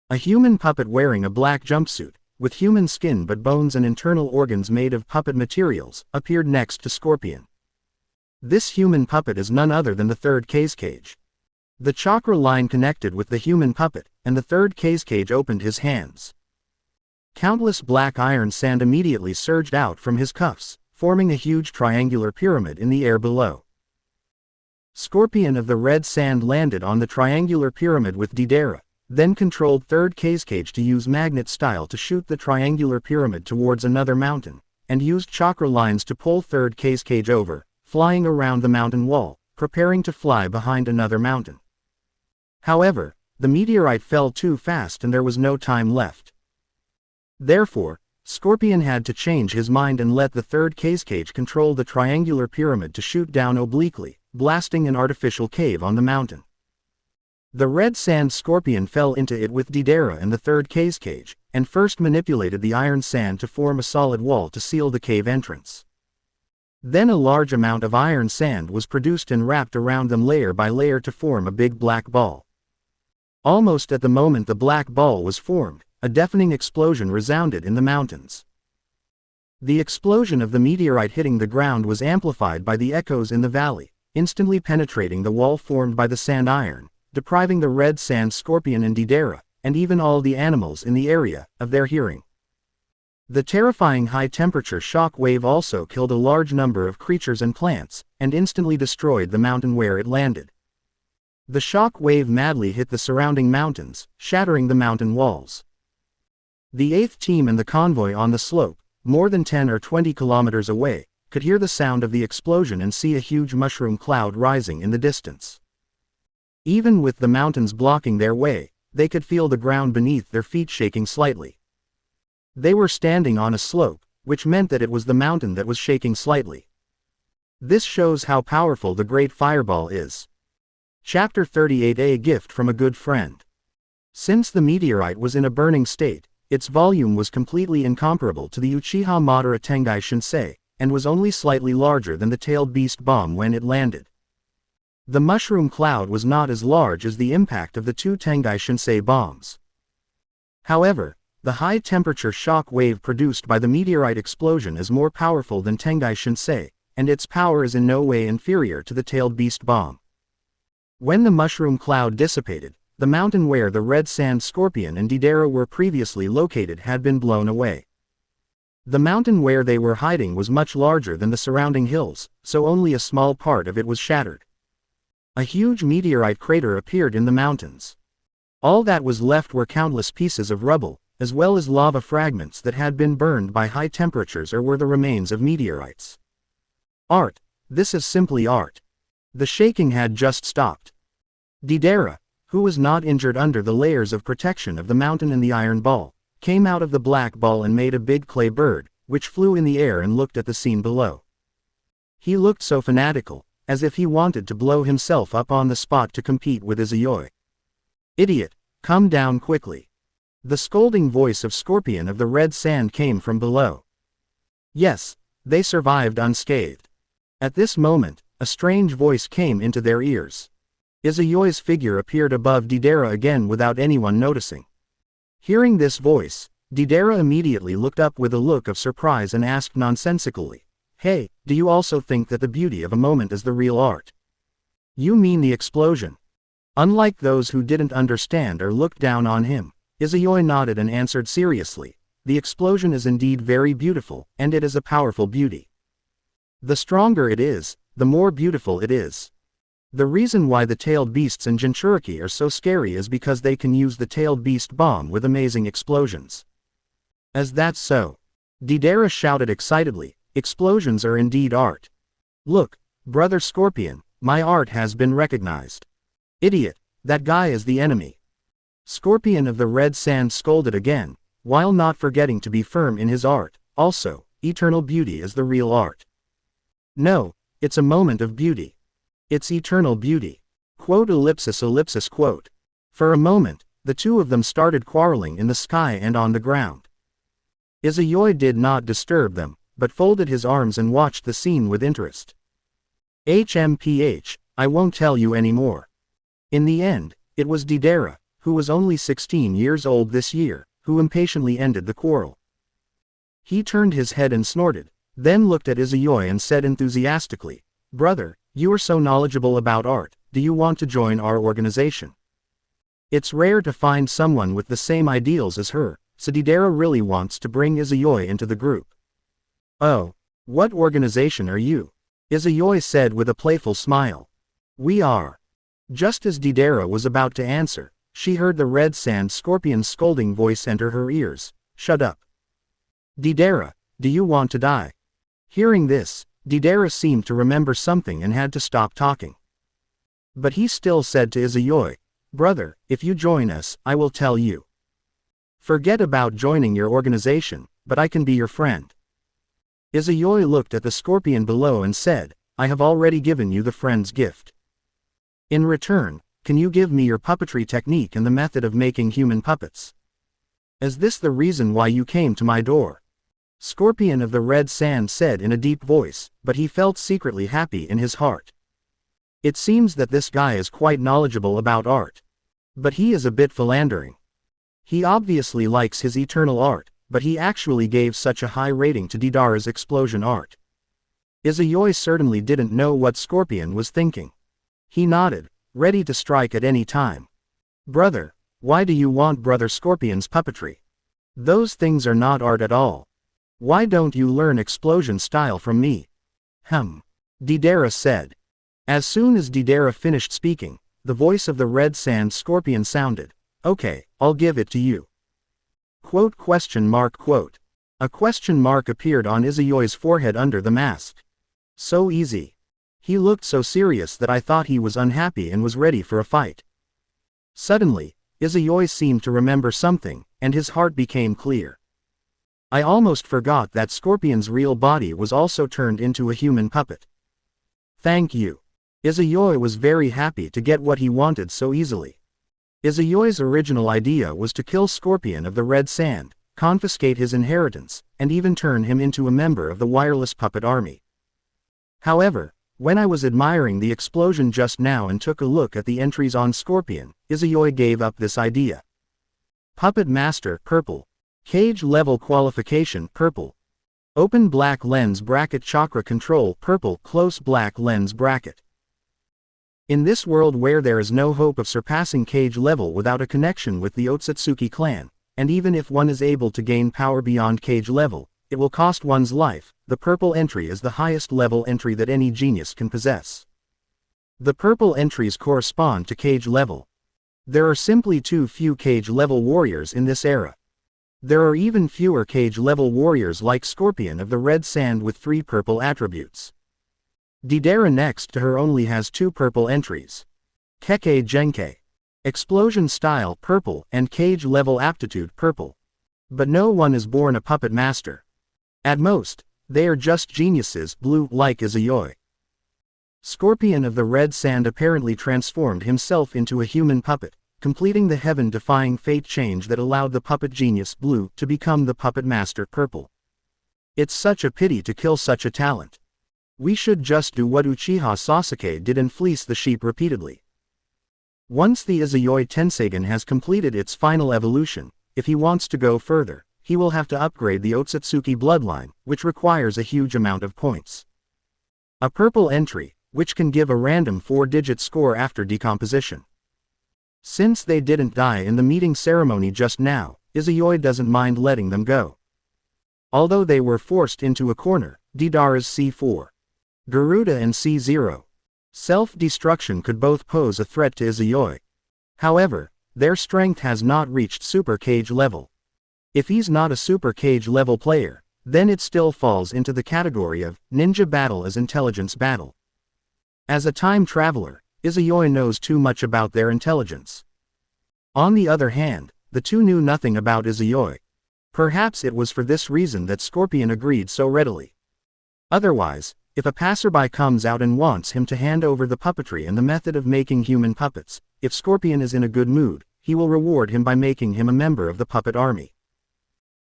A: A human puppet wearing a black jumpsuit, with human skin but bones and internal organs made of puppet materials, appeared next to Scorpion. This human puppet is none other than the third cage. The chakra line connected with the human puppet, and the third cage opened his hands. Countless black iron sand immediately surged out from his cuffs, forming a huge triangular pyramid in the air below. Scorpion of the Red Sand landed on the triangular pyramid with Deidara, then controlled third cage to use magnet style to shoot the triangular pyramid towards another mountain, and used chakra lines to pull third cage over, flying around the mountain wall, preparing to fly behind another mountain. However, the meteorite fell too fast and there was no time left. Therefore, Scorpion had to change his mind and let the third cage control the triangular pyramid to shoot down obliquely, blasting an artificial cave on the mountain. The Red Sand Scorpion fell into it with Deidara and the third cage, and first manipulated the iron sand to form a solid wall to seal the cave entrance. Then a large amount of iron sand was produced and wrapped around them layer by layer to form a big black ball. Almost at the moment the black ball was formed, a deafening explosion resounded in the mountains. The explosion of the meteorite hitting the ground was amplified by the echoes in the valley, instantly penetrating the wall formed by the sand iron, depriving the red sand scorpion and Deidara, and even all the animals in the area, of their hearing. The terrifying high-temperature shock wave also killed a large number of creatures and plants, and instantly destroyed the mountain where it landed. The shock wave madly hit the surrounding mountains, shattering the mountain walls. The 8th team and the convoy on the slope, more than 10 or 20 kilometers away, could hear the sound of the explosion and see a huge mushroom cloud rising in the distance. Even with the mountains blocking their way, they could feel the ground beneath their feet shaking slightly. They were standing on a slope, which meant that it was the mountain that was shaking slightly. This shows how powerful the Great Fireball is. Chapter 38: A Gift from a Good Friend. Since the meteorite was in a burning state, its volume was completely incomparable to the Uchiha Madara Tengai Shinsei, and was only slightly larger than the tailed beast bomb when it landed. The mushroom cloud was not as large as the impact of the 2 Tengai Shinsei bombs. However, the high-temperature shock wave produced by the meteorite explosion is more powerful than Tengai Shinsei, and its power is in no way inferior to the tailed beast bomb. When the mushroom cloud dissipated, the mountain where the red sand scorpion and Deidara were previously located had been blown away. The mountain where they were hiding was much larger than the surrounding hills, so only a small part of it was shattered. A huge meteorite crater appeared in the mountains. All that was left were countless pieces of rubble, as well as lava fragments that had been burned by high temperatures or were the remains of meteorites. Art. This is simply art. The shaking had just stopped. Deidara, who was not injured under the layers of protection of the mountain and the iron ball, came out of the black ball and made a big clay bird, which flew in the air and looked at the scene below. He looked so fanatical, as if he wanted to blow himself up on the spot to compete with Izayoi. "Idiot, come down quickly." The scolding voice of Scorpion of the Red Sand came from below. Yes, they survived unscathed. At this moment, a strange voice came into their ears. Izayoi's figure appeared above Deidara again without anyone noticing. Hearing this voice, Deidara immediately looked up with a look of surprise and asked nonsensically, "Hey, do you also think that the beauty of a moment is the real art?" "You mean the explosion?" Unlike those who didn't understand or looked down on him, Izayoi nodded and answered seriously, "The explosion is indeed very beautiful, and it is a powerful beauty. The stronger it is, the more beautiful it is. The reason why the tailed beasts in Jinchuriki are so scary is because they can use the tailed beast bomb with amazing explosions." "As that's so?" Deidara shouted excitedly, "Explosions are indeed art. Look, Brother Scorpion, my art has been recognized." "Idiot, that guy is the enemy." Scorpion of the Red Sand scolded again, while not forgetting to be firm in his art. "Also, eternal beauty is the real art. No, it's a moment of beauty. It's eternal beauty." Quote ellipsis ellipsis quote. For a moment, the two of them started quarreling in the sky and on the ground. Izayoi did not disturb them, but folded his arms and watched the scene with interest. HMPH, I won't tell you anymore. In the end, it was Deidara, who was only 16 years old this year, who impatiently ended the quarrel. He turned his head and snorted, then looked at Izayoi and said enthusiastically, "Brother, you are so knowledgeable about art, do you want to join our organization? It's rare to find someone with the same ideals as her, so Deidara really wants to bring Izayoi into the group." "Oh, what organization are you?" Izayoi said with a playful smile. "We are." Just as Deidara was about to answer, she heard the Red Sand Scorpion's scolding voice enter her ears, "Shut up. Deidara, do you want to die?" Hearing this, Deidara seemed to remember something and had to stop talking. But he still said to Izayoi, "Brother, if you join us, I will tell you. Forget about joining your organization, but I can be your friend." Izayoi looked at the scorpion below and said, "I have already given you the friend's gift. In return, can you give me your puppetry technique and the method of making human puppets? Is this the reason why you came to my door?" Scorpion of the Red Sand said in a deep voice, but he felt secretly happy in his heart. It seems that this guy is quite knowledgeable about art. But he is a bit philandering. He obviously likes his eternal art, but he actually gave such a high rating to Deidara's explosion art. Izayoi certainly didn't know what Scorpion was thinking. He nodded, ready to strike at any time. Brother, why do you want Brother Scorpion's puppetry? Those things are not art at all. Why don't you learn explosion style from me? Deidara said. As soon as Deidara finished speaking, the voice of the Red Sand Scorpion sounded. Okay, I'll give it to you. Quote. A question mark appeared on Izayoi's forehead under the mask. So easy. He looked so serious that I thought he was unhappy and was ready for a fight. Suddenly, Izayoi seemed to remember something, and his heart became clear. I almost forgot that Scorpion's real body was also turned into a human puppet. Thank you. Izayoi was very happy to get what he wanted so easily. Izayoi's original idea was to kill Scorpion of the Red Sand, confiscate his inheritance, and even turn him into a member of the wireless puppet army. However, when I was admiring the explosion just now and took a look at the entries on Scorpion, Izayoi gave up this idea. Puppet Master, purple. Cage level qualification, purple. Open black lens bracket chakra control, purple close black lens bracket. In this world where there is no hope of surpassing cage level without a connection with the Otsutsuki clan, and even if one is able to gain power beyond cage level, it will cost one's life, the purple entry is the highest level entry that any genius can possess. The purple entries correspond to cage level. There are simply too few cage level warriors in this era. There are even fewer cage level warriors like Scorpion of the Red Sand with 3 purple attributes. Deidara next to her only has 2 purple entries. Kekkei Genkei. Explosion style purple and cage level aptitude purple. But no one is born a puppet master. At most, they are just geniuses blue like Izayoi. Scorpion of the Red Sand apparently transformed himself into a human puppet, completing the heaven-defying fate change that allowed the puppet genius Blue to become the puppet master Purple. It's such a pity to kill such a talent. We should just do what Uchiha Sasuke did and fleece the sheep repeatedly. Once the Izayoi Tenseigan has completed its final evolution, if he wants to go further, he will have to upgrade the Otsutsuki bloodline, which requires a huge amount of points. A purple entry, which can give a random 4-digit score after decomposition. Since they didn't die in the meeting ceremony just now, Izayoi doesn't mind letting them go. Although they were forced into a corner, Deidara's C4, Garuda and C0. Self-destruction could both pose a threat to Izayoi. However, their strength has not reached Super Cage level. If he's not a Super Cage level player, then it still falls into the category of ninja battle as intelligence battle. As a time traveler, Izayoi knows too much about their intelligence. On the other hand, the two knew nothing about Izayoi. Perhaps it was for this reason that Scorpion agreed so readily. Otherwise, if a passerby comes out and wants him to hand over the puppetry and the method of making human puppets, if Scorpion is in a good mood, he will reward him by making him a member of the puppet army.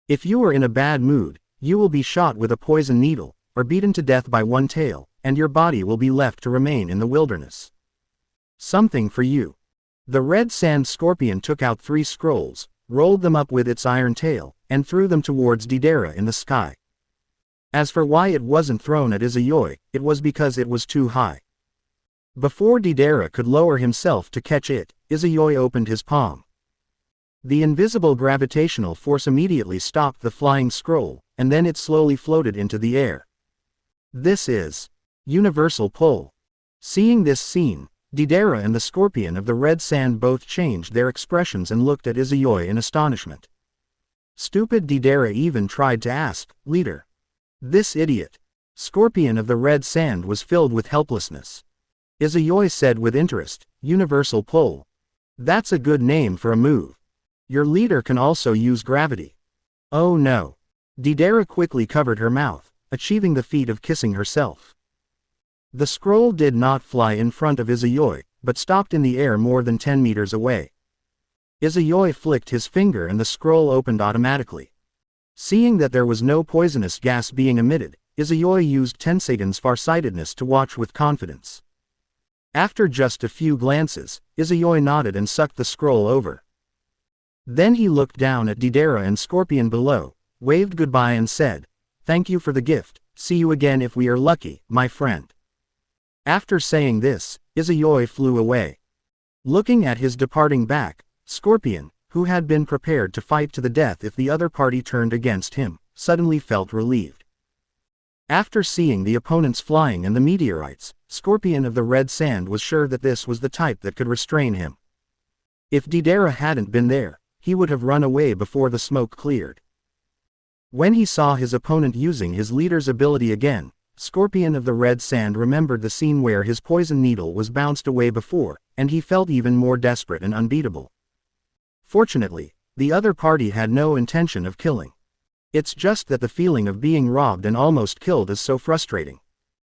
A: If you are in a bad mood, you will be shot with a poison needle, or beaten to death by one tail, and your body will be left to remain in the wilderness. Something for you. The Red Sand Scorpion took out 3 scrolls, rolled them up with its iron tail, and threw them towards Deidara in the sky. As for why it wasn't thrown at Izayoi, it was because it was too high. Before Deidara could lower himself to catch it, Izayoi opened his palm. The invisible gravitational force immediately stopped the flying scroll, and then it slowly floated into the air. This is universal pull. Seeing this scene, Deidara and the Scorpion of the Red Sand both changed their expressions and looked at Izayoi in astonishment. Stupid Deidara even tried to ask, "Leader." This idiot. Scorpion of the Red Sand was filled with helplessness. Izayoi said with interest, "Universal pull. That's a good name for a move. Your leader can also use gravity." Oh no. Deidara quickly covered her mouth, achieving the feat of kissing herself. The scroll did not fly in front of Izayoi, but stopped in the air more than 10 meters away. Izayoi flicked his finger and the scroll opened automatically. Seeing that there was no poisonous gas being emitted, Izayoi used Tenseigan's farsightedness to watch with confidence. After just a few glances, Izayoi nodded and sucked the scroll over. Then he looked down at Deidara and Scorpion below, waved goodbye and said, "Thank you for the gift, see you again if we are lucky, my friend." After saying this, Izayoi flew away. Looking at his departing back, Scorpion, who had been prepared to fight to the death if the other party turned against him, suddenly felt relieved. After seeing the opponents flying and the meteorites, Scorpion of the Red Sand was sure that this was the type that could restrain him. If Deidara hadn't been there, he would have run away before the smoke cleared. When he saw his opponent using his leader's ability again, Scorpion of the Red Sand remembered the scene where his poison needle was bounced away before, and he felt even more desperate and unbeatable. Fortunately, the other party had no intention of killing. It's just that the feeling of being robbed and almost killed is so frustrating.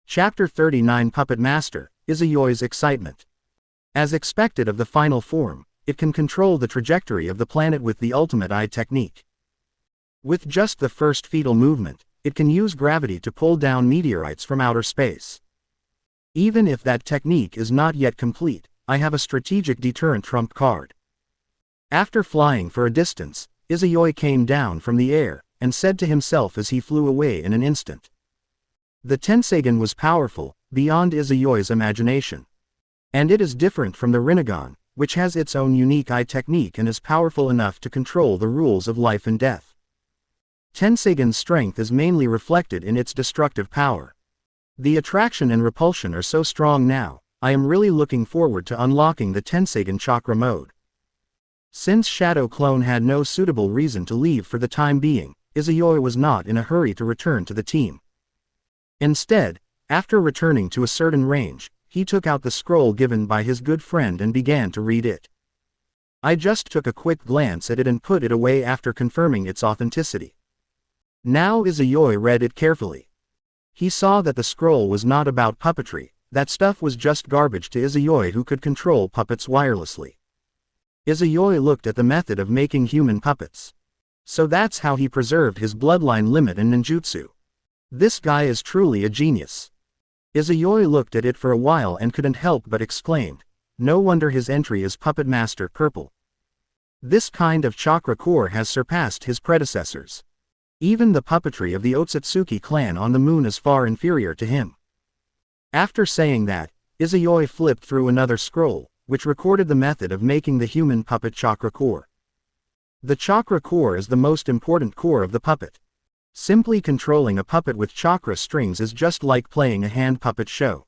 A: Chapter 39 Puppet Master, Izayoi's Excitement. As expected of the final form, it can control the trajectory of the planet with the ultimate eye technique. With just the first fetal movement, it can use gravity to pull down meteorites from outer space. Even if that technique is not yet complete, I have a strategic deterrent trump card. After flying for a distance, Izayoi came down from the air, and said to himself as he flew away in an instant. The Tenseigan was powerful, beyond Izayoi's imagination. And it is different from the Rinnegan, which has its own unique eye technique and is powerful enough to control the rules of life and death. Tenseigan's strength is mainly reflected in its destructive power. The attraction and repulsion are so strong now, I am really looking forward to unlocking the Tenseigan chakra mode. Since Shadow Clone had no suitable reason to leave for the time being, Izayoi was not in a hurry to return to the team. Instead, after returning to a certain range, he took out the scroll given by his good friend and began to read it. I just took a quick glance at it and put it away after confirming its authenticity. Now Izayoi read it carefully. He saw that the scroll was not about puppetry, that stuff was just garbage to Izayoi who could control puppets wirelessly. Izayoi looked at the method of making human puppets. So that's how he preserved his bloodline limit and ninjutsu. This guy is truly a genius. Izayoi looked at it for a while and couldn't help but exclaimed, no wonder his entry is Puppet Master Purple. This kind of chakra core has surpassed his predecessors. Even the puppetry of the Otsutsuki clan on the moon is far inferior to him. After saying that, Izayoi flipped through another scroll, which recorded the method of making the human puppet chakra core. The chakra core is the most important core of the puppet. Simply controlling a puppet with chakra strings is just like playing a hand puppet show.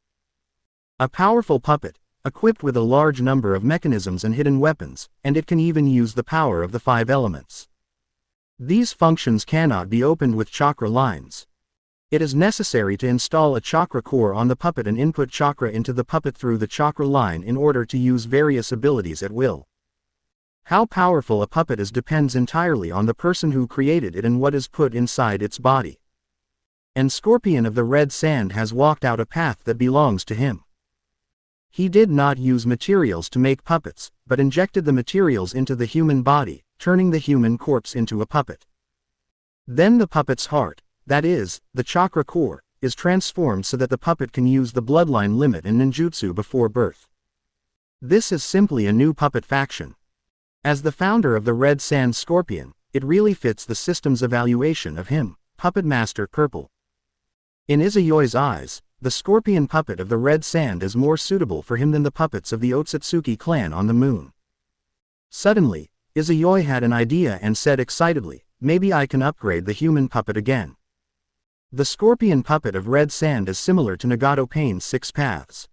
A: A powerful puppet, equipped with a large number of mechanisms and hidden weapons, and it can even use the power of the 5 elements. These functions cannot be opened with chakra lines. It is necessary to install a chakra core on the puppet and input chakra into the puppet through the chakra line in order to use various abilities at will. How powerful a puppet is depends entirely on the person who created it and what is put inside its body. And Scorpion of the Red Sand has walked out a path that belongs to him. He did not use materials to make puppets, but injected the materials into the human body, turning the human corpse into a puppet. Then the puppet's heart, that is, the chakra core, is transformed so that the puppet can use the bloodline limit and ninjutsu before birth. This is simply a new puppet faction. As the founder of the Red Sand Scorpion, it really fits the system's evaluation of him, Puppet Master Purple. In Izayoi's eyes, the Scorpion puppet of the Red Sand is more suitable for him than the puppets of the Otsutsuki clan on the moon. Suddenly, Izayoi had an idea and said excitedly, maybe I can upgrade the human puppet again. The Scorpion puppet of Red Sand is similar to Nagato Pain's 6 Paths.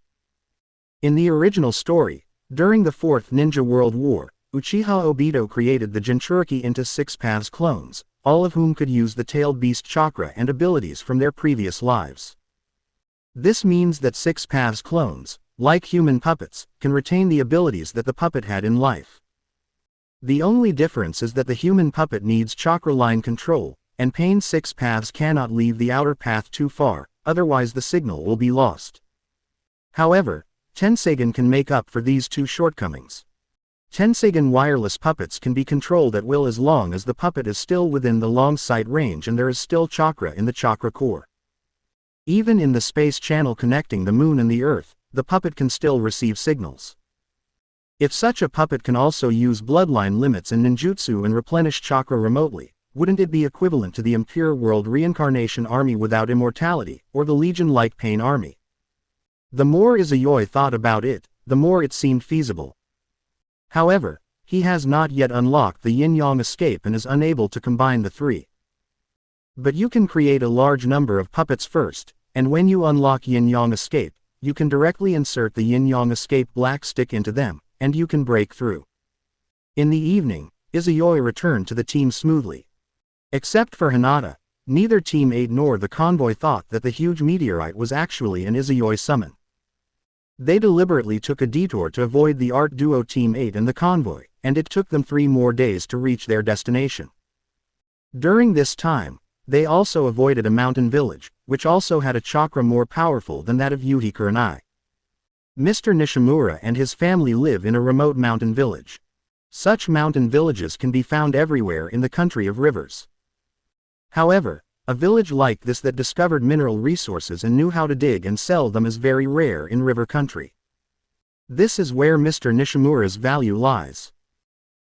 A: In the original story, during the 4th Ninja World War, Uchiha Obito created the Jinchuriki into 6 Paths clones, all of whom could use the tailed beast chakra and abilities from their previous lives. This means that 6 Paths clones, like human puppets, can retain the abilities that the puppet had in life. The only difference is that the human puppet needs chakra line control, and Pain's 6 Paths cannot leave the outer path too far, otherwise the signal will be lost. However, Tenseigan can make up for these 2 shortcomings. Tenseigan wireless puppets can be controlled at will as long as the puppet is still within the long sight range and there is still chakra in the chakra core. Even in the space channel connecting the moon and the earth, the puppet can still receive signals. If such a puppet can also use bloodline limits and ninjutsu and replenish chakra remotely, wouldn't it be equivalent to the Impure World Reincarnation Army without immortality, or the Legion-like Pain Army? The more Izayoi thought about it, the more it seemed feasible. However, he has not yet unlocked the yin-yang escape and is unable to combine the three. But you can create a large number of puppets first, and when you unlock yin-yang escape, you can directly insert the yin-yang escape black stick into them, and you can break through. In the evening, Izayoi returned to the team smoothly. Except for Hinata, neither Team 8 nor the convoy thought that the huge meteorite was actually an Izayoi summon. They deliberately took a detour to avoid the art duo Team 8 and the convoy, and it took them 3 more days to reach their destination. During this time, they also avoided a mountain village, which also had a chakra more powerful than that of Yuhi Kurenai. Mr. Nishimura and his family live in a remote mountain village. Such mountain villages can be found everywhere in the country of rivers. However, a village like this that discovered mineral resources and knew how to dig and sell them is very rare in river country. This is where Mr. Nishimura's value lies.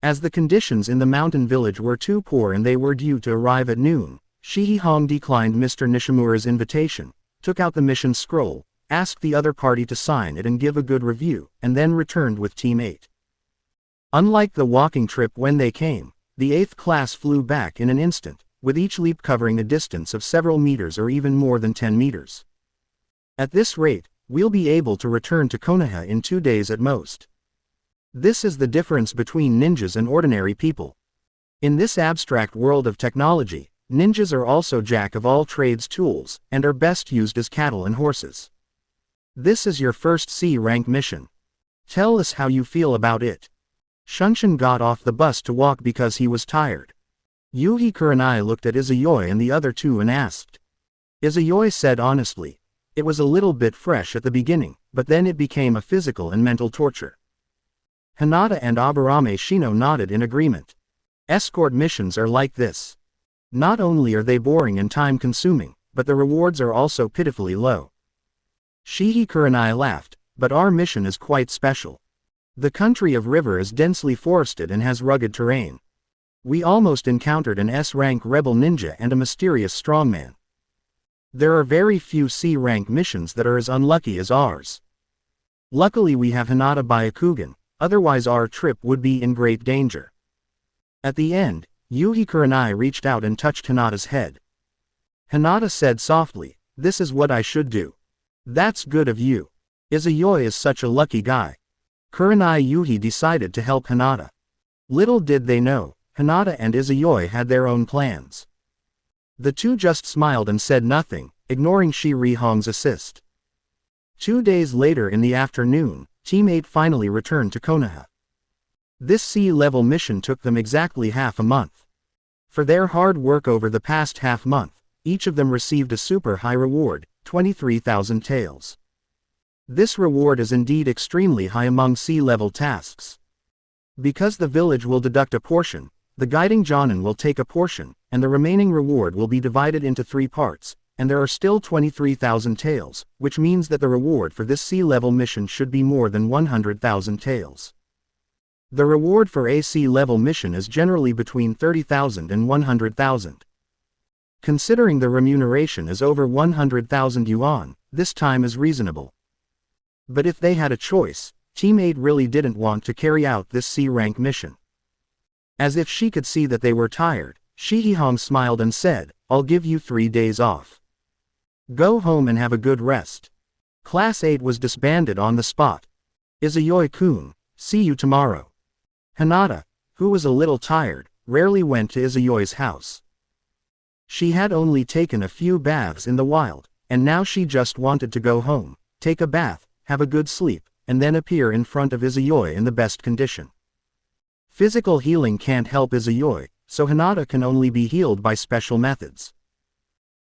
A: As the conditions in the mountain village were too poor and they were due to arrive at noon, Shihi Hong declined Mr. Nishimura's invitation, took out the mission scroll, asked the other party to sign it and give a good review, and then returned with Team 8. Unlike the walking trip when they came, the 8th class flew back in an instant, with each leap covering a distance of several meters or even more than 10 meters. At this rate, we'll be able to return to Konoha in 2 days at most. This is the difference between ninjas and ordinary people. In this abstract world of technology, ninjas are also jack of all trades tools, and are best used as cattle and horses. This is your first C-rank mission. Tell us how you feel about it. Shunshin got off the bus to walk because he was tired. Yuhi Kurenai looked at Izayoi and the other two and asked. Izayoi said honestly, it was a little bit fresh at the beginning, but then it became a physical and mental torture. Hinata and Aburame Shino nodded in agreement. Escort missions are like this. Not only are they boring and time-consuming, but the rewards are also pitifully low. Shihi Kurenai laughed, but our mission is quite special. The country of river is densely forested and has rugged terrain. We almost encountered an S-rank rebel ninja and a mysterious strongman. There are very few C-rank missions that are as unlucky as ours. Luckily we have Hinata Byakugan, otherwise our trip would be in great danger. At the end, Yuhi Kurenai reached out and touched Hinata's head. Hinata said softly, this is what I should do. That's good of you. Izayoi is such a lucky guy. Kurenai Yuhi decided to help Hinata. Little did they know, Hinata and Izayoi had their own plans. The two just smiled and said nothing, ignoring Shiri Hong's assist. 2 days later in the afternoon, Team 8 finally returned to Konoha. This C-level mission took them exactly half a month. For their hard work over the past half month, each of them received a super high reward, 23,000 taels. This reward is indeed extremely high among C-level tasks. Because the village will deduct a portion, the guiding Jonin will take a portion, and the remaining reward will be divided into 3 parts, and there are still 23,000 taels, which means that the reward for this C-level mission should be more than 100,000 taels. The reward for a C-level mission is generally between 30,000 and 100,000. Considering the remuneration is over 100,000 yuan, this time is reasonable. But if they had a choice, Team 8 really didn't want to carry out this C-rank mission. As if she could see that they were tired, Shihi Hong smiled and said, I'll give you 3 days off. Go home and have a good rest. Class 8 was disbanded on the spot. Izayoi-kun, see you tomorrow. Hinata, who was a little tired, rarely went to Izayoi's house. She had only taken a few baths in the wild, and now she just wanted to go home, take a bath, have a good sleep, and then appear in front of Izayoi in the best condition. Physical healing can't help Izayoi, so Hinata can only be healed by special methods.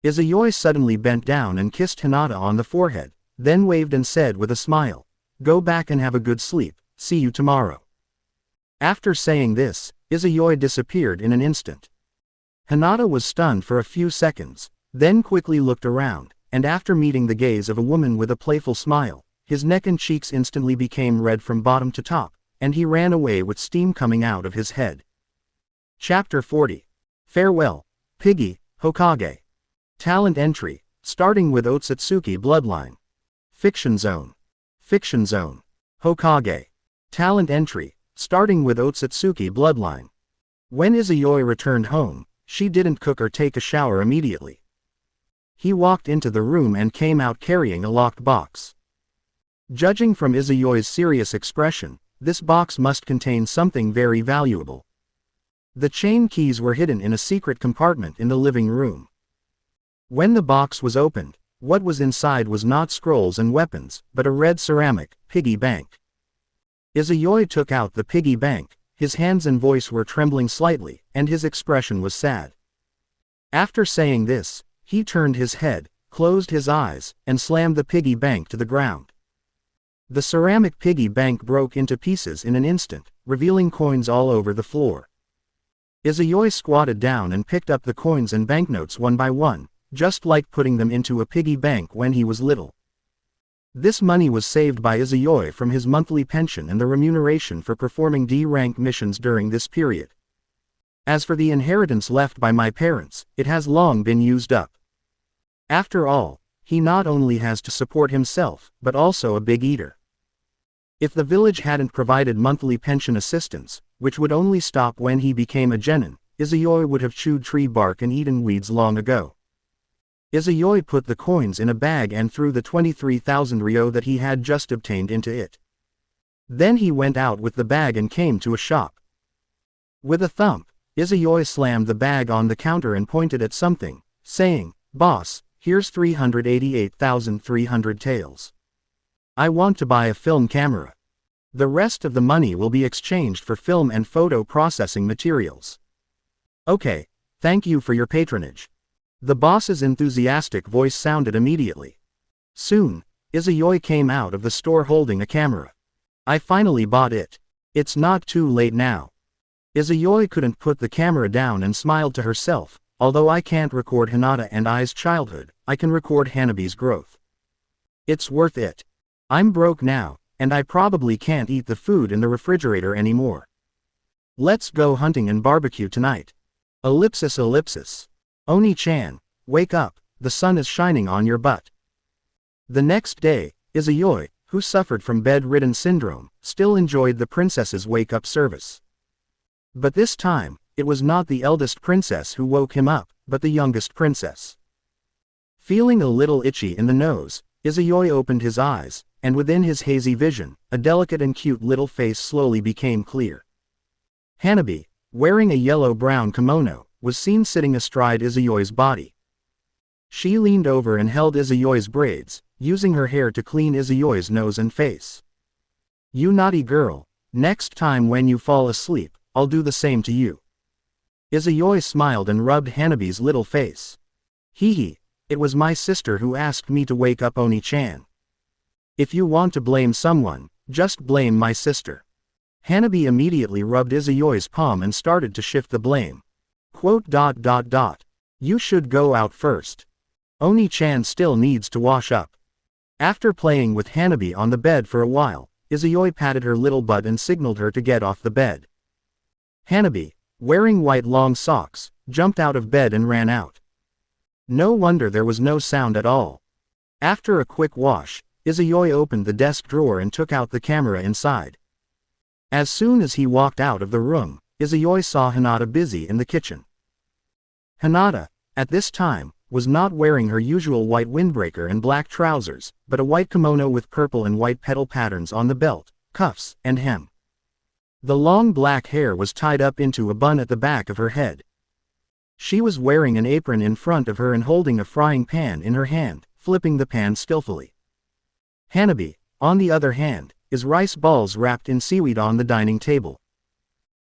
A: Izayoi suddenly bent down and kissed Hinata on the forehead, then waved and said with a smile, go back and have a good sleep, see you tomorrow. After saying this, Izayoi disappeared in an instant. Hinata was stunned for a few seconds, then quickly looked around, and after meeting the gaze of a woman with a playful smile, his neck and cheeks instantly became red from bottom to top, and he ran away with steam coming out of his head. Chapter 40. Farewell, Piggy, Hokage. Talent entry, starting with Otsutsuki Bloodline. Fiction Zone. Fiction Zone. Hokage. Talent entry, starting with Otsutsuki Bloodline. When Izuyoi returned home, she didn't cook or take a shower immediately. He walked into the room and came out carrying a locked box. Judging from Izuyoi's serious expression, this box must contain something very valuable. The chain keys were hidden in a secret compartment in the living room. When the box was opened, what was inside was not scrolls and weapons, but a red ceramic piggy bank. Izuyoi took out the piggy bank, his hands and voice were trembling slightly, and his expression was sad. After saying this, he turned his head, closed his eyes, and slammed the piggy bank to the ground. The ceramic piggy bank broke into pieces in an instant, revealing coins all over the floor. Izuyoi squatted down and picked up the coins and banknotes one by one, just like putting them into a piggy bank when he was little. This money was saved by Izuyoi from his monthly pension and the remuneration for performing D-rank missions during this period. As for the inheritance left by my parents, it has long been used up. After all, he not only has to support himself, but also a big eater. If the village hadn't provided monthly pension assistance, which would only stop when he became a genin, Izuyoi would have chewed tree bark and eaten weeds long ago. Izuyoi put the coins in a bag and threw the 23,000 ryo that he had just obtained into it. Then he went out with the bag and came to a shop. With a thump, Izuyoi slammed the bag on the counter and pointed at something, saying, "Boss, here's 388,300 taels. I want to buy a film camera. The rest of the money will be exchanged for film and photo processing materials." "Okay, thank you for your patronage." The boss's enthusiastic voice sounded immediately. Soon, Izuyoi came out of the store holding a camera. "I finally bought it. It's not too late now." Izuyoi couldn't put the camera down and smiled to herself. "Although I can't record Hinata and I's childhood, I can record Hanabi's growth. It's worth it. I'm broke now, and I probably can't eat the food in the refrigerator anymore. Let's go hunting and barbecue tonight." Ellipsis. "Oni-chan, wake up, the sun is shining on your butt." The next day, Izuyoi, who suffered from bed-ridden syndrome, still enjoyed the princess's wake-up service. But this time, it was not the eldest princess who woke him up, but the youngest princess. Feeling a little itchy in the nose, Izuyoi opened his eyes, and within his hazy vision, a delicate and cute little face slowly became clear. Hanabi, wearing a yellow-brown kimono, was seen sitting astride Izuyoi's body. She leaned over and held Izuyoi's braids, using her hair to clean Izuyoi's nose and face. "You naughty girl, next time when you fall asleep, I'll do the same to you." Izuyoi smiled and rubbed Hanabi's little face. "Hee, it was my sister who asked me to wake up Oni-chan. If you want to blame someone, just blame my sister." Hanabi immediately rubbed Izuyoi's palm and started to shift the blame. "You should go out first. Oni-chan still needs to wash up." After playing with Hanabi on the bed for a while, Izuyoi patted her little butt and signaled her to get off the bed. Hanabi, wearing white long socks, jumped out of bed and ran out. No wonder there was no sound at all. After a quick wash, Izuyoi opened the desk drawer and took out the camera inside. As soon as he walked out of the room, Izuyoi saw Hinata busy in the kitchen. Hinata, at this time, was not wearing her usual white windbreaker and black trousers, but a white kimono with purple and white petal patterns on the belt, cuffs, and hem. The long black hair was tied up into a bun at the back of her head. She was wearing an apron in front of her and holding a frying pan in her hand, flipping the pan skillfully. Hanabi, on the other hand, is rice balls wrapped in seaweed on the dining table.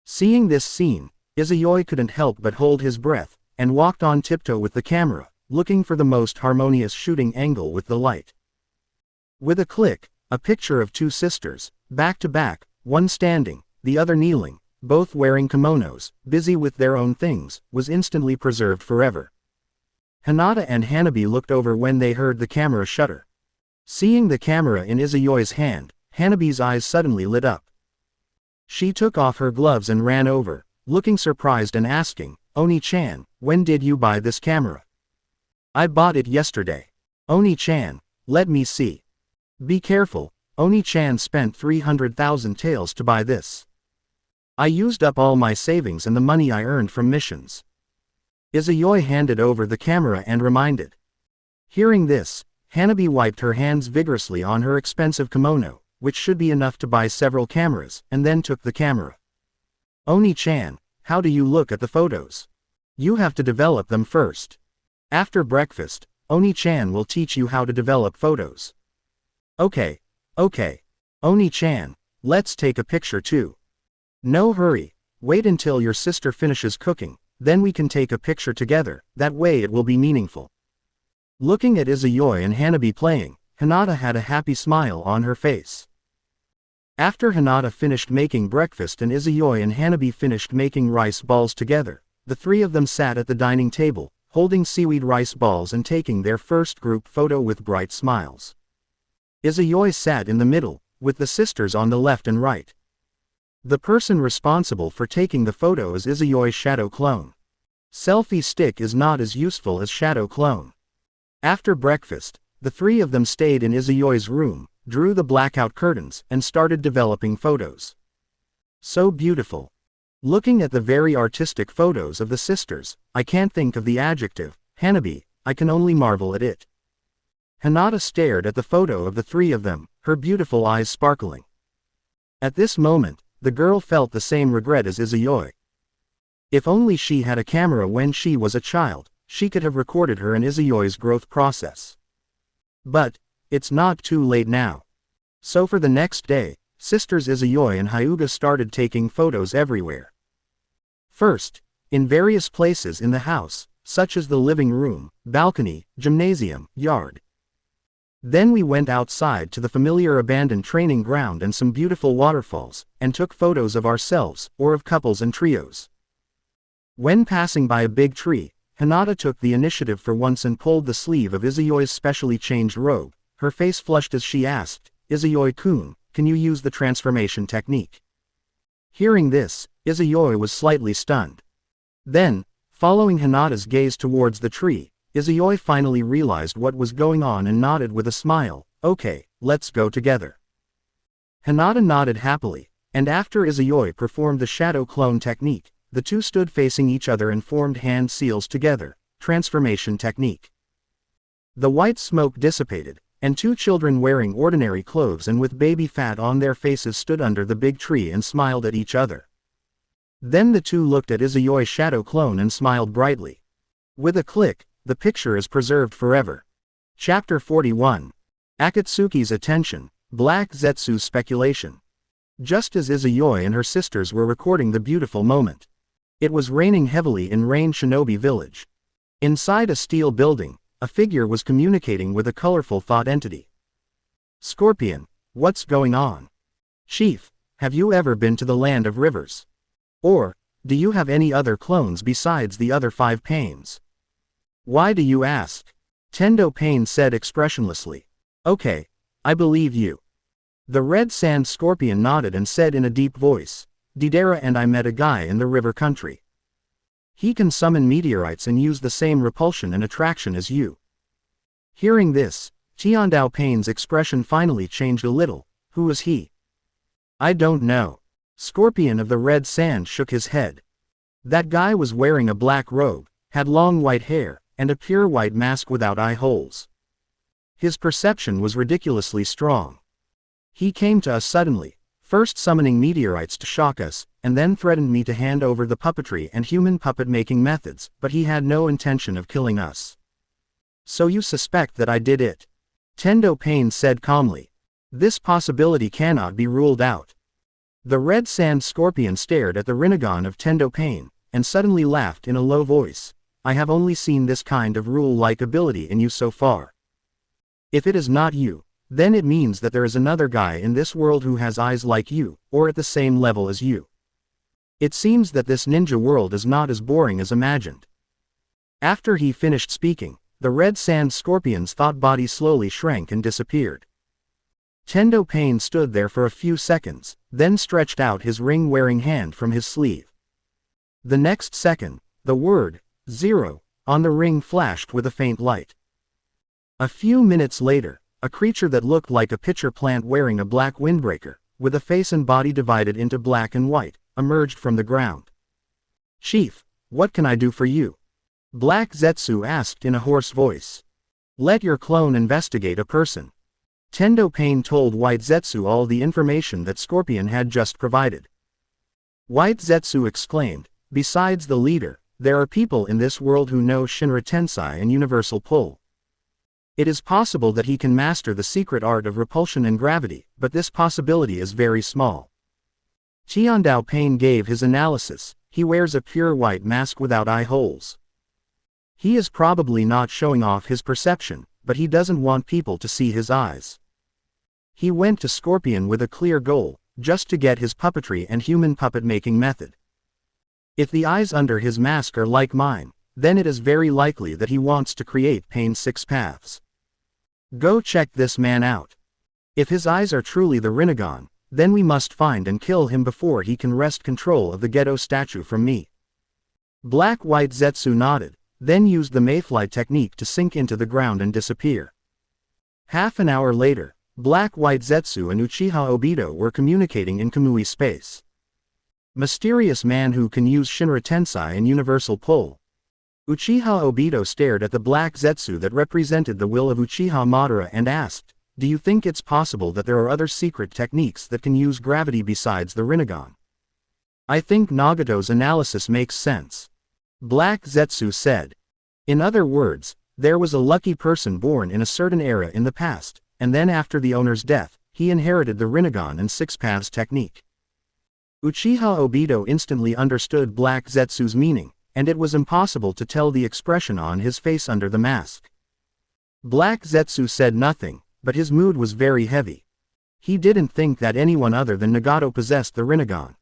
A: Seeing this scene, Izuyoi couldn't help but hold his breath, and walked on tiptoe with the camera, looking for the most harmonious shooting angle with the light. With a click, a picture of two sisters, back to back, one standing, the other kneeling, both wearing kimonos, busy with their own things, was instantly preserved forever. Hinata and Hanabi looked over when they heard the camera shutter. Seeing the camera in Izuyoi's hand, Hanabi's eyes suddenly lit up. She took off her gloves and ran over, looking surprised and asking, Oni-chan, when did you buy this camera? I bought it yesterday. Oni-chan, let me see. Be careful, Oni-chan spent 300,000 taels to buy this. I used up all my savings and the money I earned from missions. Izayoi handed over the camera and reminded. Hearing this, Hanabi wiped her hands vigorously on her expensive kimono, which should be enough to buy several cameras, and then took the camera. Oni-chan, how do you look at the photos? You have to develop them first. After breakfast, Oni-chan will teach you how to develop photos. Okay. Oni-chan, let's take a picture too. No hurry, wait until your sister finishes cooking, then we can take a picture together, that way it will be meaningful. Looking at Izayoi and Hanabi playing, Hinata had a happy smile on her face. After Hinata finished making breakfast and Izayoi and Hanabi finished making rice balls together, the three of them sat at the dining table, holding seaweed rice balls and taking their first group photo with bright smiles. Izayoi sat in the middle, with the sisters on the left and right. The person responsible for taking the photo is Izayoi's shadow clone. Selfie stick is not as useful as shadow clone. After breakfast, the three of them stayed in Izayoi's room, drew the blackout curtains, and started developing photos. So beautiful. Looking at the very artistic photos of the sisters, I can't think of the adjective, Hanabi, I can only marvel at it. Hinata stared at the photo of the three of them, her beautiful eyes sparkling. At this moment, the girl felt the same regret as Izayoi. If only she had a camera when she was a child, she could have recorded her and Izayoi's growth process. But, it's not too late now. So for the next day, sisters Izayoi and Hyuga started taking photos everywhere. First, in various places in the house, such as the living room, balcony, gymnasium, yard. Then we went outside to the familiar abandoned training ground and some beautiful waterfalls, and took photos of ourselves, or of couples and trios. When passing by a big tree, Hinata took the initiative for once and pulled the sleeve of Izayoi's specially changed robe. Her face flushed as she asked, Izayoi-kun, can you use the transformation technique? Hearing this, Izayoi was slightly stunned. Then, following Hinata's gaze towards the tree, Izayoi finally realized what was going on and nodded with a smile, okay, let's go together. Hinata nodded happily, and after Izayoi performed the shadow clone technique, the two stood facing each other and formed hand seals together, transformation technique. The white smoke dissipated, and two children wearing ordinary clothes and with baby fat on their faces stood under the big tree and smiled at each other. Then the two looked at Izayoi's shadow clone and smiled brightly. With a click, the picture is preserved forever. Chapter 41. Akatsuki's attention, Black Zetsu's speculation. Just as Izayoi and her sisters were recording the beautiful moment. It was raining heavily in Rain Shinobi Village. Inside a steel building, a figure was communicating with a colorful thought entity. Scorpion, what's going on? Chief, have you ever been to the land of rivers? Or, do you have any other clones besides the other 5 pains? Why do you ask? Tendo Pain said expressionlessly. Okay, I believe you. The red sand scorpion nodded and said in a deep voice, Didera and I met a guy in the river country. He can summon meteorites and use the same repulsion and attraction as you. Hearing this, Tiandao Pain's expression finally changed a little. Who is he? I don't know. Scorpion of the red sand shook his head. That guy was wearing a black robe, had long white hair, and a pure white mask without eye holes. His perception was ridiculously strong. He came to us suddenly, first summoning meteorites to shock us, and then threatened me to hand over the puppetry and human puppet-making methods, but he had no intention of killing us. So you suspect that I did it? Tendo Pain said calmly. This possibility cannot be ruled out. The red sand scorpion stared at the Rinnegan of Tendo Pain, and suddenly laughed in a low voice. I have only seen this kind of rule-like ability in you so far. If it is not you, then it means that there is another guy in this world who has eyes like you, or at the same level as you. It seems that this ninja world is not as boring as imagined. After he finished speaking, the red sand scorpion's thought body slowly shrank and disappeared. Tendo Pain stood there for a few seconds, then stretched out his ring-wearing hand from his sleeve. The next second, The word, 0, on the ring flashed with a faint light. A few minutes later, a creature that looked like a pitcher plant wearing a black windbreaker, with a face and body divided into black and white, emerged from the ground. "Chief, what can I do for you?" Black Zetsu asked in a hoarse voice. "Let your clone investigate a person." Tendo Pain told White Zetsu all the information that Scorpion had just provided. White Zetsu exclaimed, "Besides the leader, there are people in this world who know Shinra Tensei and Universal Pull. It is possible that he can master the secret art of repulsion and gravity, but this possibility is very small." Tiandao Pain gave his analysis. "He wears a pure white mask without eye holes. He is probably not showing off his perception, but he doesn't want people to see his eyes. He went to Scorpion with a clear goal, just to get his puppetry and human puppet-making method. If the eyes under his mask are like mine, then it is very likely that he wants to create Pain's 6 paths. Go check this man out. If his eyes are truly the Rinnegan, then we must find and kill him before he can wrest control of the Gedo statue from me." Black-White Zetsu nodded, then used the mayfly technique to sink into the ground and disappear. Half an hour later, Black-White Zetsu and Uchiha Obito were communicating in Kamui space. Mysterious man who can use Shinra Tensei and Universal Pull. Uchiha Obito stared at the black Zetsu that represented the will of Uchiha Madara and asked, "Do you think it's possible that there are other secret techniques that can use gravity besides the Rinnegan?" "I think Nagato's analysis makes sense," Black Zetsu said. "In other words, there was a lucky person born in a certain era in the past, and then after the owner's death, he inherited the Rinnegan and 6 paths technique." Uchiha Obito instantly understood Black Zetsu's meaning, and it was impossible to tell the expression on his face under the mask. Black Zetsu said nothing, but his mood was very heavy. He didn't think that anyone other than Nagato possessed the Rinnegan.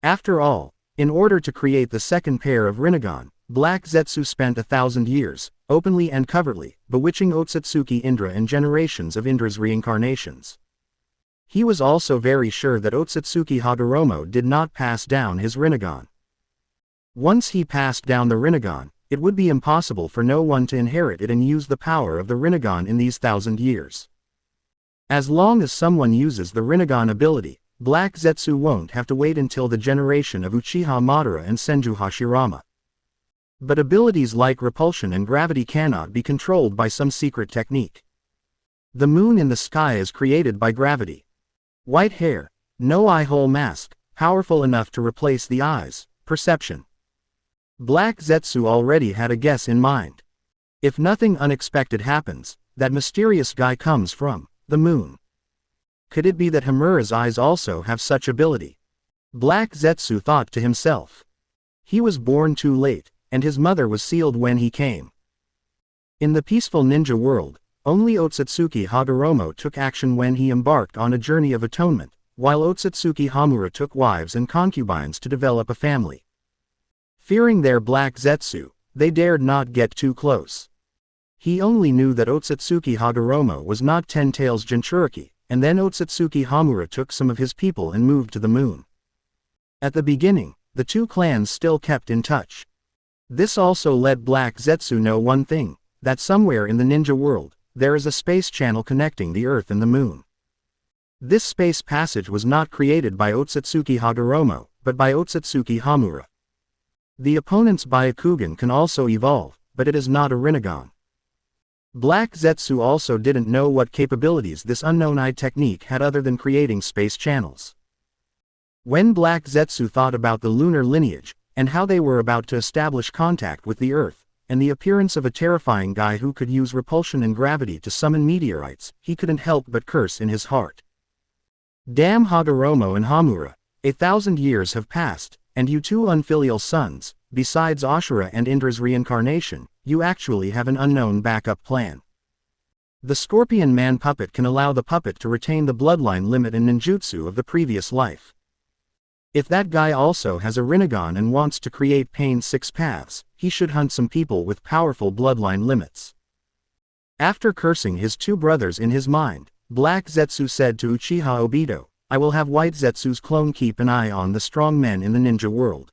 A: After all, in order to create the second pair of Rinnegan, Black Zetsu spent 1,000 years, openly and covertly, bewitching Otsutsuki Indra and generations of Indra's reincarnations. He was also very sure that Otsutsuki Hagoromo did not pass down his Rinnegan. Once he passed down the Rinnegan, it would be impossible for no one to inherit it and use the power of the Rinnegan in these 1,000 years. As long as someone uses the Rinnegan ability, Black Zetsu won't have to wait until the generation of Uchiha Madara and Senju Hashirama. But abilities like repulsion and gravity cannot be controlled by some secret technique. The moon in the sky is created by gravity. White hair, no eye-hole mask, powerful enough to replace the eyes, perception. Black Zetsu already had a guess in mind. If nothing unexpected happens, that mysterious guy comes from the moon. Could it be that Himura's eyes also have such ability? Black Zetsu thought to himself. He was born too late, and his mother was sealed when he came. In the peaceful ninja world, only Otsutsuki Hagoromo took action when he embarked on a journey of atonement, while Otsutsuki Hamura took wives and concubines to develop a family. Fearing their Black Zetsu, they dared not get too close. He only knew that Otsutsuki Hagoromo was not Ten Tails Jinchuriki, and then Otsutsuki Hamura took some of his people and moved to the moon. At the beginning, the two clans still kept in touch. This also let Black Zetsu know one thing, that somewhere in the ninja world, there is a space channel connecting the Earth and the moon. This space passage was not created by Otsutsuki Hagoromo, but by Otsutsuki Hamura. The opponent's Byakugan can also evolve, but it is not a Rinnegan. Black Zetsu also didn't know what capabilities this unknown eye technique had other than creating space channels. When Black Zetsu thought about the lunar lineage, and how they were about to establish contact with the Earth, and the appearance of a terrifying guy who could use repulsion and gravity to summon meteorites, he couldn't help but curse in his heart. Damn Hagoromo and Hamura, 1,000 years have passed, and you two unfilial sons, besides Ashura and Indra's reincarnation, you actually have an unknown backup plan. The Scorpion Man puppet can allow the puppet to retain the bloodline limit and ninjutsu of the previous life. If that guy also has a Rinnegan and wants to create Pain's 6 paths, he should hunt some people with powerful bloodline limits. After cursing his two brothers in his mind, Black Zetsu said to Uchiha Obito, "I will have White Zetsu's clone keep an eye on the strong men in the ninja world.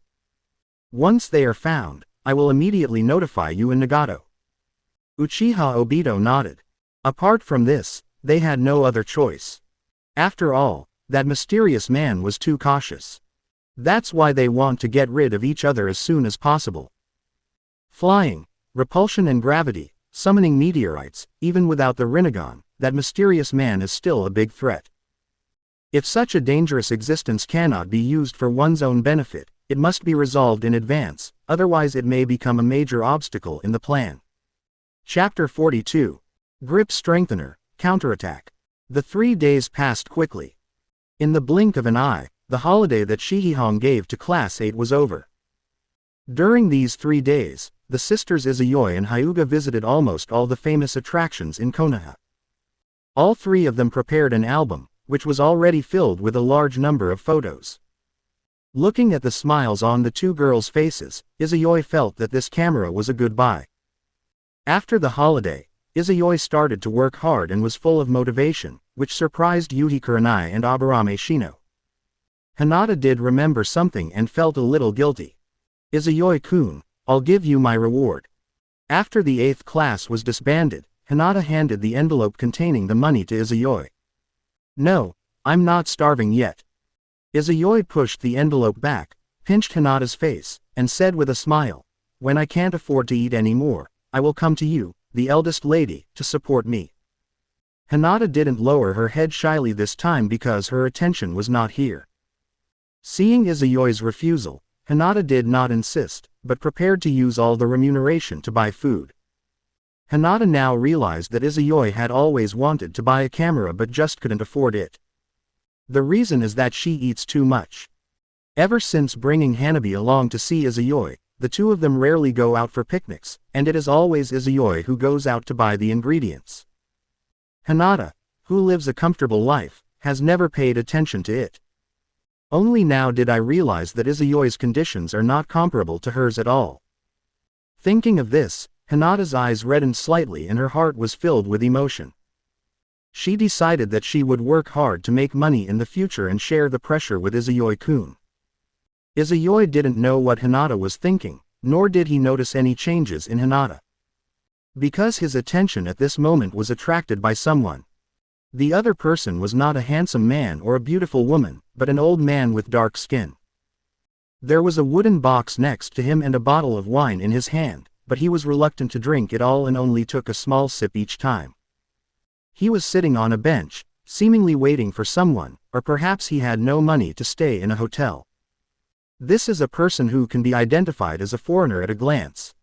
A: Once they are found, I will immediately notify you in Nagato. Uchiha Obito nodded. Apart from this, they had no other choice. After all, that mysterious man was too cautious. That's why they want to get rid of each other as soon as possible. Flying, repulsion and gravity, summoning meteorites, even without the Rinnegan, that mysterious man is still a big threat. If such a dangerous existence cannot be used for one's own benefit, it must be resolved in advance, otherwise it may become a major obstacle in the plan. Chapter 42. Grip Strengthener, Counterattack. The 3 days passed quickly. In the blink of an eye, the holiday that Shihihong gave to Class 8 was over. During these 3 days, the sisters Izayoi and Hyuga visited almost all the famous attractions in Konoha. All 3 of them prepared an album, which was already filled with a large number of photos. Looking at the smiles on the 2 girls' faces, Izayoi felt that this camera was a good buy. After the holiday, Izayoi started to work hard and was full of motivation, which surprised Yuhi Kurenai and Aburame Shino. Hinata did remember something and felt a little guilty. Izayoi-kun, I'll give you my reward. After the 8th class was disbanded, Hinata handed the envelope containing the money to Izayoi. No, I'm not starving yet. Izayoi pushed the envelope back, pinched Hinata's face, and said with a smile, when I can't afford to eat anymore, I will come to you, the eldest lady, to support me. Hinata didn't lower her head shyly this time because her attention was not here. Seeing Izayoi's refusal, Hinata did not insist, but prepared to use all the remuneration to buy food. Hinata now realized that Izayoi had always wanted to buy a camera but just couldn't afford it. The reason is that she eats too much. Ever since bringing Hanabi along to see Izayoi, the 2 of them rarely go out for picnics, and it is always Izayoi who goes out to buy the ingredients. Hinata, who lives a comfortable life, has never paid attention to it. Only now did I realize that Izayoi's conditions are not comparable to hers at all. Thinking of this, Hinata's eyes reddened slightly and her heart was filled with emotion. She decided that she would work hard to make money in the future and share the pressure with Izayoi-kun. Izayoi didn't know what Hinata was thinking, nor did he notice any changes in Hinata. Because his attention at this moment was attracted by someone. The other person was not a handsome man or a beautiful woman, but an old man with dark skin. There was a wooden box next to him and a bottle of wine in his hand, but he was reluctant to drink it all and only took a small sip each time. He was sitting on a bench, seemingly waiting for someone, or perhaps he had no money to stay in a hotel. This is a person who can be identified as a foreigner at a glance.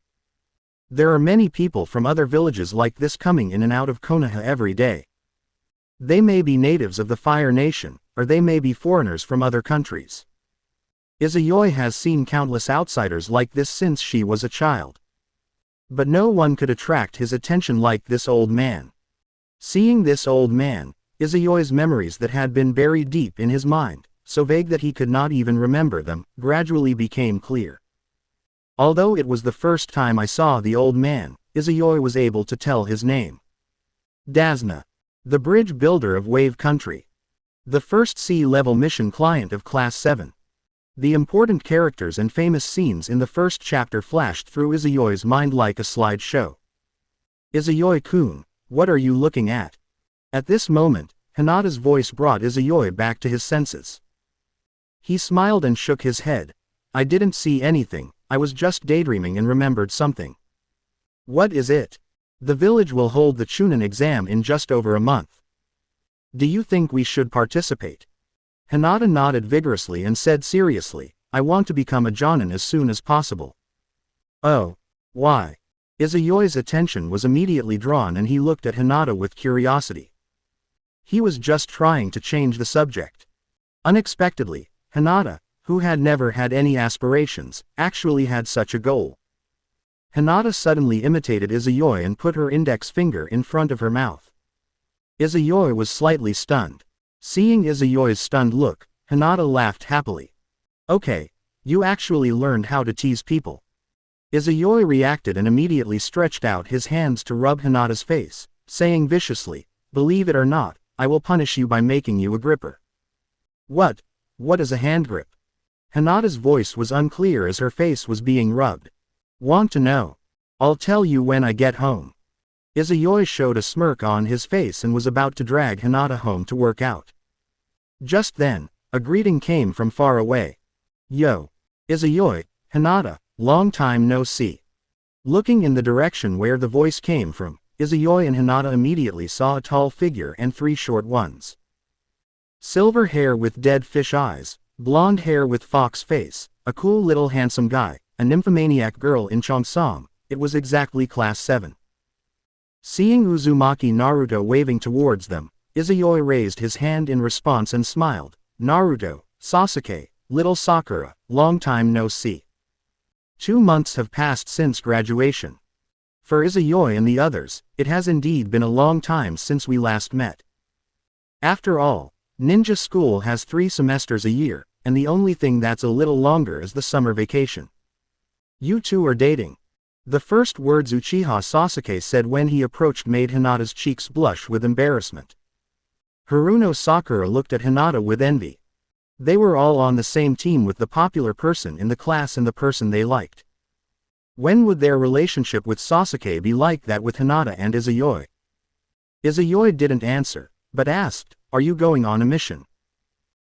A: There are many people from other villages like this coming in and out of Konoha every day. They may be natives of the Fire Nation, or they may be foreigners from other countries. Izayoi has seen countless outsiders like this since she was a child. But no one could attract his attention like this old man. Seeing this old man, Izayoi's memories that had been buried deep in his mind, so vague that he could not even remember them, gradually became clear. Although it was the first time I saw the old man, Izayoi was able to tell his name. Dasna. The bridge builder of Wave Country. The first sea-level mission client of Class 7. The important characters and famous scenes in the first chapter flashed through Izayoi's mind like a slideshow. Izayoi-kun, what are you looking at? At this moment, Hinata's voice brought Izayoi back to his senses. He smiled and shook his head. I didn't see anything, I was just daydreaming and remembered something. What is it? The village will hold the Chunin exam in just over a month. Do you think we should participate? Hinata nodded vigorously and said seriously, I want to become a Jonin as soon as possible. Oh. Why? Izayoi's attention was immediately drawn and he looked at Hinata with curiosity. He was just trying to change the subject. Unexpectedly, Hinata, who had never had any aspirations, actually had such a goal. Hinata suddenly imitated Izayoi and put her index finger in front of her mouth. Izayoi was slightly stunned. Seeing Izayoi's stunned look, Hinata laughed happily. Okay, you actually learned how to tease people. Izayoi reacted and immediately stretched out his hands to rub Hinata's face, saying viciously, believe it or not, I will punish you by making you a gripper. What? What is a hand grip? Hinata's voice was unclear as her face was being rubbed. Want to know? I'll tell you when I get home. Izayoi showed a smirk on his face and was about to drag Hinata home to work out. Just then, a greeting came from far away. Yo. Izayoi, Hinata, long time no see. Looking in the direction where the voice came from, Izayoi and Hinata immediately saw a tall figure and three short ones. Silver hair with dead fish eyes, blonde hair with fox face, a cool little handsome guy, a nymphomaniac girl in Cheongsam. It was exactly class 7. Seeing Uzumaki Naruto waving towards them, Izayoi raised his hand in response and smiled. Naruto, Sasuke, little Sakura, long time no see. 2 months have passed since graduation. For Izayoi and the others, it has indeed been a long time since we last met. After all, ninja school has 3 semesters a year, and the only thing that's a little longer is the summer vacation. You two are dating. The first words Uchiha Sasuke said when he approached made Hinata's cheeks blush with embarrassment. Haruno Sakura looked at Hinata with envy. They were all on the same team with the popular person in the class and the person they liked. When would their relationship with Sasuke be like that with Hinata and Izayoi? Izayoi didn't answer, but asked, "Are you going on a mission?"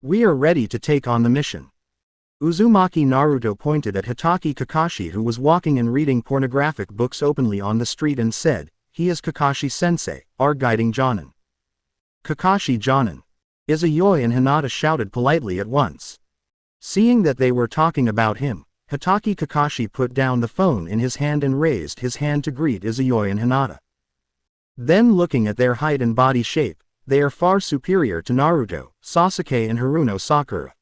A: "We are ready to take on the mission." Uzumaki Naruto pointed at Hitaki Kakashi, who was walking and reading pornographic books openly on the street, and said, "He is Kakashi-sensei, our guiding Jonin." Kakashi Jonin. Izayoi and Hinata shouted politely at once. Seeing that they were talking about him, Hitaki Kakashi put down the phone in his hand and raised his hand to greet Izayoi and Hinata. Then, looking at their height and body shape, they are far superior to Naruto, Sasuke and Haruno Sakura.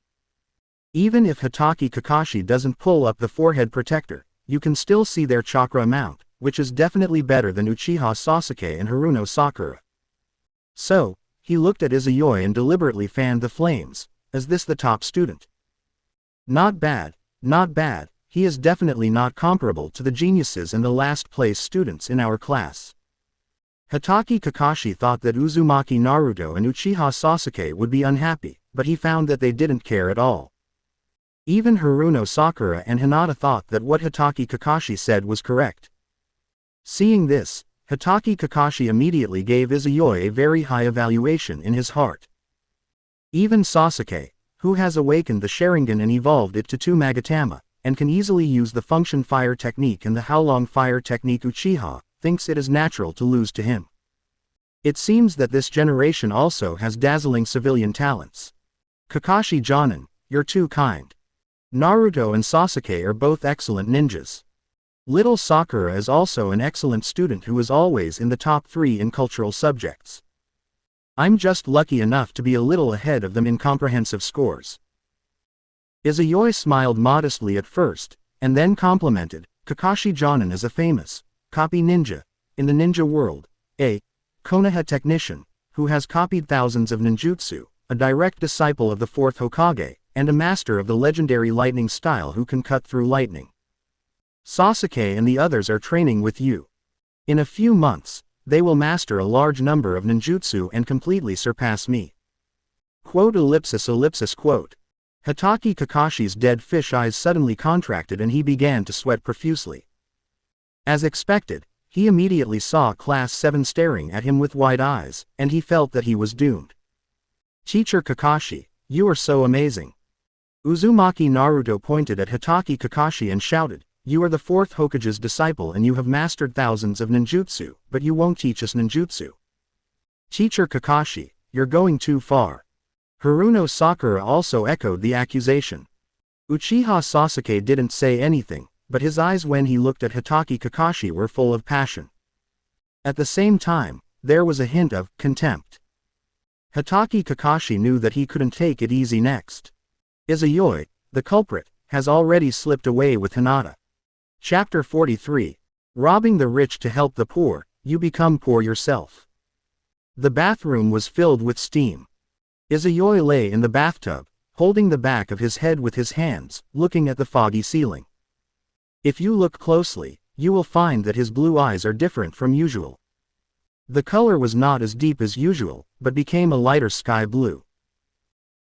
A: Even if Hitaki Kakashi doesn't pull up the forehead protector, you can still see their chakra amount, which is definitely better than Uchiha Sasuke and Haruno Sakura. So, he looked at Izayoi and deliberately fanned the flames. Is this the top student? Not bad, not bad. He is definitely not comparable to the geniuses and the last place students in our class. Hitaki Kakashi thought that Uzumaki Naruto and Uchiha Sasuke would be unhappy, but he found that they didn't care at all. Even Haruno Sakura and Hinata thought that what Hitaki Kakashi said was correct. Seeing this, Hitaki Kakashi immediately gave Izayoi a very high evaluation in his heart. Even Sasuke, who has awakened the Sharingan and evolved it to 2 Magatama, and can easily use the Function Fire technique and the Howlong Fire technique, Uchiha thinks it is natural to lose to him. It seems that this generation also has dazzling civilian talents. Kakashi Jonin, you're too kind. Naruto and Sasuke are both excellent ninjas. Little Sakura is also an excellent student who is always in the top 3 in cultural subjects. I'm just lucky enough to be a little ahead of them in comprehensive scores. Izayoi smiled modestly at first, and then complimented, Kakashi Jonin is a famous copy ninja in the ninja world, a Konoha technician who has copied thousands of ninjutsu, a direct disciple of the 4th Hokage, and a master of the legendary lightning style who can cut through lightning. Sasuke and the others are training with you. In a few months, they will master a large number of ninjutsu and completely surpass me. Quote ellipsis ellipsis quote. Hitaki Kakashi's dead fish eyes suddenly contracted and he began to sweat profusely. As expected, he immediately saw Class 7 staring at him with wide eyes, and he felt that he was doomed. Teacher Kakashi, you are so amazing. Uzumaki Naruto pointed at Hitaki Kakashi and shouted, you are the 4th Hokage's disciple and you have mastered thousands of ninjutsu, but you won't teach us ninjutsu. Teacher Kakashi, you're going too far. Haruno Sakura also echoed the accusation. Uchiha Sasuke didn't say anything, but his eyes when he looked at Hitaki Kakashi were full of passion. At the same time, there was a hint of contempt. Hitaki Kakashi knew that he couldn't take it easy next. Izayoi, the culprit, has already slipped away with Hinata. Chapter 43. Robbing the rich to help the poor, you become poor yourself. The bathroom was filled with steam. Izayoi lay in the bathtub, holding the back of his head with his hands, looking at the foggy ceiling. If you look closely, you will find that his blue eyes are different from usual. The color was not as deep as usual, but became a lighter sky blue.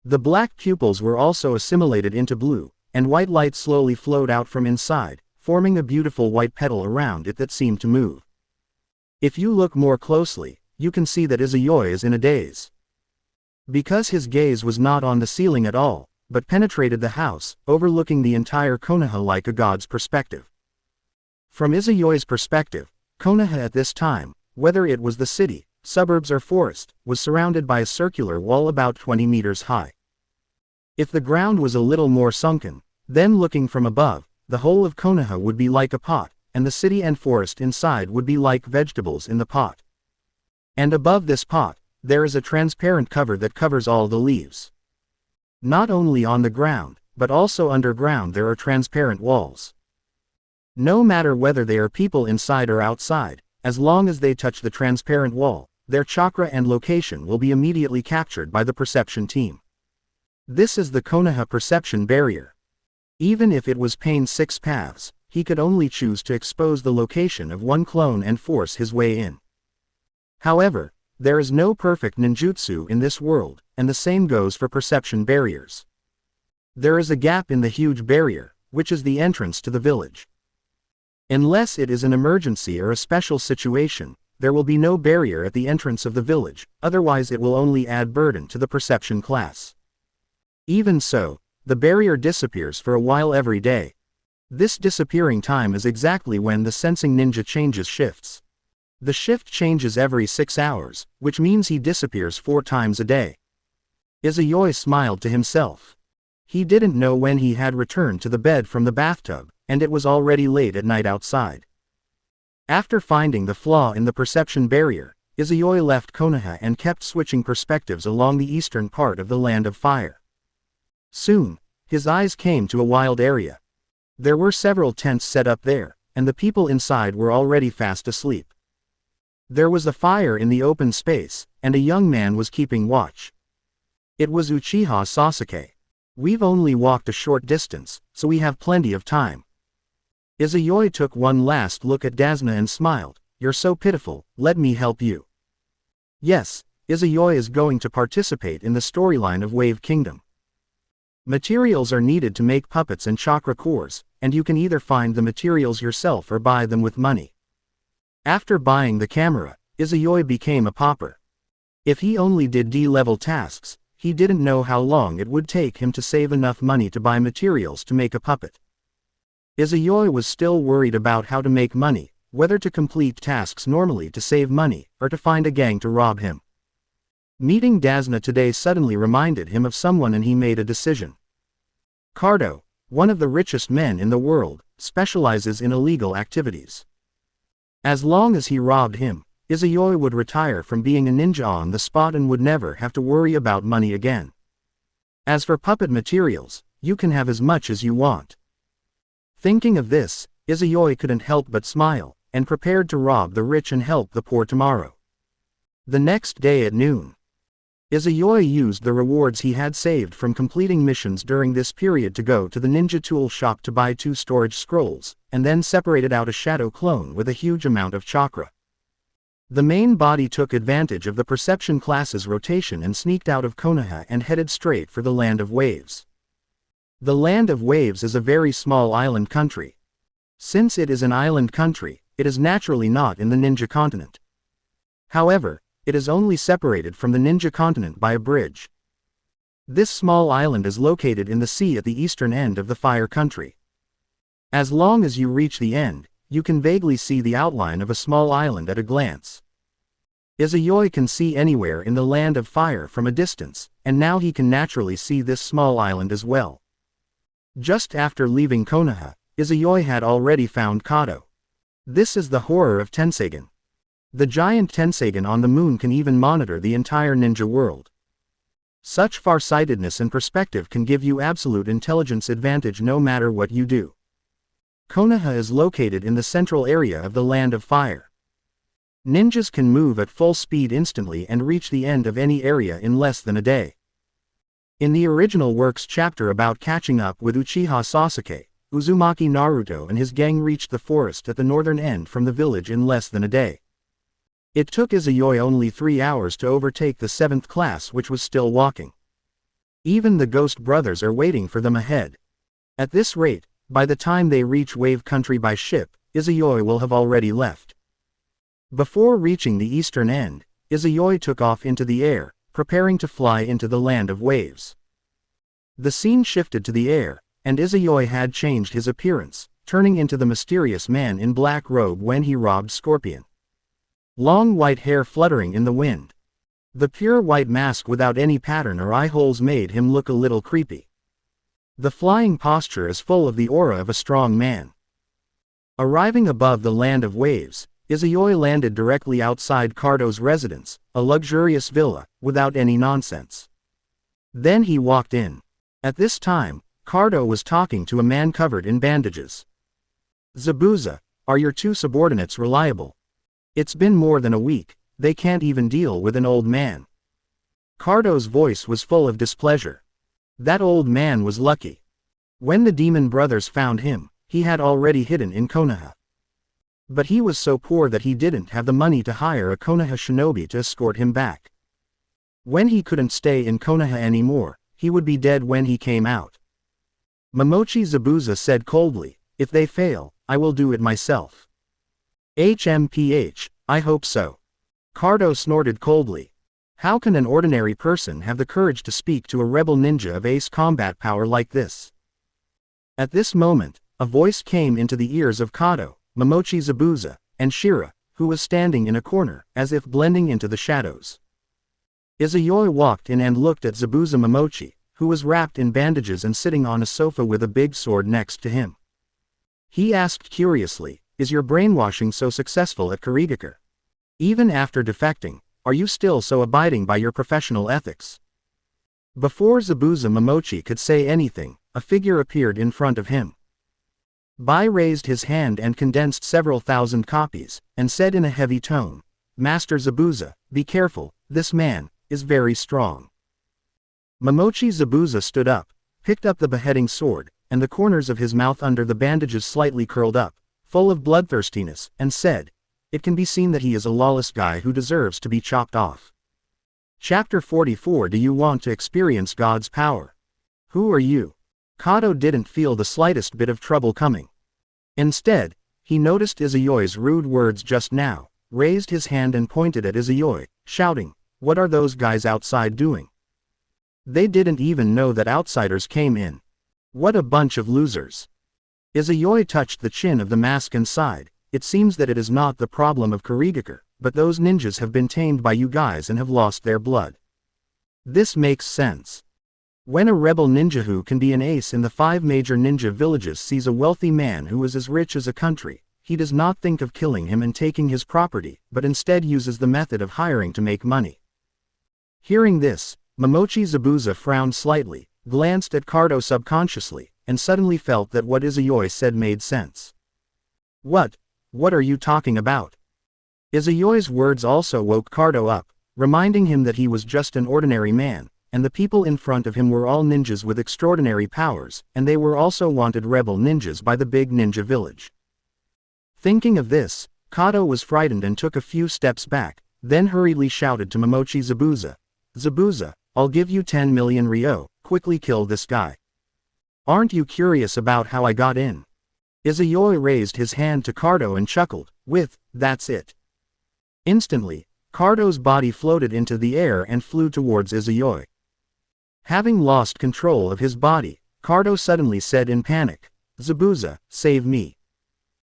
A: The black pupils were also assimilated into blue, and white light slowly flowed out from inside, forming a beautiful white petal around it that seemed to move. If you look more closely, you can see that Izayoi is in a daze. Because his gaze was not on the ceiling at all, but penetrated the house, overlooking the entire Konoha like a god's perspective. From Izayoi's perspective, Konoha at this time, whether it was the city, suburbs or forest, was surrounded by a circular wall about 20 meters high. If the ground was a little more sunken, then looking from above, the whole of Konoha would be like a pot, and the city and forest inside would be like vegetables in the pot. And above this pot, there is a transparent cover that covers all the leaves. Not only on the ground, but also underground there are transparent walls. No matter whether they are people inside or outside, as long as they touch the transparent wall, their chakra and location will be immediately captured by the perception team. This is the Konoha perception barrier. Even if it was Pain's 6 paths, he could only choose to expose the location of one clone and force his way in. However, there is no perfect ninjutsu in this world, and the same goes for perception barriers. There is a gap in the huge barrier, which is the entrance to the village. Unless it is an emergency or a special situation, there will be no barrier at the entrance of the village, otherwise it will only add burden to the perception class. Even so, the barrier disappears for a while every day. This disappearing time is exactly when the sensing ninja changes shifts. The shift changes every 6 hours, which means he disappears 4 times a day. Izayoi smiled to himself. He didn't know when he had returned to the bed from the bathtub, and it was already late at night outside. After finding the flaw in the perception barrier, Izayoi left Konoha and kept switching perspectives along the eastern part of the Land of Fire. Soon, his eyes came to a wild area. There were several tents set up there, and the people inside were already fast asleep. There was a fire in the open space, and a young man was keeping watch. It was Uchiha Sasuke. We've only walked a short distance, so we have plenty of time. Izayoi took one last look at Dasna and smiled. You're so pitiful, let me help you. Yes, Izayoi is going to participate in the storyline of Wave Kingdom. Materials are needed to make puppets and chakra cores, and you can either find the materials yourself or buy them with money. After buying the camera, Izayoi became a pauper. If he only did D-level tasks, he didn't know how long it would take him to save enough money to buy materials to make a puppet. Izayoi was still worried about how to make money, whether to complete tasks normally to save money, or to find a gang to rob him. Meeting Dasna today suddenly reminded him of someone and he made a decision. Cardo, one of the richest men in the world, specializes in illegal activities. As long as he robbed him, Izayoi would retire from being a ninja on the spot and would never have to worry about money again. As for puppet materials, you can have as much as you want. Thinking of this, Izayoi couldn't help but smile, and prepared to rob the rich and help the poor tomorrow. The next day at noon, Izayoi used the rewards he had saved from completing missions during this period to go to the ninja tool shop to buy 2 storage scrolls, and then separated out a shadow clone with a huge amount of chakra. The main body took advantage of the perception class's rotation and sneaked out of Konoha and headed straight for the Land of Waves. The Land of Waves is a very small island country. Since it is an island country, it is naturally not in the ninja continent. However, it is only separated from the ninja continent by a bridge. This small island is located in the sea at the eastern end of the Fire Country. As long as you reach the end, you can vaguely see the outline of a small island at a glance. Izayoi can see anywhere in the Land of Fire from a distance, and now he can naturally see this small island as well. Just after leaving Konoha, Izayoi had already found Kado. This is the horror of Tensagen. The giant Tensagen on the moon can even monitor the entire ninja world. Such farsightedness and perspective can give you absolute intelligence advantage no matter what you do. Konoha is located in the central area of the Land of Fire. Ninjas can move at full speed instantly and reach the end of any area in less than a day. In the original works chapter about catching up with Uchiha Sasuke, Uzumaki Naruto and his gang reached the forest at the northern end from the village in less than a day. It took Izayoi only 3 hours to overtake the 7th class, which was still walking. Even the Ghost Brothers are waiting for them ahead. At this rate, by the time they reach Wave Country by ship, Izayoi will have already left. Before reaching the eastern end, Izayoi took off into the air, preparing to fly into the land of waves. The scene shifted to the air, and Izayoi had changed his appearance, turning into the mysterious man in black robe when he robbed Scorpion. Long white hair fluttering in the wind. The pure white mask without any pattern or eye holes made him look a little creepy. The flying posture is full of the aura of a strong man. Arriving above the land of waves, Izayoi landed directly outside Cardo's residence, a luxurious villa, without any nonsense. Then he walked in. At this time, Cardo was talking to a man covered in bandages. "Zabuza, are your two subordinates reliable? It's been more than a week, they can't even deal with an old man." Cardo's voice was full of displeasure. That old man was lucky. When the demon brothers found him, he had already hidden in Konoha. But he was so poor that he didn't have the money to hire a Konoha shinobi to escort him back. When he couldn't stay in Konoha anymore, he would be dead when he came out. Momochi Zabuza said coldly, "If they fail, I will do it myself." "HMPH, I hope so." Cardo snorted coldly. How can an ordinary person have the courage to speak to a rebel ninja of ace combat power like this? At this moment, a voice came into the ears of Kado, Momochi Zabuza, and Shira, who was standing in a corner, as if blending into the shadows. Izayoi walked in and looked at Zabuza Momochi, who was wrapped in bandages and sitting on a sofa with a big sword next to him. He asked curiously, "Is your brainwashing so successful at Kurigake? Even after defecting, are you still so abiding by your professional ethics?" Before Zabuza Momochi could say anything, a figure appeared in front of him. Bai raised his hand and condensed several thousand copies, and said in a heavy tone, "Master Zabuza, be careful, this man is very strong." Momochi Zabuza stood up, picked up the beheading sword, and the corners of his mouth under the bandages slightly curled up, full of bloodthirstiness, and said, "It can be seen that he is a lawless guy who deserves to be chopped off." Chapter 44. Do you want to experience God's power? Who are you? Kado didn't feel the slightest bit of trouble coming. Instead, he noticed Izayoi's rude words just now, raised his hand and pointed at Izayoi, shouting, "What are those guys outside doing? They didn't even know that outsiders came in. What a bunch of losers." Izayoi touched the chin of the mask and sighed, "It seems that it is not the problem of Kurigake, but those ninjas have been tamed by you guys and have lost their blood. This makes sense. When a rebel ninja who can be an ace in the 5 major ninja villages sees a wealthy man who is as rich as a country, he does not think of killing him and taking his property, but instead uses the method of hiring to make money." Hearing this, Momochi Zabuza frowned slightly, glanced at Cardo subconsciously, and suddenly felt that what Izayoi said made sense. What are you talking about?" Izayoi's words also woke Cardo up, reminding him that he was just an ordinary man, and the people in front of him were all ninjas with extraordinary powers, and they were also wanted rebel ninjas by the big ninja village. Thinking of this, Kado was frightened and took a few steps back, then hurriedly shouted to Momochi Zabuza, "Zabuza, I'll give you 10 million ryo, quickly kill this guy. Aren't you curious about how I got in?" Izayoi raised his hand to Cardo and chuckled, with, "That's it." Instantly, Cardo's body floated into the air and flew towards Izayoi. Having lost control of his body, Cardo suddenly said in panic, "Zabuza, save me."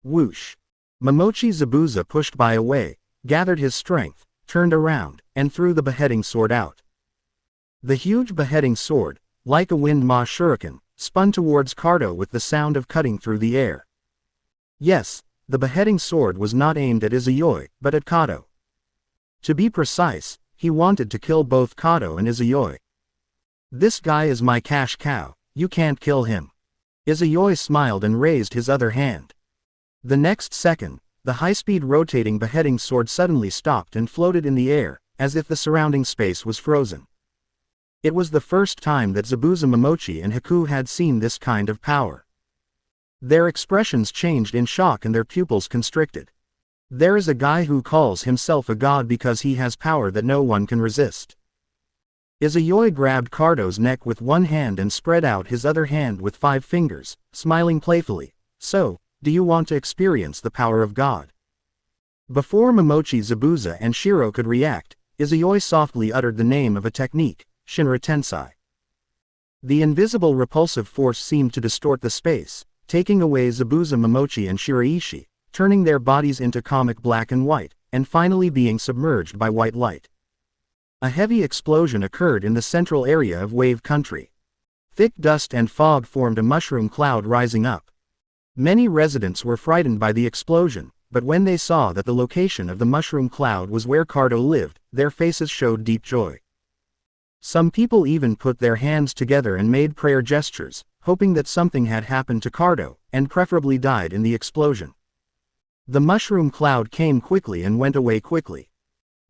A: Whoosh! Momochi Zabuza pushed Bai away, gathered his strength, turned around, and threw the beheading sword out. The huge beheading sword, like a wind-ma shuriken, spun towards Cardo with the sound of cutting through the air. Yes, the beheading sword was not aimed at Izayoi, but at Kado. To be precise, he wanted to kill both Kado and Izayoi. "This guy is my cash cow, you can't kill him." Izayoi smiled and raised his other hand. The next second, the high-speed rotating beheading sword suddenly stopped and floated in the air, as if the surrounding space was frozen. It was the first time that Zabuza Momochi and Haku had seen this kind of power. Their expressions changed in shock and their pupils constricted. There is a guy who calls himself a god because he has power that no one can resist. Izayoi grabbed Cardo's neck with one hand and spread out his other hand with 5 fingers, smiling playfully. So, do you want to experience the power of God? Before Momochi Zabuza and Shiro could react, Izayoi softly uttered the name of a technique, Shinra Tensai. The invisible repulsive force seemed to distort the space, taking away Zabuza, Momochi and Shiraishi, turning their bodies into comic black and white, and finally being submerged by white light. A heavy explosion occurred in the central area of Wave Country. Thick dust and fog formed a mushroom cloud rising up. Many residents were frightened by the explosion, but when they saw that the location of the mushroom cloud was where Cardo lived, their faces showed deep joy. Some people even put their hands together and made prayer gestures, hoping that something had happened to Cardo, and preferably died in the explosion. The mushroom cloud came quickly and went away quickly.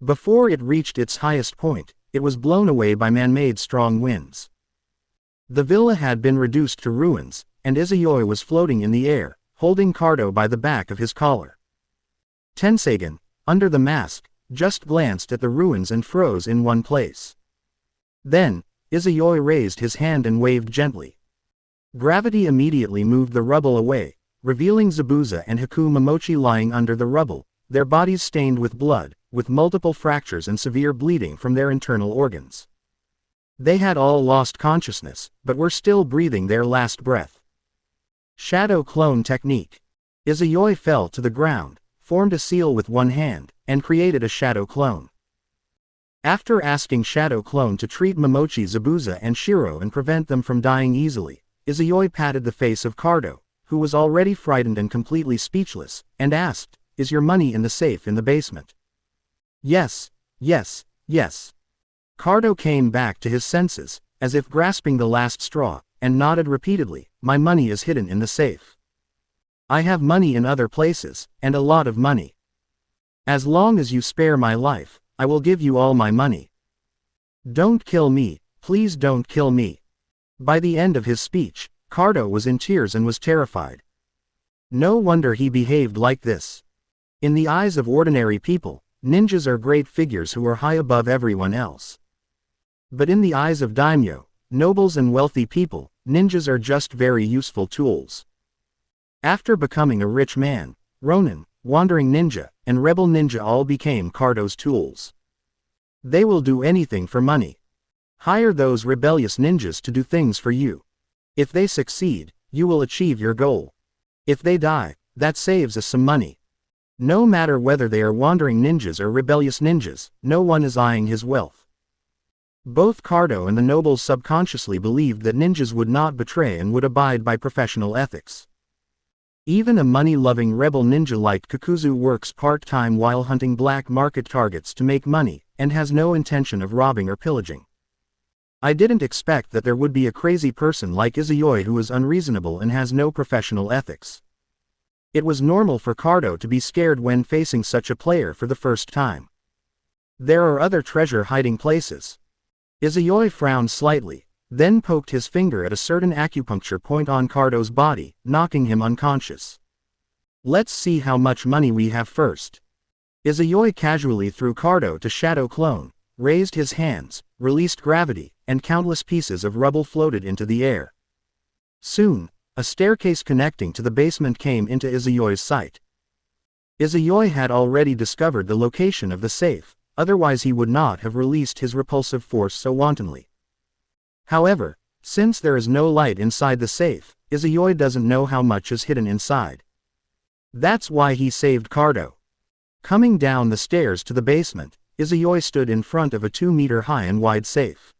A: Before it reached its highest point, it was blown away by man-made strong winds. The villa had been reduced to ruins, and Izayoi was floating in the air, holding Cardo by the back of his collar. Tensagen, under the mask, just glanced at the ruins and froze in one place. Then, Izayoi raised his hand and waved gently. Gravity immediately moved the rubble away, revealing Zabuza and Haku Momochi lying under the rubble, their bodies stained with blood, with multiple fractures and severe bleeding from their internal organs. They had all lost consciousness, but were still breathing their last breath. Shadow Clone Technique. Izayoi fell to the ground, formed a seal with one hand, and created a shadow clone. After asking Shadow Clone to treat Momochi, Zabuza and Shiro and prevent them from dying easily, Izayoi patted the face of Cardo, who was already frightened and completely speechless, and asked, "Is your money in the safe in the basement?" "Yes, yes, yes." Cardo came back to his senses, as if grasping the last straw, and nodded repeatedly, "My money is hidden in the safe. I have money in other places, and a lot of money. As long as you spare my life, I will give you all my money. Don't kill me, please don't kill me." By the end of his speech, Cardo was in tears and was terrified. No wonder he behaved like this. In the eyes of ordinary people, ninjas are great figures who are high above everyone else. But in the eyes of daimyo, nobles and wealthy people, ninjas are just very useful tools. After becoming a rich man, Ronin, Wandering Ninja, and Rebel Ninja all became Cardo's tools. They will do anything for money. Hire those rebellious ninjas to do things for you. If they succeed, you will achieve your goal. If they die, that saves us some money. No matter whether they are wandering ninjas or rebellious ninjas, no one is eyeing his wealth. Both Cardo and the nobles subconsciously believed that ninjas would not betray and would abide by professional ethics. Even a money-loving rebel ninja like Kakuzu works part-time while hunting black market targets to make money, and has no intention of robbing or pillaging. I didn't expect that there would be a crazy person like Izayoi who is unreasonable and has no professional ethics. It was normal for Cardo to be scared when facing such a player for the first time. There are other treasure hiding places. Izayoi frowned slightly, then poked his finger at a certain acupuncture point on Cardo's body, knocking him unconscious. "Let's see how much money we have first." Izayoi casually threw Cardo to Shadow Clone, raised his hands, released gravity, and countless pieces of rubble floated into the air. Soon, a staircase connecting to the basement came into Izayoi's sight. Izayoi had already discovered the location of the safe, otherwise he would not have released his repulsive force so wantonly. However, since there is no light inside the safe, Izayoi doesn't know how much is hidden inside. That's why he saved Cardo. Coming down the stairs to the basement, Izayoi stood in front of a 2-meter high and wide safe.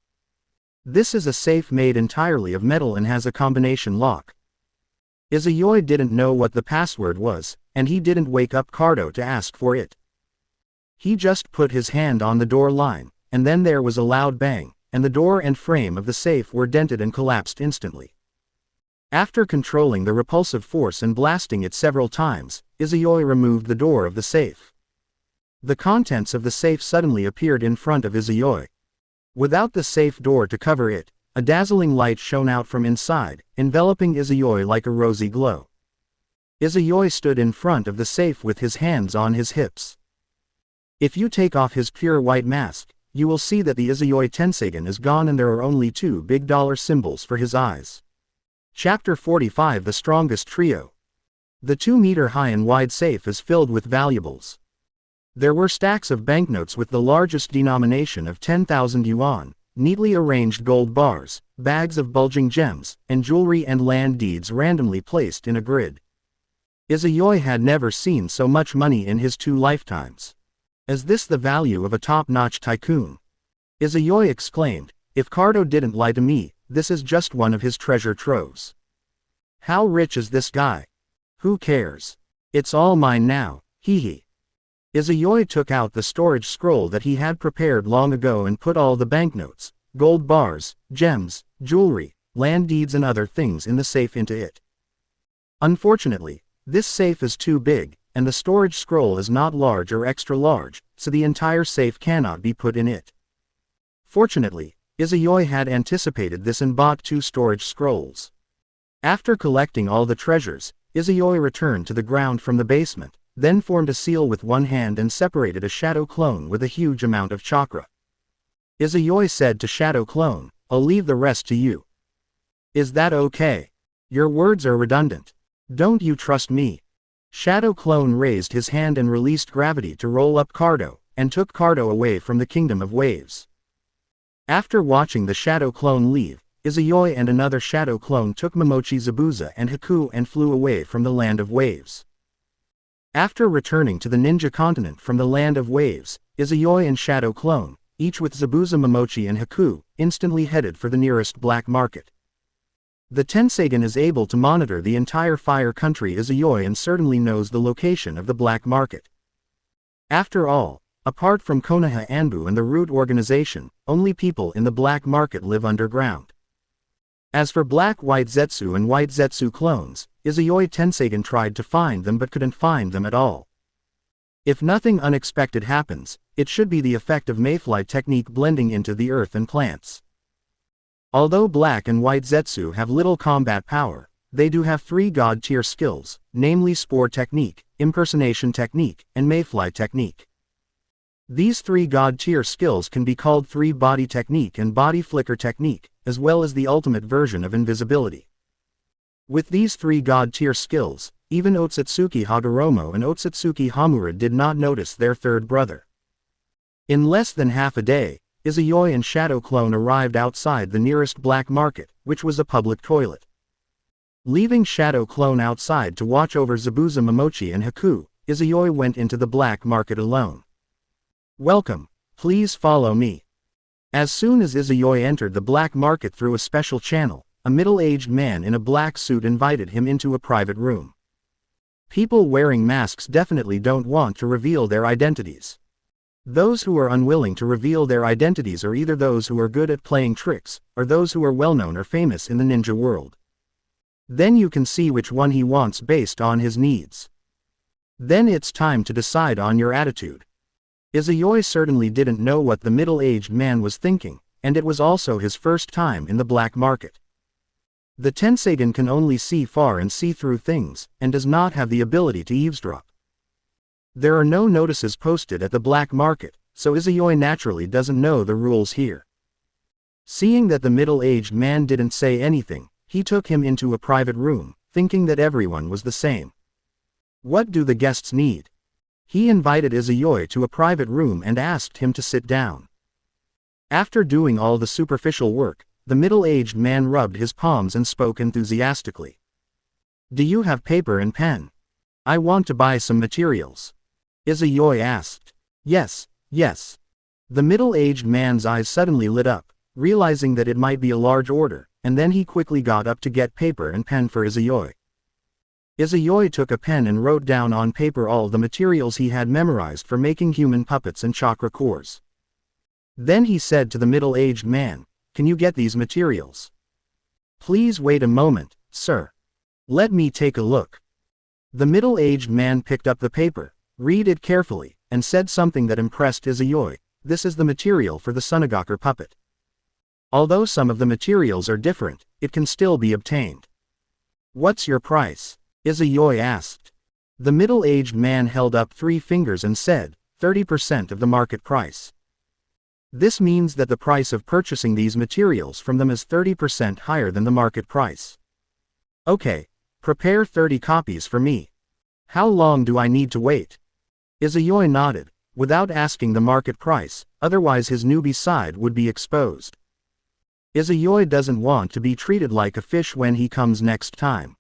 A: This is a safe made entirely of metal and has a combination lock. Izayoi didn't know what the password was, and he didn't wake up Cardo to ask for it. He just put his hand on the door line, and then there was a loud bang, and the door and frame of the safe were dented and collapsed instantly. After controlling the repulsive force and blasting it several times, Izayoi removed the door of the safe. The contents of the safe suddenly appeared in front of Izayoi. Without the safe door to cover it, a dazzling light shone out from inside, enveloping Izayoi like a rosy glow. Izayoi stood in front of the safe with his hands on his hips. If you take off his pure white mask, you will see that the Izayoi Tenseigan is gone and there are only 2 big dollar symbols for his eyes. Chapter 45 The Strongest Trio. The 2-meter-high and wide safe is filled with valuables. There were stacks of banknotes with the largest denomination of 10,000 yuan, neatly arranged gold bars, bags of bulging gems, and jewelry and land deeds randomly placed in a grid. Izayoi had never seen so much money in his 2 lifetimes. Is this the value of a top-notch tycoon? Izayoi exclaimed, if Cardo didn't lie to me, this is just one of his treasure troves. How rich is this guy? Who cares? It's all mine now, hee. Izayoi took out the storage scroll that he had prepared long ago and put all the banknotes, gold bars, gems, jewelry, land deeds and other things in the safe into it. Unfortunately, this safe is too big, and the storage scroll is not large or extra large, so the entire safe cannot be put in it. Fortunately, Izayoi had anticipated this and bought 2 storage scrolls. After collecting all the treasures, Izayoi returned to the ground from the basement, then formed a seal with one hand and separated a shadow clone with a huge amount of chakra. Izayoi said to Shadow Clone, I'll leave the rest to you. Is that okay? Your words are redundant. Don't you trust me? Shadow Clone raised his hand and released gravity to roll up Cardo, and took Cardo away from the Kingdom of Waves. After watching the Shadow Clone leave, Izayoi and another Shadow Clone took Momochi Zabuza and Haku and flew away from the Land of Waves. After returning to the Ninja Continent from the Land of Waves, Izayoi and Shadow Clone, each with Zabuza, Momochi and Haku, instantly headed for the nearest black market. The Tenseigan is able to monitor the entire fire country Izayoi and certainly knows the location of the black market. After all, apart from Konoha Anbu and the Root organization, only people in the black market live underground. As for Black-White Zetsu and White Zetsu clones, Izayoi Tenseigan tried to find them but couldn't find them at all. If nothing unexpected happens, it should be the effect of Mayfly technique blending into the earth and plants. Although Black and White Zetsu have little combat power, they do have 3 god-tier skills, namely Spore Technique, Impersonation Technique, and Mayfly Technique. These 3 god-tier skills can be called 3-Body Technique and Body Flicker Technique, as well as the ultimate version of invisibility. With these 3 god-tier skills, even Otsutsuki Hagoromo and Otsutsuki Hamura did not notice their third brother. In less than half a day, Izayoi and Shadow Clone arrived outside the nearest black market, which was a public toilet. Leaving Shadow Clone outside to watch over Zabuza, Momochi and Haku, Izayoi went into the black market alone. Welcome, please follow me. As soon as Izayoi entered the black market through a special channel, a middle-aged man in a black suit invited him into a private room. People wearing masks definitely don't want to reveal their identities. Those who are unwilling to reveal their identities are either those who are good at playing tricks, or those who are well-known or famous in the ninja world. Then you can see which one he wants based on his needs. Then it's time to decide on your attitude. Izayoi certainly didn't know what the middle-aged man was thinking, and it was also his first time in the black market. The Tenseigan can only see far and see through things, and does not have the ability to eavesdrop. There are no notices posted at the black market, so Izayoi naturally doesn't know the rules here. Seeing that the middle-aged man didn't say anything, he took him into a private room, thinking that everyone was the same. What do the guests need? He invited Izayoi to a private room and asked him to sit down. After doing all the superficial work, the middle-aged man rubbed his palms and spoke enthusiastically. Do you have paper and pen? I want to buy some materials. Izayoi asked. Yes, yes. The middle-aged man's eyes suddenly lit up, realizing that it might be a large order, and then he quickly got up to get paper and pen for Izayoi. Izayoi took a pen and wrote down on paper all the materials he had memorized for making human puppets and chakra cores. Then he said to the middle-aged man, "Can you get these materials?" "Please wait a moment, sir. Let me take a look." The middle-aged man picked up the paper, read it carefully, and said something that impressed Izayoi. This is the material for the Sunagaku puppet. Although some of the materials are different, it can still be obtained. What's your price? Izayoi asked. The middle-aged man held up 3 fingers and said, 30% of the market price. This means that the price of purchasing these materials from them is 30% higher than the market price. Okay, prepare 30 copies for me. How long do I need to wait? Izayoi nodded, without asking the market price, otherwise his newbie side would be exposed. Izayoi doesn't want to be treated like a fish when he comes next time.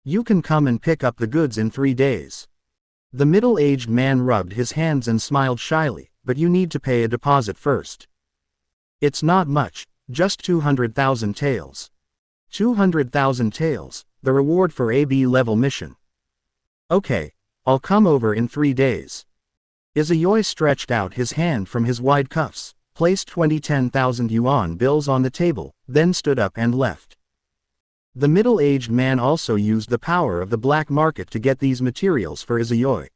A: You can come and pick up the goods in 3 days. The middle-aged man rubbed his hands and smiled shyly, but you need to pay a deposit first. It's not much, just 200,000 taels. 200,000 taels, the reward for a B-level mission. Okay, I'll come over in 3 days. Izayoi stretched out his hand from his wide cuffs, placed 20 10,000 yuan bills on the table, then stood up and left. The middle-aged man also used the power of the black market to get these materials for Izayoi.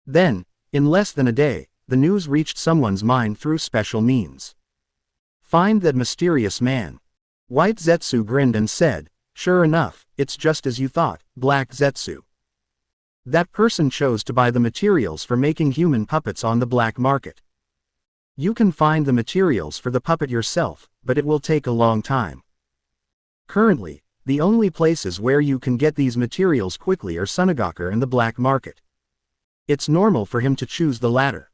A: Then, in less than a day, the news reached someone's mind through special means. Find that mysterious man. White Zetsu grinned and said, sure enough, it's just as you thought, Black Zetsu. That person chose to buy the materials for making human puppets on the black market. You can find the materials for the puppet yourself, but it will take a long time. Currently, the only places where you can get these materials quickly are Sunagaker and the black market. It's normal for him to choose the latter.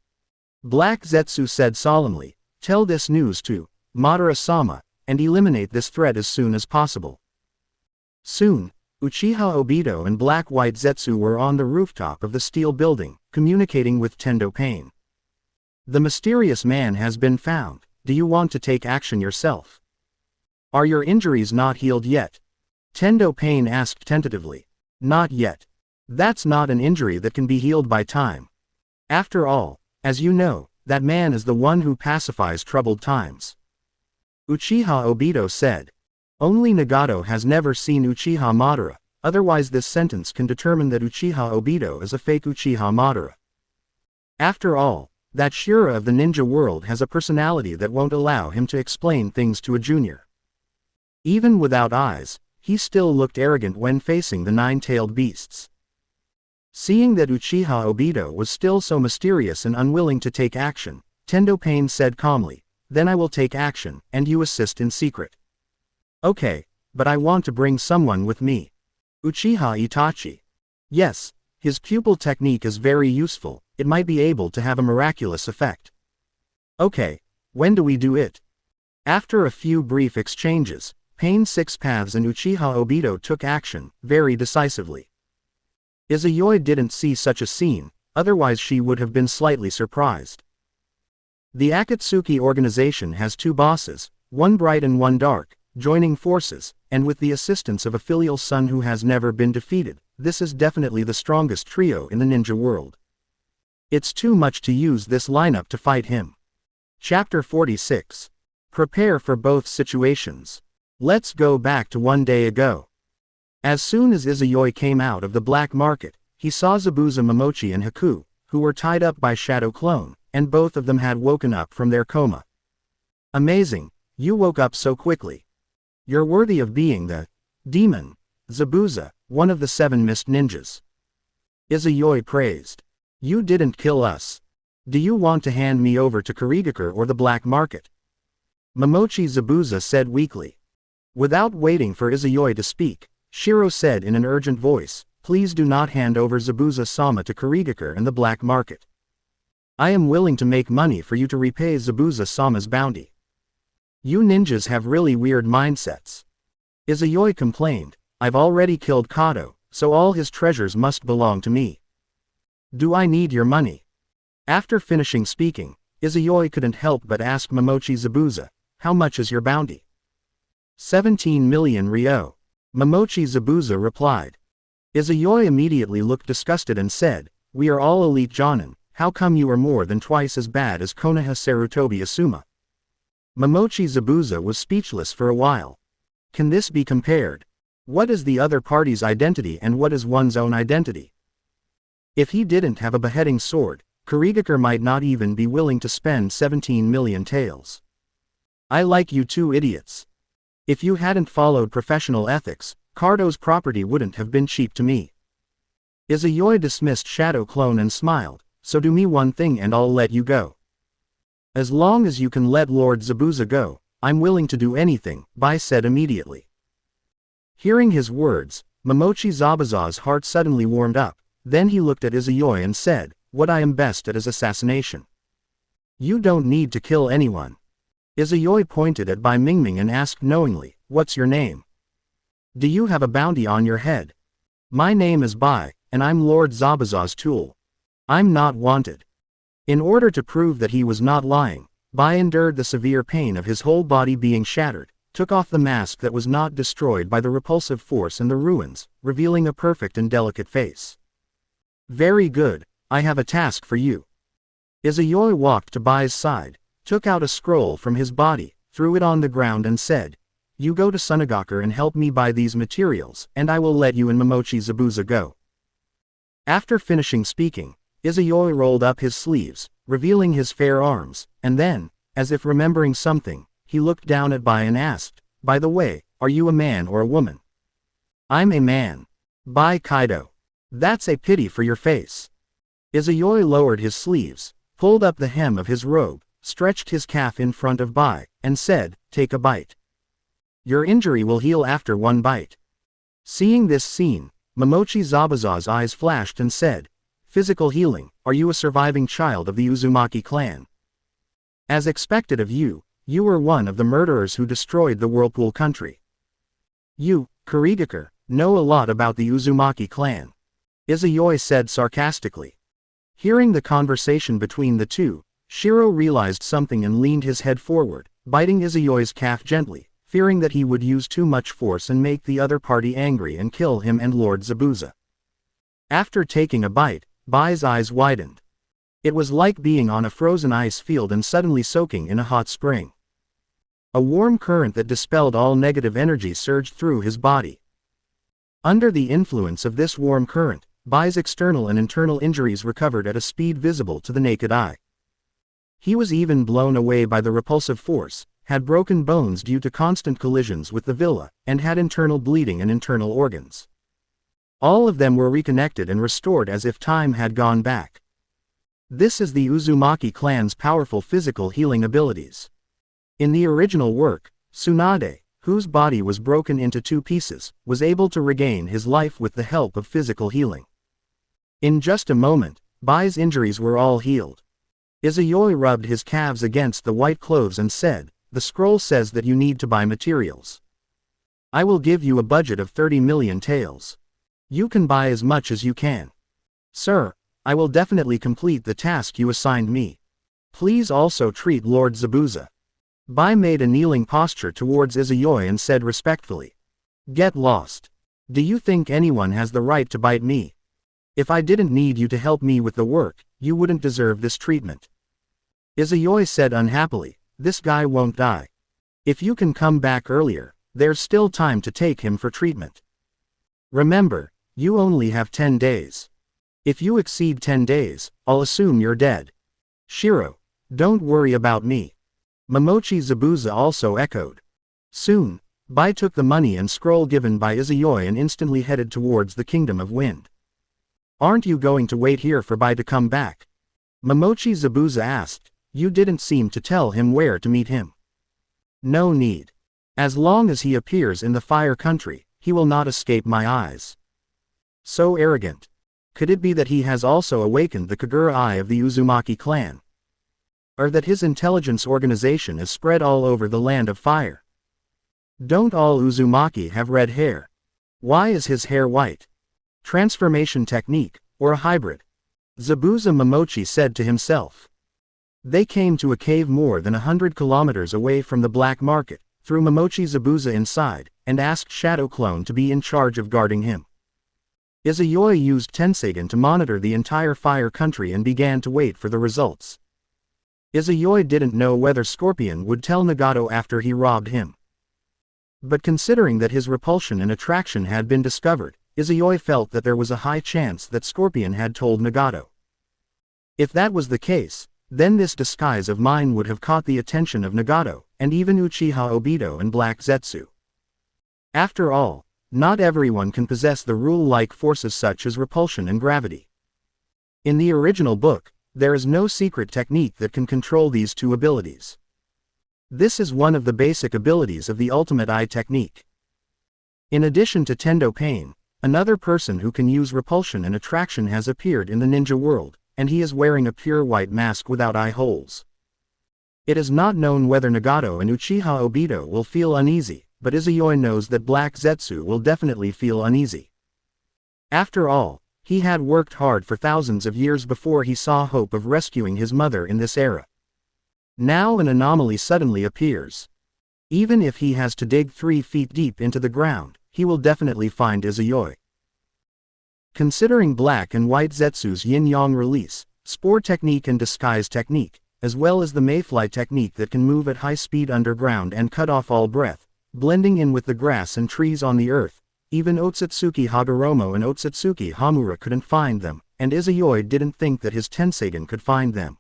A: Black Zetsu said solemnly, tell this news to Madara-sama, and eliminate this threat as soon as possible. Soon, Uchiha Obito and Black-White Zetsu were on the rooftop of the steel building, communicating with Tendo Pain. The mysterious man has been found. Do you want to take action yourself? Are your injuries not healed yet? Tendo Pain asked tentatively. Not yet. That's not an injury that can be healed by time. After all, as you know, that man is the one who pacifies troubled times. Uchiha Obito said. Only Nagato has never seen Uchiha Madara, otherwise this sentence can determine that Uchiha Obito is a fake Uchiha Madara. After all, that Shura of the ninja world has a personality that won't allow him to explain things to a junior. Even without eyes, he still looked arrogant when facing the nine-tailed beasts. Seeing that Uchiha Obito was still so mysterious and unwilling to take action, Tendo Pain said calmly, then I will take action, and you assist in secret. Okay, but I want to bring someone with me. Uchiha Itachi. Yes, his pupil technique is very useful, it might be able to have a miraculous effect. Okay, when do we do it? After a few brief exchanges, Pain Six Paths and Uchiha Obito took action, very decisively. Izayoi didn't see such a scene, otherwise she would have been slightly surprised. The Akatsuki organization has 2 bosses, one bright and one dark, joining forces, and with the assistance of a filial son who has never been defeated, this is definitely the strongest trio in the ninja world. It's too much to use this lineup to fight him. Chapter 46. Prepare for both situations. Let's go back to one day ago. As soon as Izayoi came out of the black market, he saw Zabuza Momochi and Haku, who were tied up by Shadow Clone, and both of them had woken up from their coma. Amazing, you woke up so quickly. You're worthy of being the demon, Zabuza, one of the 7 mist ninjas. Izayoi praised. You didn't kill us. Do you want to hand me over to Kurigakure or the black market? Momochi Zabuza said weakly. Without waiting for Izayoi to speak, Shiro said in an urgent voice, please do not hand over Zabuza-sama to Kurigakure and the black market. I am willing to make money for you to repay Zabuza-sama's bounty. You ninjas have really weird mindsets. Izayoi complained, I've already killed Kato, so all his treasures must belong to me. Do I need your money? After finishing speaking, Izayoi couldn't help but ask Momochi Zabuza, how much is your bounty? 17 million ryo. Momochi Zabuza replied. Izayoi immediately looked disgusted and said, we are all elite jonin, how come you are more than twice as bad as Konoha Sarutobi Asuma? Momochi Zabuza was speechless for a while. Can this be compared? What is the other party's identity and what is one's own identity? If he didn't have a beheading sword, Kurigakure might not even be willing to spend 17 million taels. I like you 2 idiots. If you hadn't followed professional ethics, Cardo's property wouldn't have been cheap to me. Izayoi dismissed Shadow Clone and smiled, so do me one thing and I'll let you go. As long as you can let Lord Zabuza go, I'm willing to do anything, Bai said immediately. Hearing his words, Momochi Zabuza's heart suddenly warmed up, then he looked at Izayoi and said, "What I am best at is assassination. You don't need to kill anyone." Izayoi pointed at Bai Mingming and asked knowingly, "What's your name? Do you have a bounty on your head?" "My name is Bai, and I'm Lord Zabuza's tool. I'm not wanted." In order to prove that he was not lying, Bai endured the severe pain of his whole body being shattered, took off the mask that was not destroyed by the repulsive force and the ruins, revealing a perfect and delicate face. "Very good, I have a task for you." Izayoi walked to Bai's side, took out a scroll from his body, threw it on the ground and said, "You go to Sunagaku and help me buy these materials, and I will let you and Momochi Zabuza go." After finishing speaking, Izayoi rolled up his sleeves, revealing his fair arms, and then, as if remembering something, he looked down at Bai and asked, "By the way, are you a man or a woman?" "I'm a man. Bai Kaido. That's a pity for your face." Izayoi lowered his sleeves, pulled up the hem of his robe, stretched his calf in front of Bai, and said, "Take a bite. Your injury will heal after one bite." Seeing this scene, Momochi Zabuza's eyes flashed and said, "Physical healing, are you a surviving child of the Uzumaki clan? As expected of you, you were one of the murderers who destroyed the Whirlpool country. You, Kurigakure, know a lot about the Uzumaki clan," Izayoi said sarcastically. Hearing the conversation between the two, Shiro realized something and leaned his head forward, biting Izayoi's calf gently, fearing that he would use too much force and make the other party angry and kill him and Lord Zabuza. After taking a bite, Bai's eyes widened. It was like being on a frozen ice field and suddenly soaking in a hot spring. A warm current that dispelled all negative energy surged through his body. Under the influence of this warm current, Bai's external and internal injuries recovered at a speed visible to the naked eye. He was even blown away by the repulsive force, had broken bones due to constant collisions with the villa, and had internal bleeding and internal organs. All of them were reconnected and restored as if time had gone back. This is the Uzumaki clan's powerful physical healing abilities. In the original work, Tsunade, whose body was broken into 2 pieces, was able to regain his life with the help of physical healing. In just a moment, Bai's injuries were all healed. Izayoi rubbed his calves against the white clothes and said, "The scroll says that you need to buy materials. I will give you a budget of 30 million taels. You can buy as much as you can." "Sir, I will definitely complete the task you assigned me. Please also treat Lord Zabuza." Bai made a kneeling posture towards Izayoi and said respectfully, "Get lost. Do you think anyone has the right to bite me? If I didn't need you to help me with the work, you wouldn't deserve this treatment." Izayoi said unhappily, "This guy won't die. If you can come back earlier, there's still time to take him for treatment. Remember, you only have 10 days. If you exceed 10 days, I'll assume you're dead." "Shiro, don't worry about me." Momochi Zabuza also echoed. Soon, Bai took the money and scroll given by Izayoi and instantly headed towards the Kingdom of Wind. "Aren't you going to wait here for Bai to come back?" Momochi Zabuza asked. "You didn't seem to tell him where to meet him." "No need. As long as he appears in the Fire Country, he will not escape my eyes." So arrogant. Could it be that he has also awakened the Kagura eye of the Uzumaki clan? Or that his intelligence organization is spread all over the land of fire? Don't all Uzumaki have red hair? Why is his hair white? Transformation technique, or a hybrid? Zabuza Momochi said to himself. They came to a cave more than 100 kilometers away from the black market, threw Momochi Zabuza inside, and asked Shadow Clone to be in charge of guarding him. Izayoi used Tensagen to monitor the entire Fire Country and began to wait for the results. Izayoi didn't know whether Scorpion would tell Nagato after he robbed him. But considering that his repulsion and attraction had been discovered, Izayoi felt that there was a high chance that Scorpion had told Nagato. If that was the case, then this disguise of mine would have caught the attention of Nagato, and even Uchiha Obito and Black Zetsu. After all, not everyone can possess the rule-like forces such as repulsion and gravity. In the original book, There is no secret technique that can control these two abilities. This is one of the basic abilities of the ultimate eye technique. In addition to Tendo Pain, another person who can use repulsion and attraction has appeared in the ninja world, and he is wearing a pure white mask without eye holes. It is not known whether Nagato and Uchiha Obito will feel uneasy, but Izuyoi knows that Black Zetsu will definitely feel uneasy. After all, he had worked hard for thousands of years before he saw hope of rescuing his mother in this era. Now an anomaly suddenly appears. Even if he has to dig 3 feet deep into the ground, he will definitely find Izuyoi. Considering Black and White Zetsu's yin-yang release, spore technique and disguise technique, as well as the mayfly technique that can move at high speed underground and cut off all breath, blending in with the grass and trees on the earth, even Otsutsuki Hagoromo and Otsutsuki Hamura couldn't find them, and Izuyoi didn't think that his Tenseigen could find them.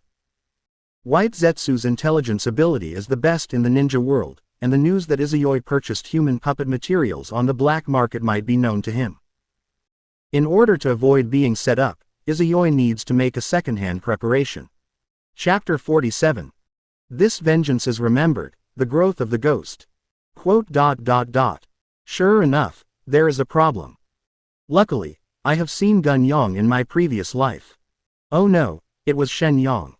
A: White Zetsu's intelligence ability is the best in the ninja world, and the news that Izuyoi purchased human puppet materials on the black market might be known to him. In order to avoid being set up, Izuyoi needs to make a second-hand preparation. Chapter 47. This vengeance is remembered, the growth of the ghost. Sure enough, there is a problem. Luckily, I have seen Gun Yong in my previous life. Oh no, it was Shen Yong.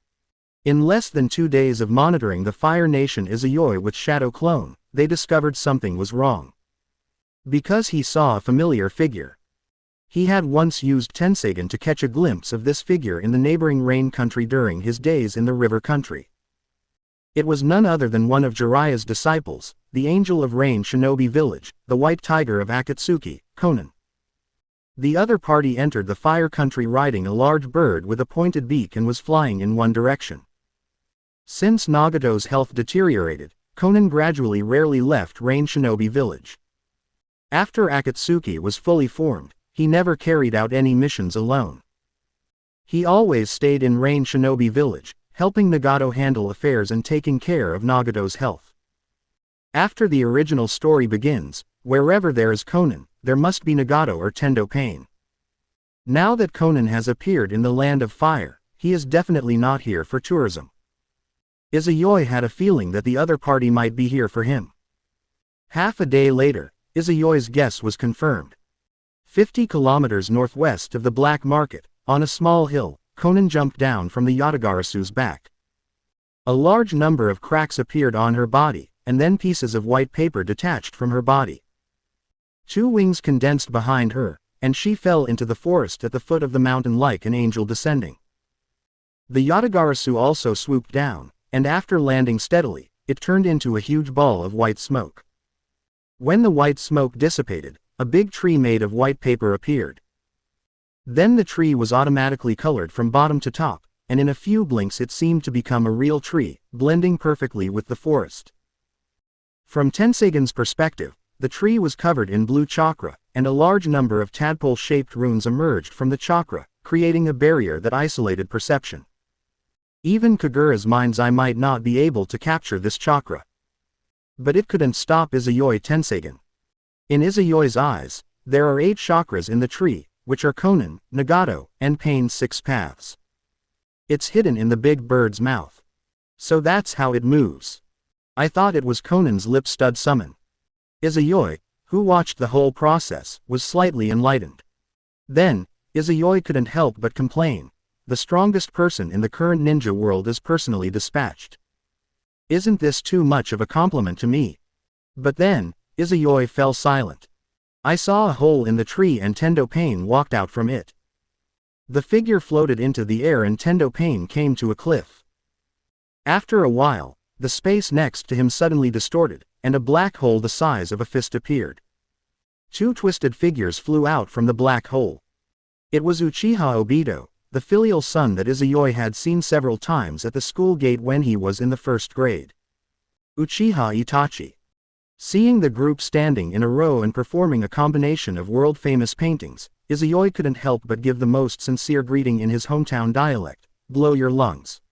A: In less than 2 days of monitoring the Fire Nation Izuyoi with Shadow Clone, they discovered something was wrong. Because he saw a familiar figure. He had once used Tenseigen to catch a glimpse of this figure in the neighboring Rain Country during his days in the River Country. It was none other than one of Jiraiya's disciples, the Angel of Rain Shinobi Village, the White Tiger of Akatsuki, Konan. The other party entered the Fire Country riding a large bird with a pointed beak and was flying in one direction. Since Nagato's health deteriorated, Konan gradually rarely left Rain Shinobi Village. After Akatsuki was fully formed, he never carried out any missions alone. He always stayed in Rain Shinobi Village, helping Nagato handle affairs and taking care of Nagato's health. After the original story begins, wherever there is Konan, there must be Nagato or Tendo Pain. Now that Konan has appeared in the Land of Fire, he is definitely not here for tourism. Izuyoi had a feeling that the other party might be here for him. Half a day later, Izuyoi's guess was confirmed. 50 kilometers northwest of the Black Market, on a small hill, Konan jumped down from the Yatagarasu's back. A large number of cracks appeared on her body, and then pieces of white paper detached from her body. 2 wings condensed behind her, and she fell into the forest at the foot of the mountain like an angel descending. The Yatagarasu also swooped down, and after landing steadily, it turned into a huge ball of white smoke. When the white smoke dissipated, a big tree made of white paper appeared. Then the tree was automatically colored from bottom to top, and in a few blinks it seemed to become a real tree, blending perfectly with the forest. From Tenseigen's perspective, the tree was covered in blue chakra, and a large number of tadpole-shaped runes emerged from the chakra, creating a barrier that isolated perception. Even Kagura's mind's eye might not be able to capture this chakra. But it couldn't stop Izuyoi Tenseigen. In Izuyoi's eyes, there are 8 chakras in the tree, which are Konan, Nagato, and Pain's 6 paths. It's hidden in the big bird's mouth. So that's how it moves. I thought it was Konan's lip stud summon. Izuyoi, who watched the whole process, was slightly enlightened. Then, Izuyoi couldn't help but complain. The strongest person in the current ninja world is personally dispatched. Isn't this too much of a compliment to me? But then, Izuyoi fell silent. I saw a hole in the tree and Tendo Pain walked out from it. The figure floated into the air and Tendo Pain came to a cliff. After a while, the space next to him suddenly distorted, and a black hole the size of a fist appeared. 2 twisted figures flew out from the black hole. It was Uchiha Obito, the filial son that Izuyoi had seen several times at the school gate when he was in the 1st grade. Uchiha Itachi. Seeing the group standing in a row and performing a combination of world-famous paintings, Izuyoi couldn't help but give the most sincere greeting in his hometown dialect, "Blow your lungs."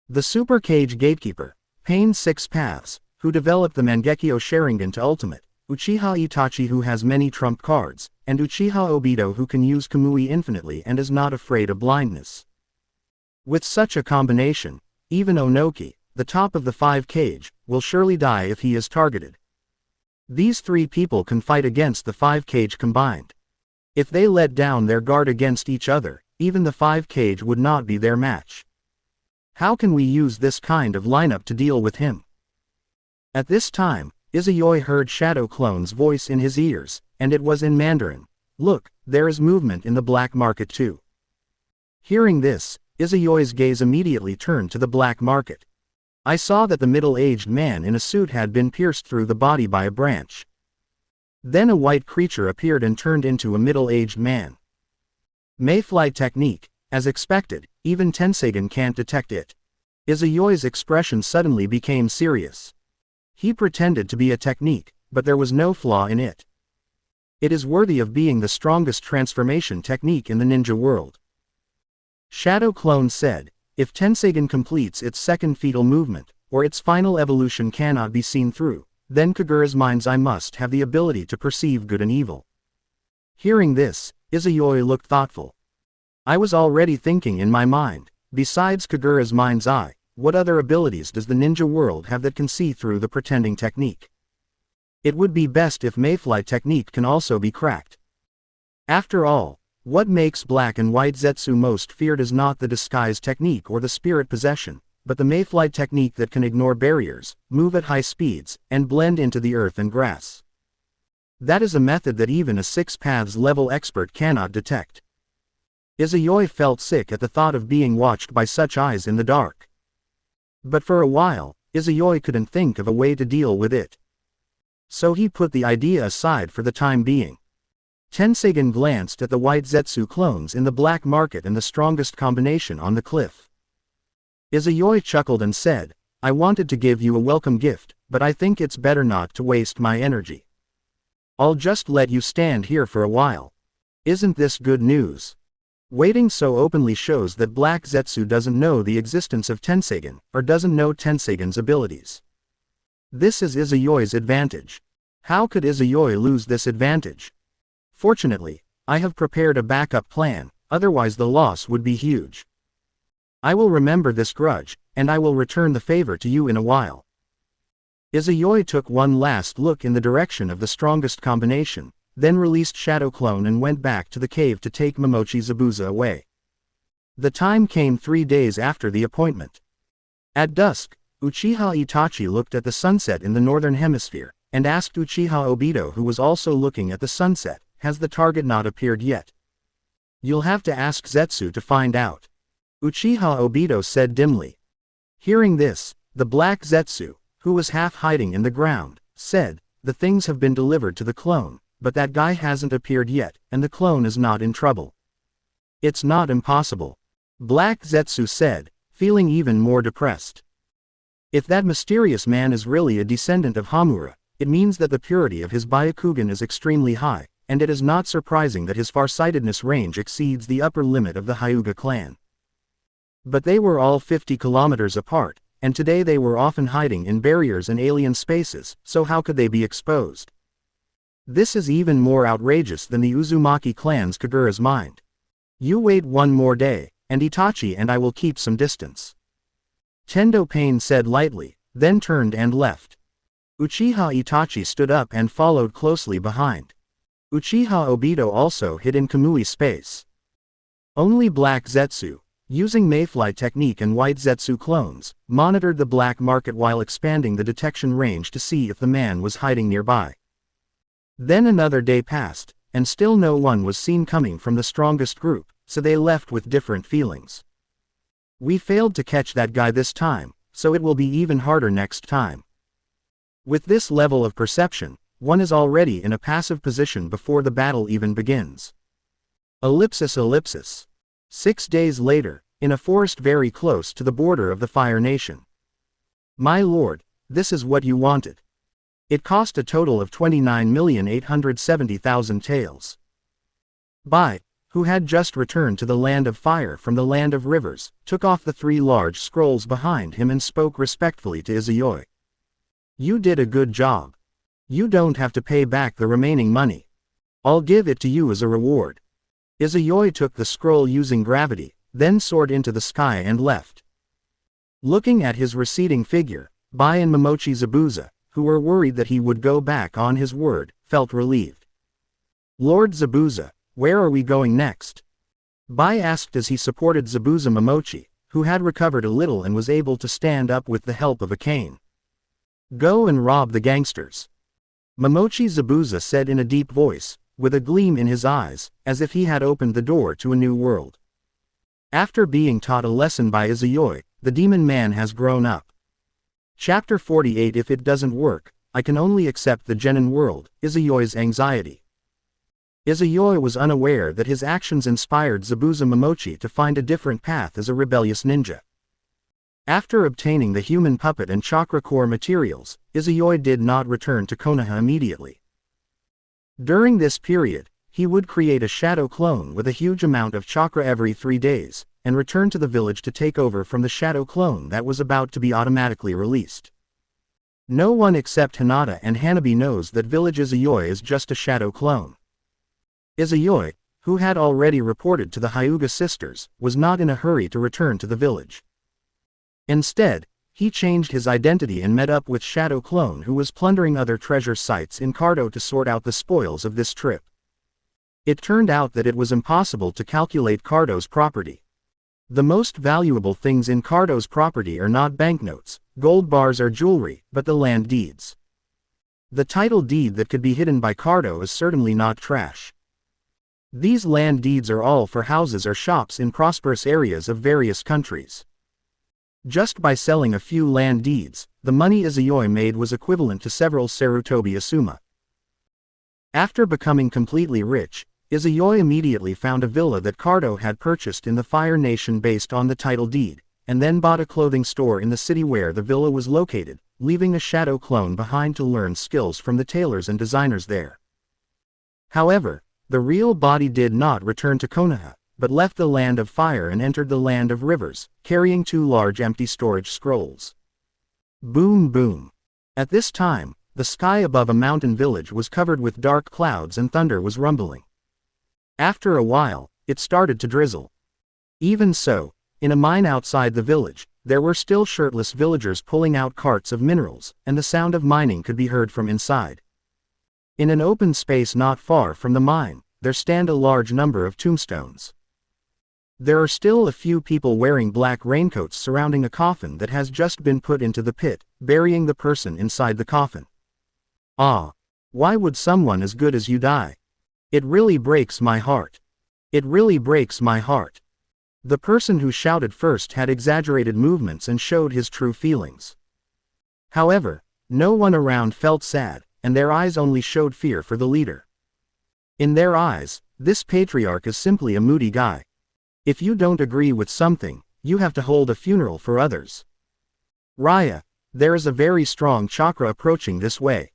A: The Super Cage Gatekeeper, Pain's 6 paths, who developed the Mangekyo Sharingan to Ultimate, Uchiha Itachi who has many trump cards, and Uchiha Obito who can use Kamui infinitely and is not afraid of blindness. With such a combination, even Onoki, the top of the 5 Kage, will surely die if he is targeted. These 3 people can fight against the 5 Kage combined. If they let down their guard against each other, even the 5 Kage would not be their match. How can we use this kind of lineup to deal with him? At this time, Izayoi heard Shadow Clone's voice in his ears, and it was in Mandarin. Look, there is movement in the black market too. Hearing this, Izayoi's gaze immediately turned to the black market. I saw that the middle-aged man in a suit had been pierced through the body by a branch. Then a white creature appeared and turned into a middle-aged man. Mayfly technique, as expected, even Tensagen can't detect it. Izayoi's expression suddenly became serious. He pretended to be a technique, but there was no flaw in it. It is worthy of being the strongest transformation technique in the ninja world. Shadow Clone said, if Tensagen completes its second fetal movement, or its final evolution cannot be seen through, then Kagura's mind's eye must have the ability to perceive good and evil. Hearing this, Izayoi looked thoughtful. I was already thinking in my mind, besides Kagura's mind's eye, what other abilities does the ninja world have that can see through the pretending technique? It would be best if Mayfly technique can also be cracked. After all, what makes black and white Zetsu most feared is not the disguise technique or the spirit possession, but the Mayfly technique that can ignore barriers, move at high speeds, and blend into the earth and grass. That is a method that even a 6 paths level expert cannot detect. Izayoi felt sick at the thought of being watched by such eyes in the dark. But for a while, Izayoi couldn't think of a way to deal with it. So he put the idea aside for the time being. Tensagen glanced at the white Zetsu clones in the black market and the strongest combination on the cliff. Izayoi chuckled and said, I wanted to give you a welcome gift, but I think it's better not to waste my energy. I'll just let you stand here for a while. Isn't this good news? Waiting so openly shows that Black Zetsu doesn't know the existence of Tensagen, or doesn't know Tensagen's abilities. This is Izayoi's advantage. How could Izayoi lose this advantage? Fortunately, I have prepared a backup plan, otherwise the loss would be huge. I will remember this grudge, and I will return the favor to you in a while. Izayoi took one last look in the direction of the strongest combination, then released Shadow Clone and went back to the cave to take Momochi Zabuza away. The time came 3 days after the appointment. At dusk, Uchiha Itachi looked at the sunset in the northern hemisphere, and asked Uchiha Obito, who was also looking at the sunset, has the target not appeared yet? You'll have to ask Zetsu to find out. Uchiha Obito said dimly. Hearing this, the black Zetsu, who was half hiding in the ground, said, the things have been delivered to the clone, but that guy hasn't appeared yet, and the clone is not in trouble. It's not impossible. Black Zetsu said, feeling even more depressed. If that mysterious man is really a descendant of Hamura, it means that the purity of his Byakugan is extremely high, and it is not surprising that his farsightedness range exceeds the upper limit of the Hyuga clan. But they were all 50 kilometers apart, and today they were often hiding in barriers and alien spaces, so how could they be exposed? This is even more outrageous than the Uzumaki clan's Kagura's mind. You wait one more day, and Itachi and I will keep some distance. Tendo Pain said lightly, then turned and left. Uchiha Itachi stood up and followed closely behind. Uchiha Obito also hid in Kamui space. Only Black Zetsu, using Mayfly technique and white Zetsu clones, monitored the black market while expanding the detection range to see if the man was hiding nearby. Then another day passed, and still no one was seen coming from the strongest group, so they left with different feelings. We failed to catch that guy this time, so it will be even harder next time. With this level of perception, one is already in a passive position before the battle even begins. Ellipsis ellipsis. 6 days later, in a forest very close to the border of the Fire Nation. My lord, this is what you wanted. It cost a total of 29,870,000 taels. Bai, who had just returned to the land of fire from the land of rivers, took off the 3 large scrolls behind him and spoke respectfully to Izayoi. You did a good job. You don't have to pay back the remaining money. I'll give it to you as a reward. Izayoi took the scroll using gravity, then soared into the sky and left. Looking at his receding figure, Bai and Momochi Zabuza, who were worried that he would go back on his word, felt relieved. "Lord Zabuza, where are we going next?" Bai asked as he supported Zabuza Momochi, who had recovered a little and was able to stand up with the help of a cane. "Go and rob the gangsters," Momochi Zabuza said in a deep voice, with a gleam in his eyes, as if he had opened the door to a new world. After being taught a lesson by Izayoi, the demon man has grown up. Chapter 48. If it doesn't work, I can only accept the genin world, Izayoi's anxiety. Izayoi was unaware that his actions inspired Zabuza Momochi to find a different path as a rebellious ninja. After obtaining the human puppet and chakra core materials, Izayoi did not return to Konoha immediately. During this period, he would create a shadow clone with a huge amount of chakra every 3 days, and return to the village to take over from the shadow clone that was about to be automatically released. No one except Hinata and Hanabi knows that village Izayoi is just a shadow clone. Izayoi, who had already reported to the Hyuga sisters, was not in a hurry to return to the village. Instead, he changed his identity and met up with Shadow Clone, who was plundering other treasure sites in Cardo to sort out the spoils of this trip. It turned out that it was impossible to calculate Cardo's property. The most valuable things in Cardo's property are not banknotes, gold bars or jewelry, but the land deeds. The title deed that could be hidden by Cardo is certainly not trash. These land deeds are all for houses or shops in prosperous areas of various countries. Just by selling a few land deeds, the money Izayoi made was equivalent to several Sarutobi Asuma. After becoming completely rich, Izayoi immediately found a villa that Cardo had purchased in the Fire Nation based on the title deed, and then bought a clothing store in the city where the villa was located, leaving a shadow clone behind to learn skills from the tailors and designers there. However, the real body did not return to Konoha, but left the land of fire and entered the land of rivers, carrying 2 large empty storage scrolls. Boom boom. At this time, the sky above a mountain village was covered with dark clouds and thunder was rumbling. After a while, it started to drizzle. Even so, in a mine outside the village, there were still shirtless villagers pulling out carts of minerals, and the sound of mining could be heard from inside. In an open space not far from the mine, there stand a large number of tombstones. There are still a few people wearing black raincoats surrounding a coffin that has just been put into the pit, burying the person inside the coffin. Ah! Why would someone as good as you die? It really breaks my heart. It really breaks my heart. The person who shouted first had exaggerated movements and showed his true feelings. However, no one around felt sad, and their eyes only showed fear for the leader. In their eyes, this patriarch is simply a moody guy. If you don't agree with something, you have to hold a funeral for others. Raya, there is a very strong chakra approaching this way.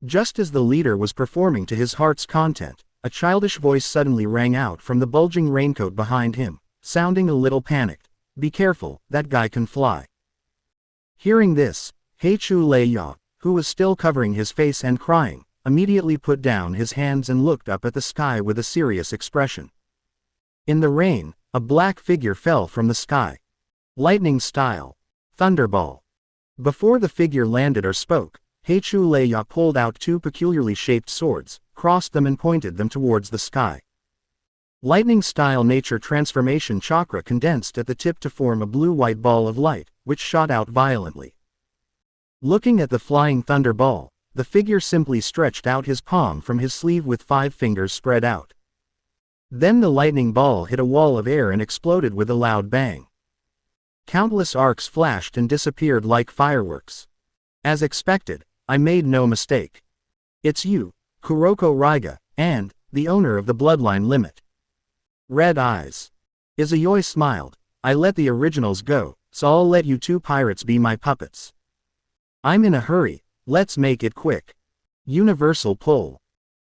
A: Just as the leader was performing to his heart's content, a childish voice suddenly rang out from the bulging raincoat behind him, sounding a little panicked. Be careful, that guy can fly. Hearing this, Heichu Leiya, who was still covering his face and crying, immediately put down his hands and looked up at the sky with a serious expression. In the rain, a black figure fell from the sky. Lightning style. Thunderball. Before the figure landed or spoke, Heichu Leiya pulled out 2 peculiarly shaped swords, crossed them and pointed them towards the sky. Lightning style nature transformation chakra condensed at the tip to form a blue-white ball of light, which shot out violently. Looking at the flying thunder ball, the figure simply stretched out his palm from his sleeve with 5 fingers spread out. Then the lightning ball hit a wall of air and exploded with a loud bang. Countless arcs flashed and disappeared like fireworks. As expected, I made no mistake. It's you, Kuroko Raiga, and the owner of the Bloodline limit. Red eyes. Izayoi smiled. I let the originals go, so I'll let you 2 pirates be my puppets. I'm in a hurry, let's make it quick. Universal pull.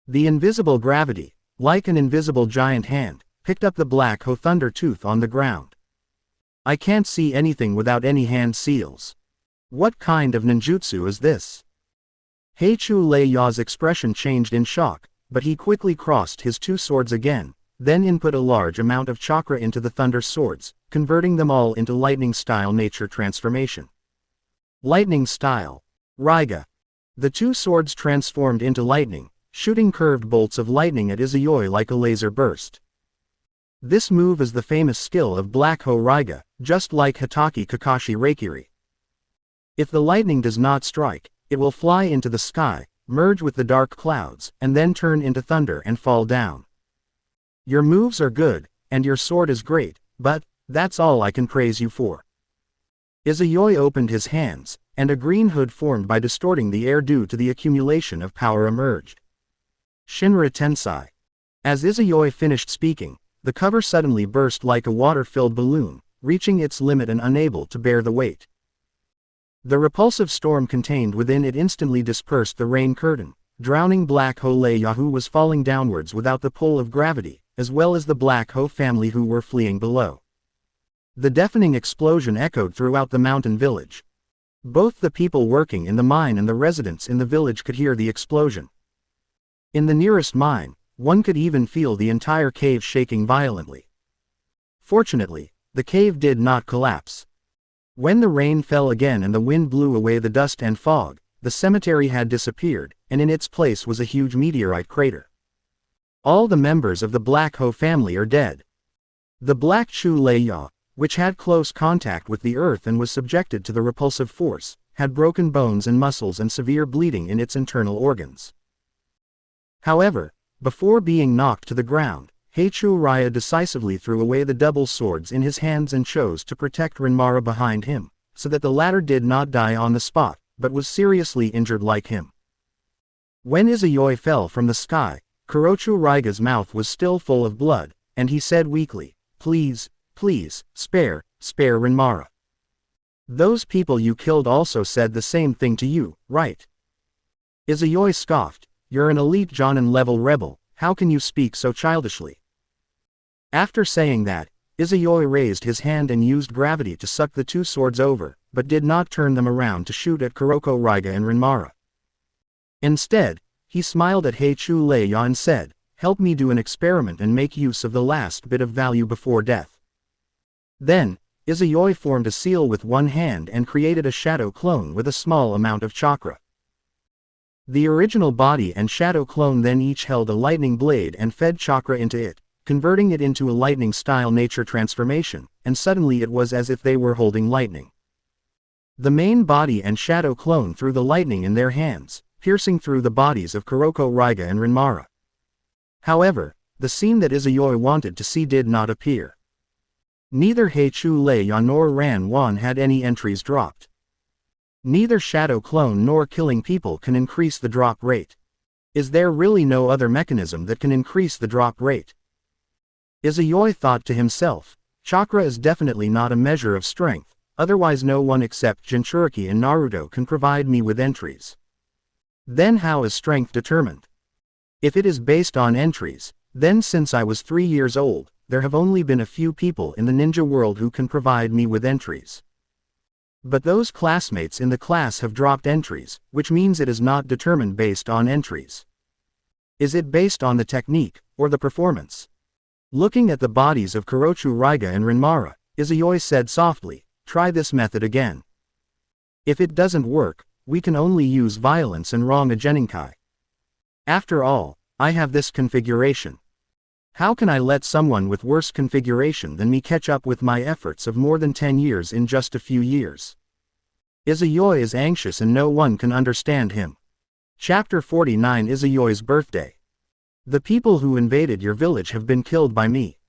A: The invisible gravity, like an invisible giant hand, picked up the black Ho Thunder Tooth on the ground. I can't see anything without any hand seals. What kind of ninjutsu is this? Heichu Leiya's expression changed in shock, but he quickly crossed his 2 swords again, then input a large amount of chakra into the thunder swords, converting them all into lightning-style nature transformation. Lightning style. Raiga. The two swords transformed into lightning, shooting curved bolts of lightning at Izayoi like a laser burst. This move is the famous skill of Black Ho Raiga, just like Hitaki Kakashi Reikiri. If the lightning does not strike, it will fly into the sky, merge with the dark clouds, and then turn into thunder and fall down. Your moves are good, and your sword is great, but that's all I can praise you for. Izayoi opened his hands, and a green hood formed by distorting the air due to the accumulation of power emerged. Shinra Tensai. As Izayoi finished speaking, the cover suddenly burst like a water-filled balloon, reaching its limit and unable to bear the weight. The repulsive storm contained within it instantly dispersed the rain curtain, drowning Black Ho Leia who was falling downwards without the pull of gravity, as well as the Black Ho family who were fleeing below. The deafening explosion echoed throughout the mountain village. Both the people working in the mine and the residents in the village could hear the explosion. In the nearest mine, one could even feel the entire cave shaking violently. Fortunately, the cave did not collapse. When the rain fell again and the wind blew away the dust and fog, the cemetery had disappeared, and in its place was a huge meteorite crater. All the members of the Black Ho family are dead. The Black Chu Leia, which had close contact with the earth and was subjected to the repulsive force, had broken bones and muscles and severe bleeding in its internal organs. However, before being knocked to the ground, Heichu Raya decisively threw away the double swords in his hands and chose to protect Renmara behind him, so that the latter did not die on the spot, but was seriously injured like him. When Izayoi fell from the sky, Kurochu Raiga's mouth was still full of blood, and he said weakly, "Please, please, spare Renmara. Those people you killed also said the same thing to you, right?" Izayoi scoffed, "You're an elite Jonin-level rebel, how can you speak so childishly?" After saying that, Izayoi raised his hand and used gravity to suck the two swords over, but did not turn them around to shoot at Kuroko Raiga and Renmara. Instead, he smiled at Heichu Leia and said, "Help me do an experiment and make use of the last bit of value before death." Then, Izayoi formed a seal with one hand and created a shadow clone with a small amount of chakra. The original body and shadow clone then each held a lightning blade and fed chakra into it, converting it into a lightning-style nature transformation, and suddenly it was as if they were holding lightning. The main body and shadow clone threw the lightning in their hands, piercing through the bodies of Kuroko Raiga and Renmara. However, the scene that Izayoi wanted to see did not appear. Neither Heichu Leia nor Ran Wan had any entries dropped. Neither shadow clone nor killing people can increase the drop rate. Is there really no other mechanism that can increase the drop rate? Izayoi thought to himself, chakra is definitely not a measure of strength, otherwise no one except Jinchuriki and Naruto can provide me with entries. Then how is strength determined? If it is based on entries, then since I was 3 years old, there have only been a few people in the ninja world who can provide me with entries. But those classmates in the class have dropped entries, which means it is not determined based on entries. Is it based on the technique, or the performance? Looking at the bodies of Kurochu Raiga and Renmara, Izayoi said softly, "Try this method again. If it doesn't work, we can only use violence and wrong a Geninkai. After all, I have this configuration. How can I let someone with worse configuration than me catch up with my efforts of more than 10 years in just a few years?" Izayoi is anxious and no one can understand him. Chapter 49 Izayoi's Birthday. The people who invaded your village have been killed by me.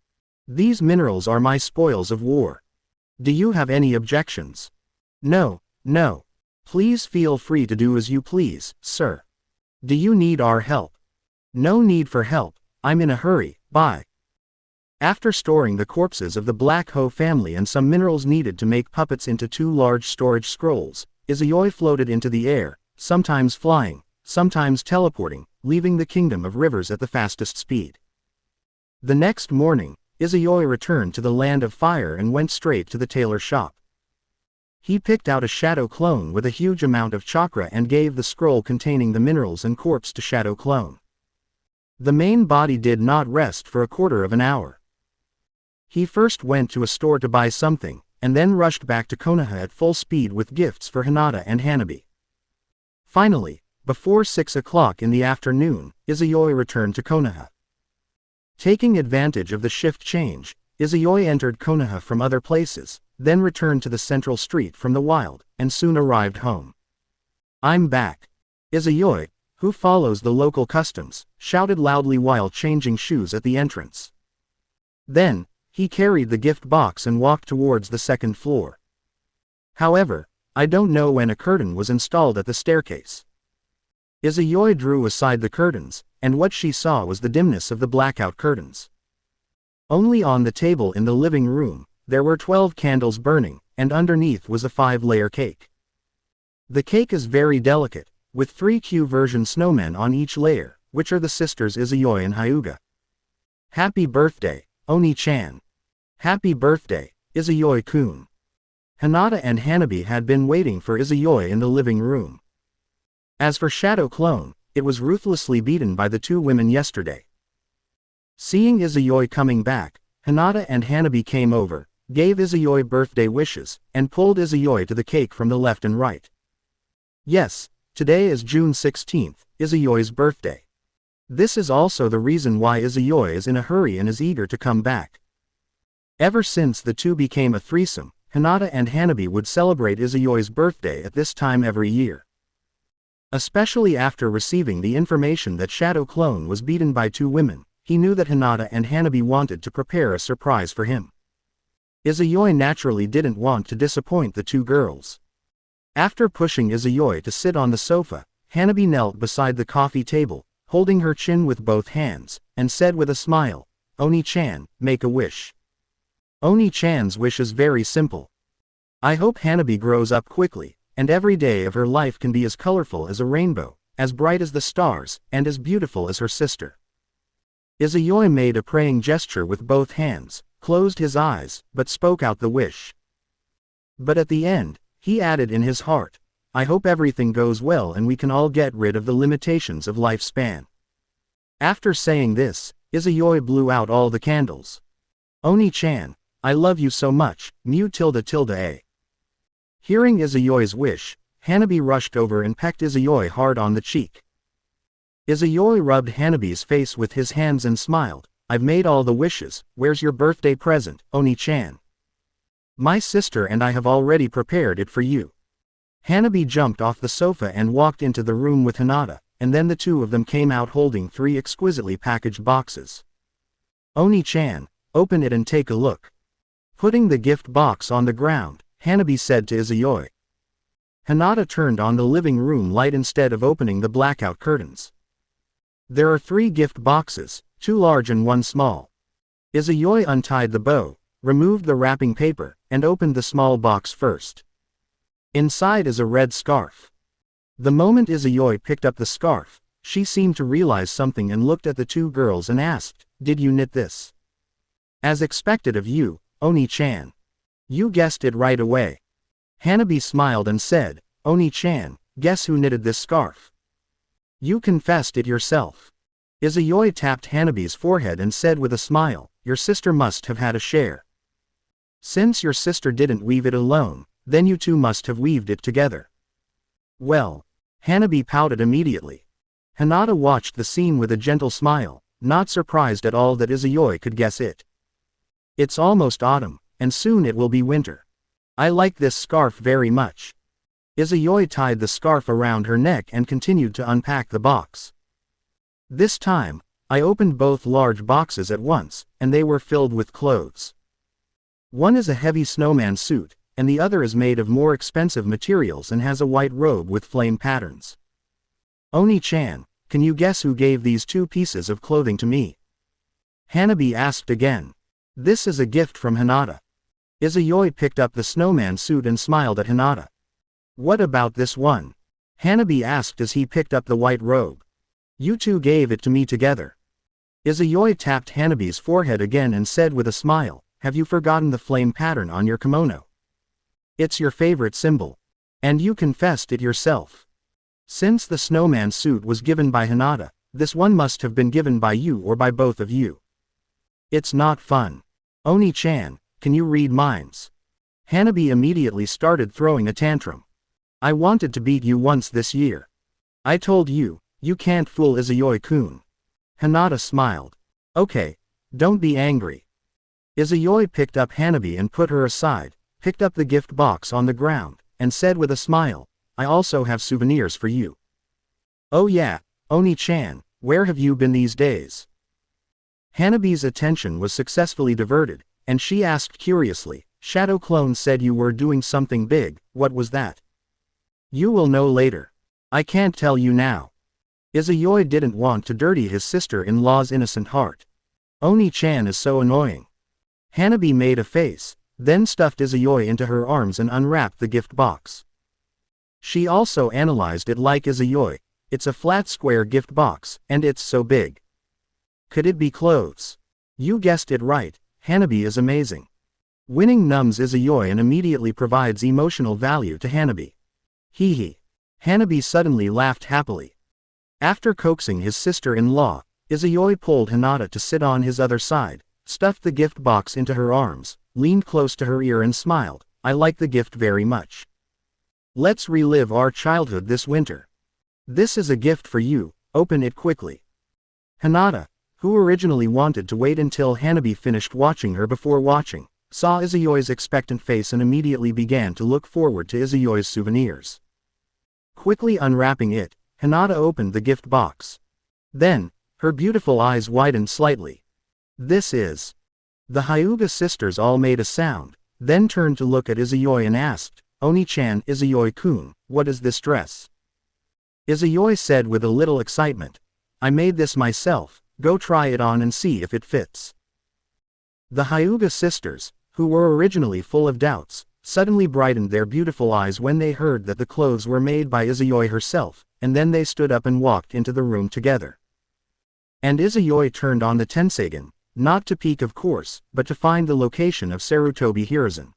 A: These minerals are my spoils of war. Do you have any objections? No. Please feel free to do as you please, sir. Do you need our help? No need for help, I'm in a hurry, bye. After storing the corpses of the Black Ho family and some minerals needed to make puppets into 2 large storage scrolls, Izayoi floated into the air, sometimes flying, sometimes teleporting, leaving the Kingdom of Rivers at the fastest speed. The next morning, Izayoi returned to the Land of Fire and went straight to the tailor shop. He picked out a shadow clone with a huge amount of chakra and gave the scroll containing the minerals and corpse to shadow clone. The main body did not rest for a quarter of an hour. He first went to a store to buy something, and then rushed back to Konoha at full speed with gifts for Hinata and Hanabi. Finally, before 6 o'clock in the afternoon, Izayoi returned to Konoha. Taking advantage of the shift change, Izayoi entered Konoha from other places, then returned to the central street from the wild, and soon arrived home. "I'm back." Izayoi, who follows the local customs, shouted loudly while changing shoes at the entrance. Then, he carried the gift box and walked towards the second floor. However, I don't know when a curtain was installed at the staircase. Izayoi drew aside the curtains, and what she saw was the dimness of the blackout curtains. Only on the table in the living room, there were 12 candles burning, and underneath was a 5-layer cake. The cake is very delicate, with 3 Q-version snowmen on each layer, which are the sisters Izayoi and Hyuga. "Happy birthday, Oni-chan." "Happy birthday, Izayoi-kun." Hinata and Hanabi had been waiting for Izayoi in the living room. As for Shadow Clone, it was ruthlessly beaten by the 2 women yesterday. Seeing Izayoi coming back, Hinata and Hanabi came over, gave Izayoi birthday wishes, and pulled Izayoi to the cake from the left and right. Yes, today is June 16th, Izayoi's birthday. This is also the reason why Izayoi is in a hurry and is eager to come back. Ever since the two became a threesome, Hinata and Hanabi would celebrate Izayoi's birthday at this time every year. Especially after receiving the information that Shadow Clone was beaten by 2 women, he knew that Hinata and Hanabi wanted to prepare a surprise for him. Izayoi naturally didn't want to disappoint the 2 girls. After pushing Izayoi to sit on the sofa, Hanabi knelt beside the coffee table, holding her chin with both hands, and said with a smile, "Oni-chan, make a wish." Oni-chan's wish is very simple. "I hope Hanabi grows up quickly, and every day of her life can be as colorful as a rainbow, as bright as the stars, and as beautiful as her sister." Izayoi made a praying gesture with both hands, closed his eyes, but spoke out the wish. But at the end, he added in his heart, "I hope everything goes well and we can all get rid of the limitations of lifespan." After saying this, Izayoi blew out all the candles. "Oni-chan, I love you so much, mu tilde tilde a." Hearing Izayoi's wish, Hanabi rushed over and pecked Izayoi hard on the cheek. Izayoi rubbed Hanabi's face with his hands and smiled, "I've made all the wishes, where's your birthday present, Oni-chan?" "My sister and I have already prepared it for you." Hanabi jumped off the sofa and walked into the room with Hinata, and then the 2 of them came out holding 3 exquisitely packaged boxes. "Oni-chan, open it and take a look." Putting the gift box on the ground, Hanabi said to Izayoi. Hinata turned on the living room light instead of opening the blackout curtains. There are 3 gift boxes, 2 large and 1 small. Izayoi untied the bow, removed the wrapping paper, and opened the small box first. Inside is a red scarf. The moment Izayoi picked up the scarf, she seemed to realize something and looked at the 2 girls and asked, "Did you knit this?" "As expected of you, Oni-chan. You guessed it right away." Hanabi smiled and said, "Oni-chan, guess who knitted this scarf?" "You confessed it yourself." Izayoi tapped Hanabi's forehead and said with a smile, "Your sister must have had a share. Since your sister didn't weave it alone, then you 2 must have weaved it together." "Well." Hanabi pouted immediately. Hinata watched the scene with a gentle smile, not surprised at all that Izayoi could guess it. "It's almost autumn, and soon it will be winter. I like this scarf very much." Izayoi tied the scarf around her neck and continued to unpack the box. "This time, I opened both large boxes at once, and they were filled with clothes. One is a heavy snowman suit, and the other is made of more expensive materials and has a white robe with flame patterns. Oni-chan, can you guess who gave these 2 pieces of clothing to me?" Hanabi asked again. "This is a gift from Hinata." Izayoi picked up the snowman suit and smiled at Hinata. "What about this one?" Hanabi asked as he picked up the white robe. "You 2 gave it to me together." Izayoi tapped Hanabi's forehead again and said with a smile, "Have you forgotten the flame pattern on your kimono? It's your favorite symbol. And you confessed it yourself." Since the snowman suit was given by Hinata, This one must have been given by you or by both of you. It's not fun. Oni-chan, can you read minds? Hanabi immediately started throwing a tantrum. I wanted to beat you once this year. I told you, you can't fool Izayoi-kun. Hinata smiled. Okay, don't be angry. Izayoi picked up Hanabi and put her aside, picked up the gift box on the ground, and said with a smile, I also have souvenirs for you. Oh yeah, Oni-chan, where have you been these days? Hanabi's attention was successfully diverted, and she asked curiously, Shadow Clone said you were doing something big, what was that? You will know later. I can't tell you now. Izayoi didn't want to dirty his sister-in-law's innocent heart. Oni-chan is so annoying. Hanabi made a face, then stuffed Izayoi into her arms and unwrapped the gift box. She also analyzed it like Izayoi. It's a flat square gift box, and it's so big. Could it be clothes? You guessed it right, Hanabi is amazing. Winning numbs Izayoi and immediately provides emotional value to Hanabi. Hee hee. Hanabi suddenly laughed happily. After coaxing his sister-in-law, Izayoi pulled Hinata to sit on his other side, stuffed the gift box into her arms, leaned close to her ear and smiled, I like the gift very much. Let's relive our childhood this winter. This is a gift for you, open it quickly. Hinata, who originally wanted to wait until Hanabi finished watching her before watching, saw Izayoi's expectant face and immediately began to look forward to Izayoi's souvenirs. Quickly unwrapping it, Hinata opened the gift box. Then, her beautiful eyes widened slightly. This is... The Hyuga sisters all made a sound, then turned to look at Izayoi and asked, Oni-chan, Izayoi-kun, what is this dress? Izayoi said with a little excitement, I made this myself, go try it on and see if it fits. The Hyuga sisters, who were originally full of doubts, suddenly brightened their beautiful eyes when they heard that the clothes were made by Izayoi herself, and then they stood up and walked into the room together. And Izayoi turned on the Tenseigan, not to peek of course, but to find the location of Sarutobi Hiruzen.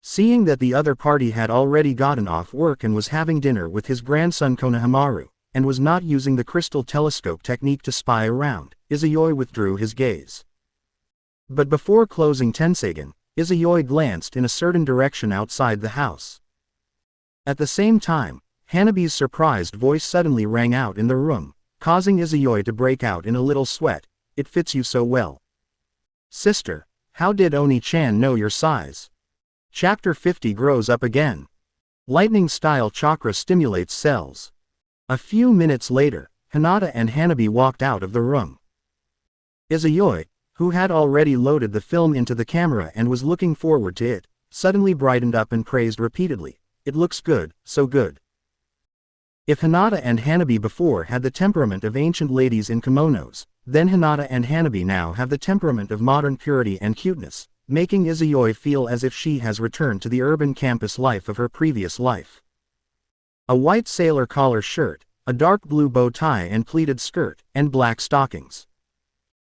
A: Seeing that the other party had already gotten off work and was having dinner with his grandson Konohamaru, and was not using the crystal telescope technique to spy around, Izayoi withdrew his gaze. But before closing Tenseigan, Izayoi glanced in a certain direction outside the house. At the same time, Hanabi's surprised voice suddenly rang out in the room, causing Izayoi to break out in a little sweat, it fits you so well. Sister, how did Oni-chan know your size? Chapter 50 grows up again. Lightning-style chakra stimulates cells. A few minutes later, Hinata and Hanabi walked out of the room. Izayoi, who had already loaded the film into the camera and was looking forward to it, suddenly brightened up and praised repeatedly, it looks good, so good. If Hinata and Hanabi before had the temperament of ancient ladies in kimonos, then Hinata and Hanabi now have the temperament of modern purity and cuteness, making Izayoi feel as if she has returned to the urban campus life of her previous life. A white sailor collar shirt, a dark blue bow tie and pleated skirt, and black stockings.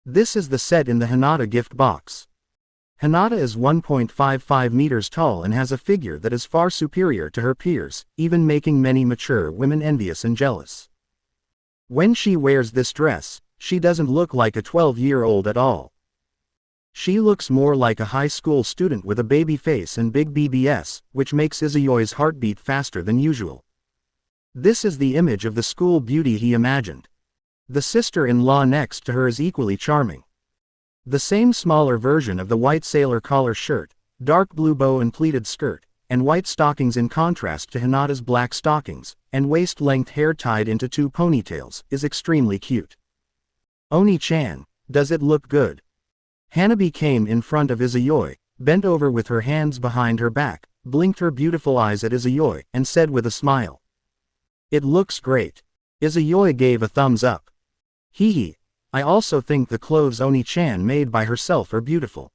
A: This is the set in the Hinata gift box. Hinata is 1.55 meters tall and has a figure that is far superior to her peers, even making many mature women envious and jealous. When she wears this dress, she doesn't look like a 12-year-old at all. She looks more like a high school student with a baby face and big BBS, which makes Izayoi's heartbeat faster than usual. This is the image of the school beauty he imagined. The sister-in-law next to her is equally charming. The same smaller version of the white sailor collar shirt, dark blue bow and pleated skirt, and white stockings in contrast to Hinata's black stockings, and waist-length hair tied into two ponytails, is extremely cute. Oni-chan, does it look good? Hanabi came in front of Izayoi, bent over with her hands behind her back, blinked her beautiful eyes at Izayoi, and said with a smile. It looks great. Izayoi gave a thumbs up. Hee hee, I also think the clothes Oni-chan made by herself are beautiful.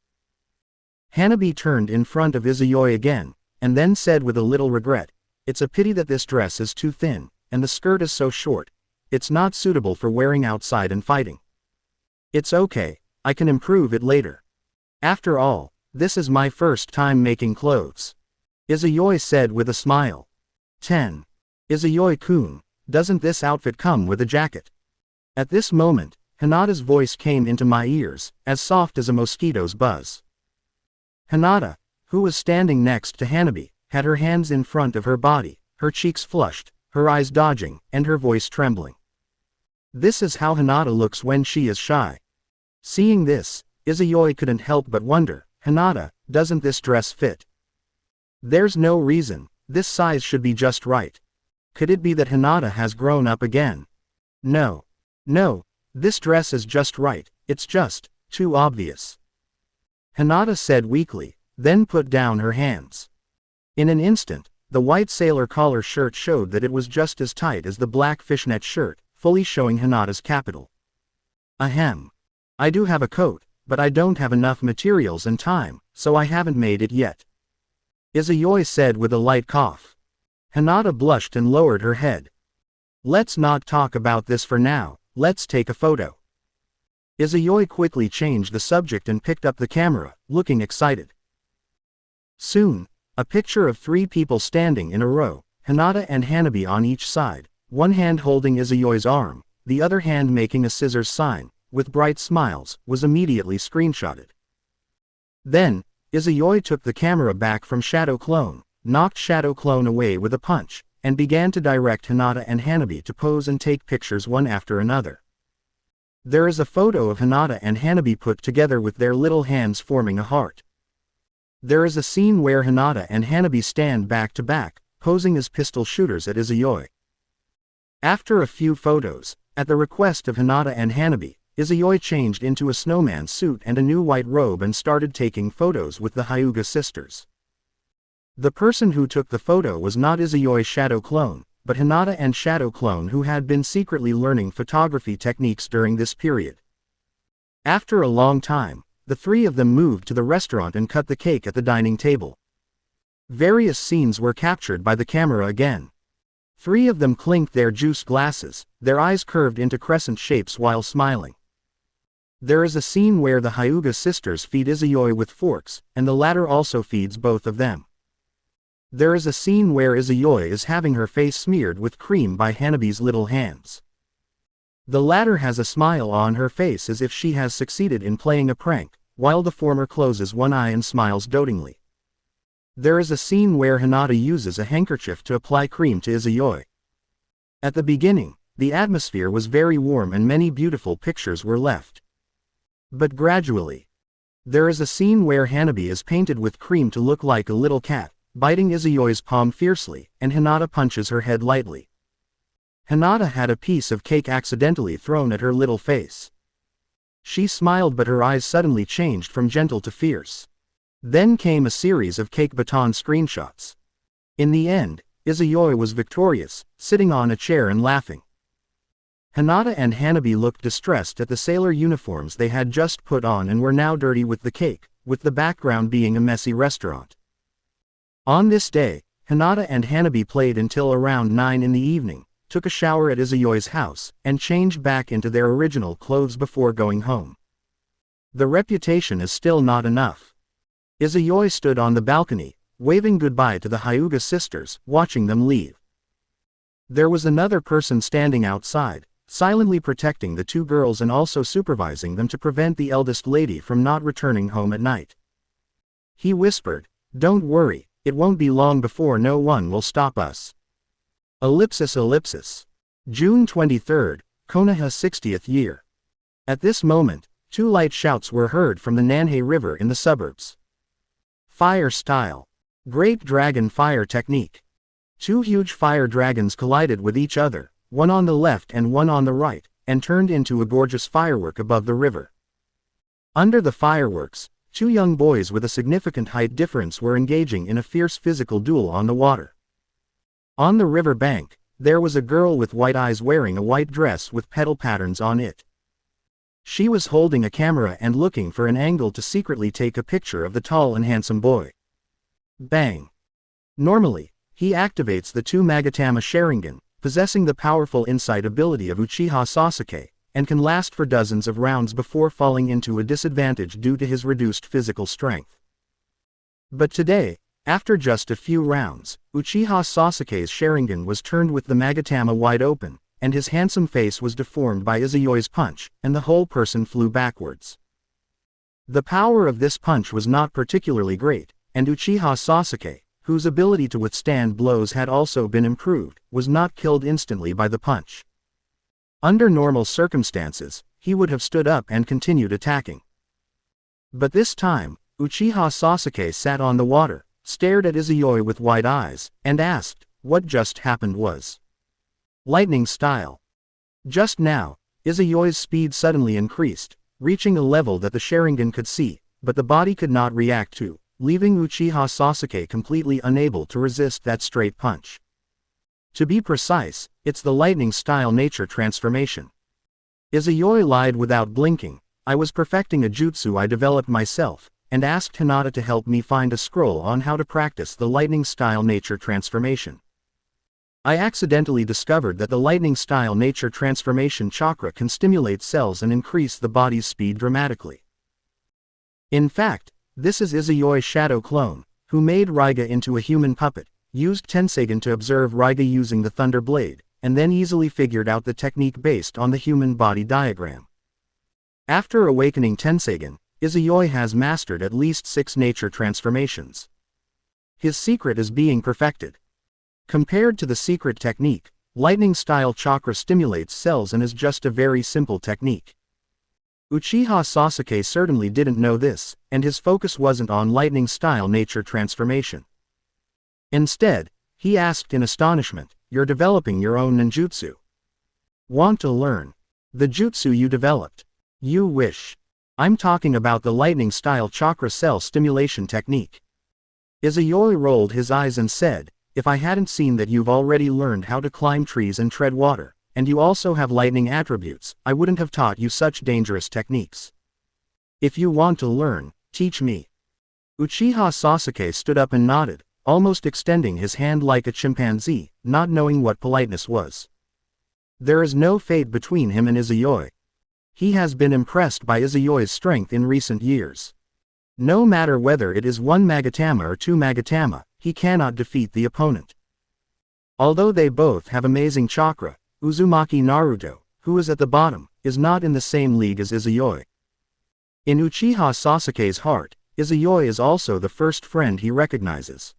A: Hanabi turned in front of Izayoi again, and then said with a little regret, it's a pity that this dress is too thin, and the skirt is so short. It's not suitable for wearing outside and fighting. It's okay, I can improve it later. After all, this is my first time making clothes. Izayoi said with a smile. 10. Izayoi-kun, doesn't this outfit come with a jacket? At this moment, Hinata's voice came into my ears, as soft as a mosquito's buzz. Hinata, who was standing next to Hanabi, had her hands in front of her body, her cheeks flushed, her eyes dodging, and her voice trembling. This is how Hinata looks when she is shy. Seeing this, Izayoi couldn't help but wonder, Hinata, doesn't this dress fit? There's no reason, this size should be just right. Could it be that Hinata has grown up again? No. No, this dress is just right, it's just too obvious. Hinata said weakly, then put down her hands. In an instant, the white sailor collar shirt showed that it was just as tight as the black fishnet shirt, fully showing Hinata's capital. Ahem. I do have a coat, but I don't have enough materials and time, so I haven't made it yet. Izayoi said with a light cough. Hinata blushed and lowered her head. Let's not talk about this for now, let's take a photo. Izayoi quickly changed the subject and picked up the camera, looking excited. Soon, a picture of 3 people standing in a row, Hinata and Hanabi on each side, one hand holding Izayoi's arm, the other hand making a scissors sign, with bright smiles, was immediately screenshotted. Then, Izayoi took the camera back from Shadow Clone, knocked Shadow Clone away with a punch, and began to direct Hinata and Hanabi to pose and take pictures one after another. There is a photo of Hinata and Hanabi put together with their little hands forming a heart. There is a scene where Hinata and Hanabi stand back to back, posing as pistol shooters at Izayoi. After a few photos, at the request of Hinata and Hanabi, Izayoi changed into a snowman suit and a new white robe and started taking photos with the Hyuga sisters. The person who took the photo was not Izayoi's Shadow Clone, but Hinata and Shadow Clone, who had been secretly learning photography techniques during this period. After a long time, the 3 of them moved to the restaurant and cut the cake at the dining table. Various scenes were captured by the camera again. 3 of them clinked their juice glasses, their eyes curved into crescent shapes while smiling. There is a scene where the Hyuga sisters feed Izayoi with forks, and the latter also feeds both of them. There is a scene where Izayoi is having her face smeared with cream by Hanabi's little hands. The latter has a smile on her face as if she has succeeded in playing a prank, while the former closes one eye and smiles dotingly. There is a scene where Hinata uses a handkerchief to apply cream to Izayoi. At the beginning, the atmosphere was very warm and many beautiful pictures were left. But gradually, there is a scene where Hanabi is painted with cream to look like a little cat, biting Izayoi's palm fiercely, and Hinata punches her head lightly. Hinata had a piece of cake accidentally thrown at her little face. She smiled, but her eyes suddenly changed from gentle to fierce. Then came a series of cake baton screenshots. In the end, Izayoi was victorious, sitting on a chair and laughing. Hinata and Hanabi looked distressed at the sailor uniforms they had just put on and were now dirty with the cake, with the background being a messy restaurant. On this day, Hinata and Hanabi played until around 9 in the evening, took a shower at Izayoi's house, and changed back into their original clothes before going home. The reputation is still not enough. Izayoi stood on the balcony, waving goodbye to the Hyuga sisters, watching them leave. There was another person standing outside, silently protecting the 2 girls and also supervising them to prevent the eldest lady from not returning home at night. He whispered, "Don't worry. It won't be long before no one will stop us." ellipsis. June 23, Konoha 60th year. At this moment, 2 light shouts were heard from the Nanhei River in the suburbs. Fire style. Great dragon fire technique. 2 huge fire dragons collided with each other, one on the left and one on the right, and turned into a gorgeous firework above the river. Under the fireworks, 2 young boys with a significant height difference were engaging in a fierce physical duel on the water. On the river bank, there was a girl with white eyes wearing a white dress with petal patterns on it. She was holding a camera and looking for an angle to secretly take a picture of the tall and handsome boy. Bang! Normally, he activates the 2 Magatama Sharingan, possessing the powerful insight ability of Uchiha Sasuke, and can last for dozens of rounds before falling into a disadvantage due to his reduced physical strength. But today, after just a few rounds, Uchiha Sasuke's Sharingan was turned with the Magatama wide open, and his handsome face was deformed by Izuyoi's punch, and the whole person flew backwards. The power of this punch was not particularly great, and Uchiha Sasuke, whose ability to withstand blows had also been improved, was not killed instantly by the punch. Under normal circumstances, he would have stood up and continued attacking. But this time, Uchiha Sasuke sat on the water, stared at Izuyoi with wide eyes, and asked, what just happened was lightning style. Just now, Izuyoi's speed suddenly increased, reaching a level that the Sharingan could see, but the body could not react to, leaving Uchiha Sasuke completely unable to resist that straight punch. To be precise, it's the lightning style nature transformation. Izuyoi lied without blinking. I was perfecting a jutsu I developed myself, and asked Hinata to help me find a scroll on how to practice the lightning style nature transformation. I accidentally discovered that the lightning style nature transformation chakra can stimulate cells and increase the body's speed dramatically. In fact, this is Izuyoi's shadow clone, who made Raiga into a human puppet, used Tenseigan to observe Raiga using the Thunder Blade, and then easily figured out the technique based on the human body diagram. After awakening Tenseigan, Izuyoi has mastered at least 6 nature transformations. His secret is being perfected. Compared to the secret technique, lightning-style chakra stimulates cells and is just a very simple technique. Uchiha Sasuke certainly didn't know this, and his focus wasn't on lightning-style nature transformation. Instead, he asked in astonishment, "You're developing your own ninjutsu? Want to learn the jutsu you developed? You wish." "I'm talking about the lightning-style chakra cell stimulation technique." Izuyoi rolled his eyes and said, "If I hadn't seen that you've already learned how to climb trees and tread water, and you also have lightning attributes, I wouldn't have taught you such dangerous techniques. If you want to learn, teach me." Uchiha Sasuke stood up and nodded, almost extending his hand like a chimpanzee, not knowing what politeness was. There is no fate between him and Izuyoi. He has been impressed by Izuyoi's strength in recent years. No matter whether it is 1 Magatama or 2 Magatama, he cannot defeat the opponent. Although they both have amazing chakra, Uzumaki Naruto, who is at the bottom, is not in the same league as Izuyoi. In Uchiha Sasuke's heart, Izuyoi is also the first friend he recognizes.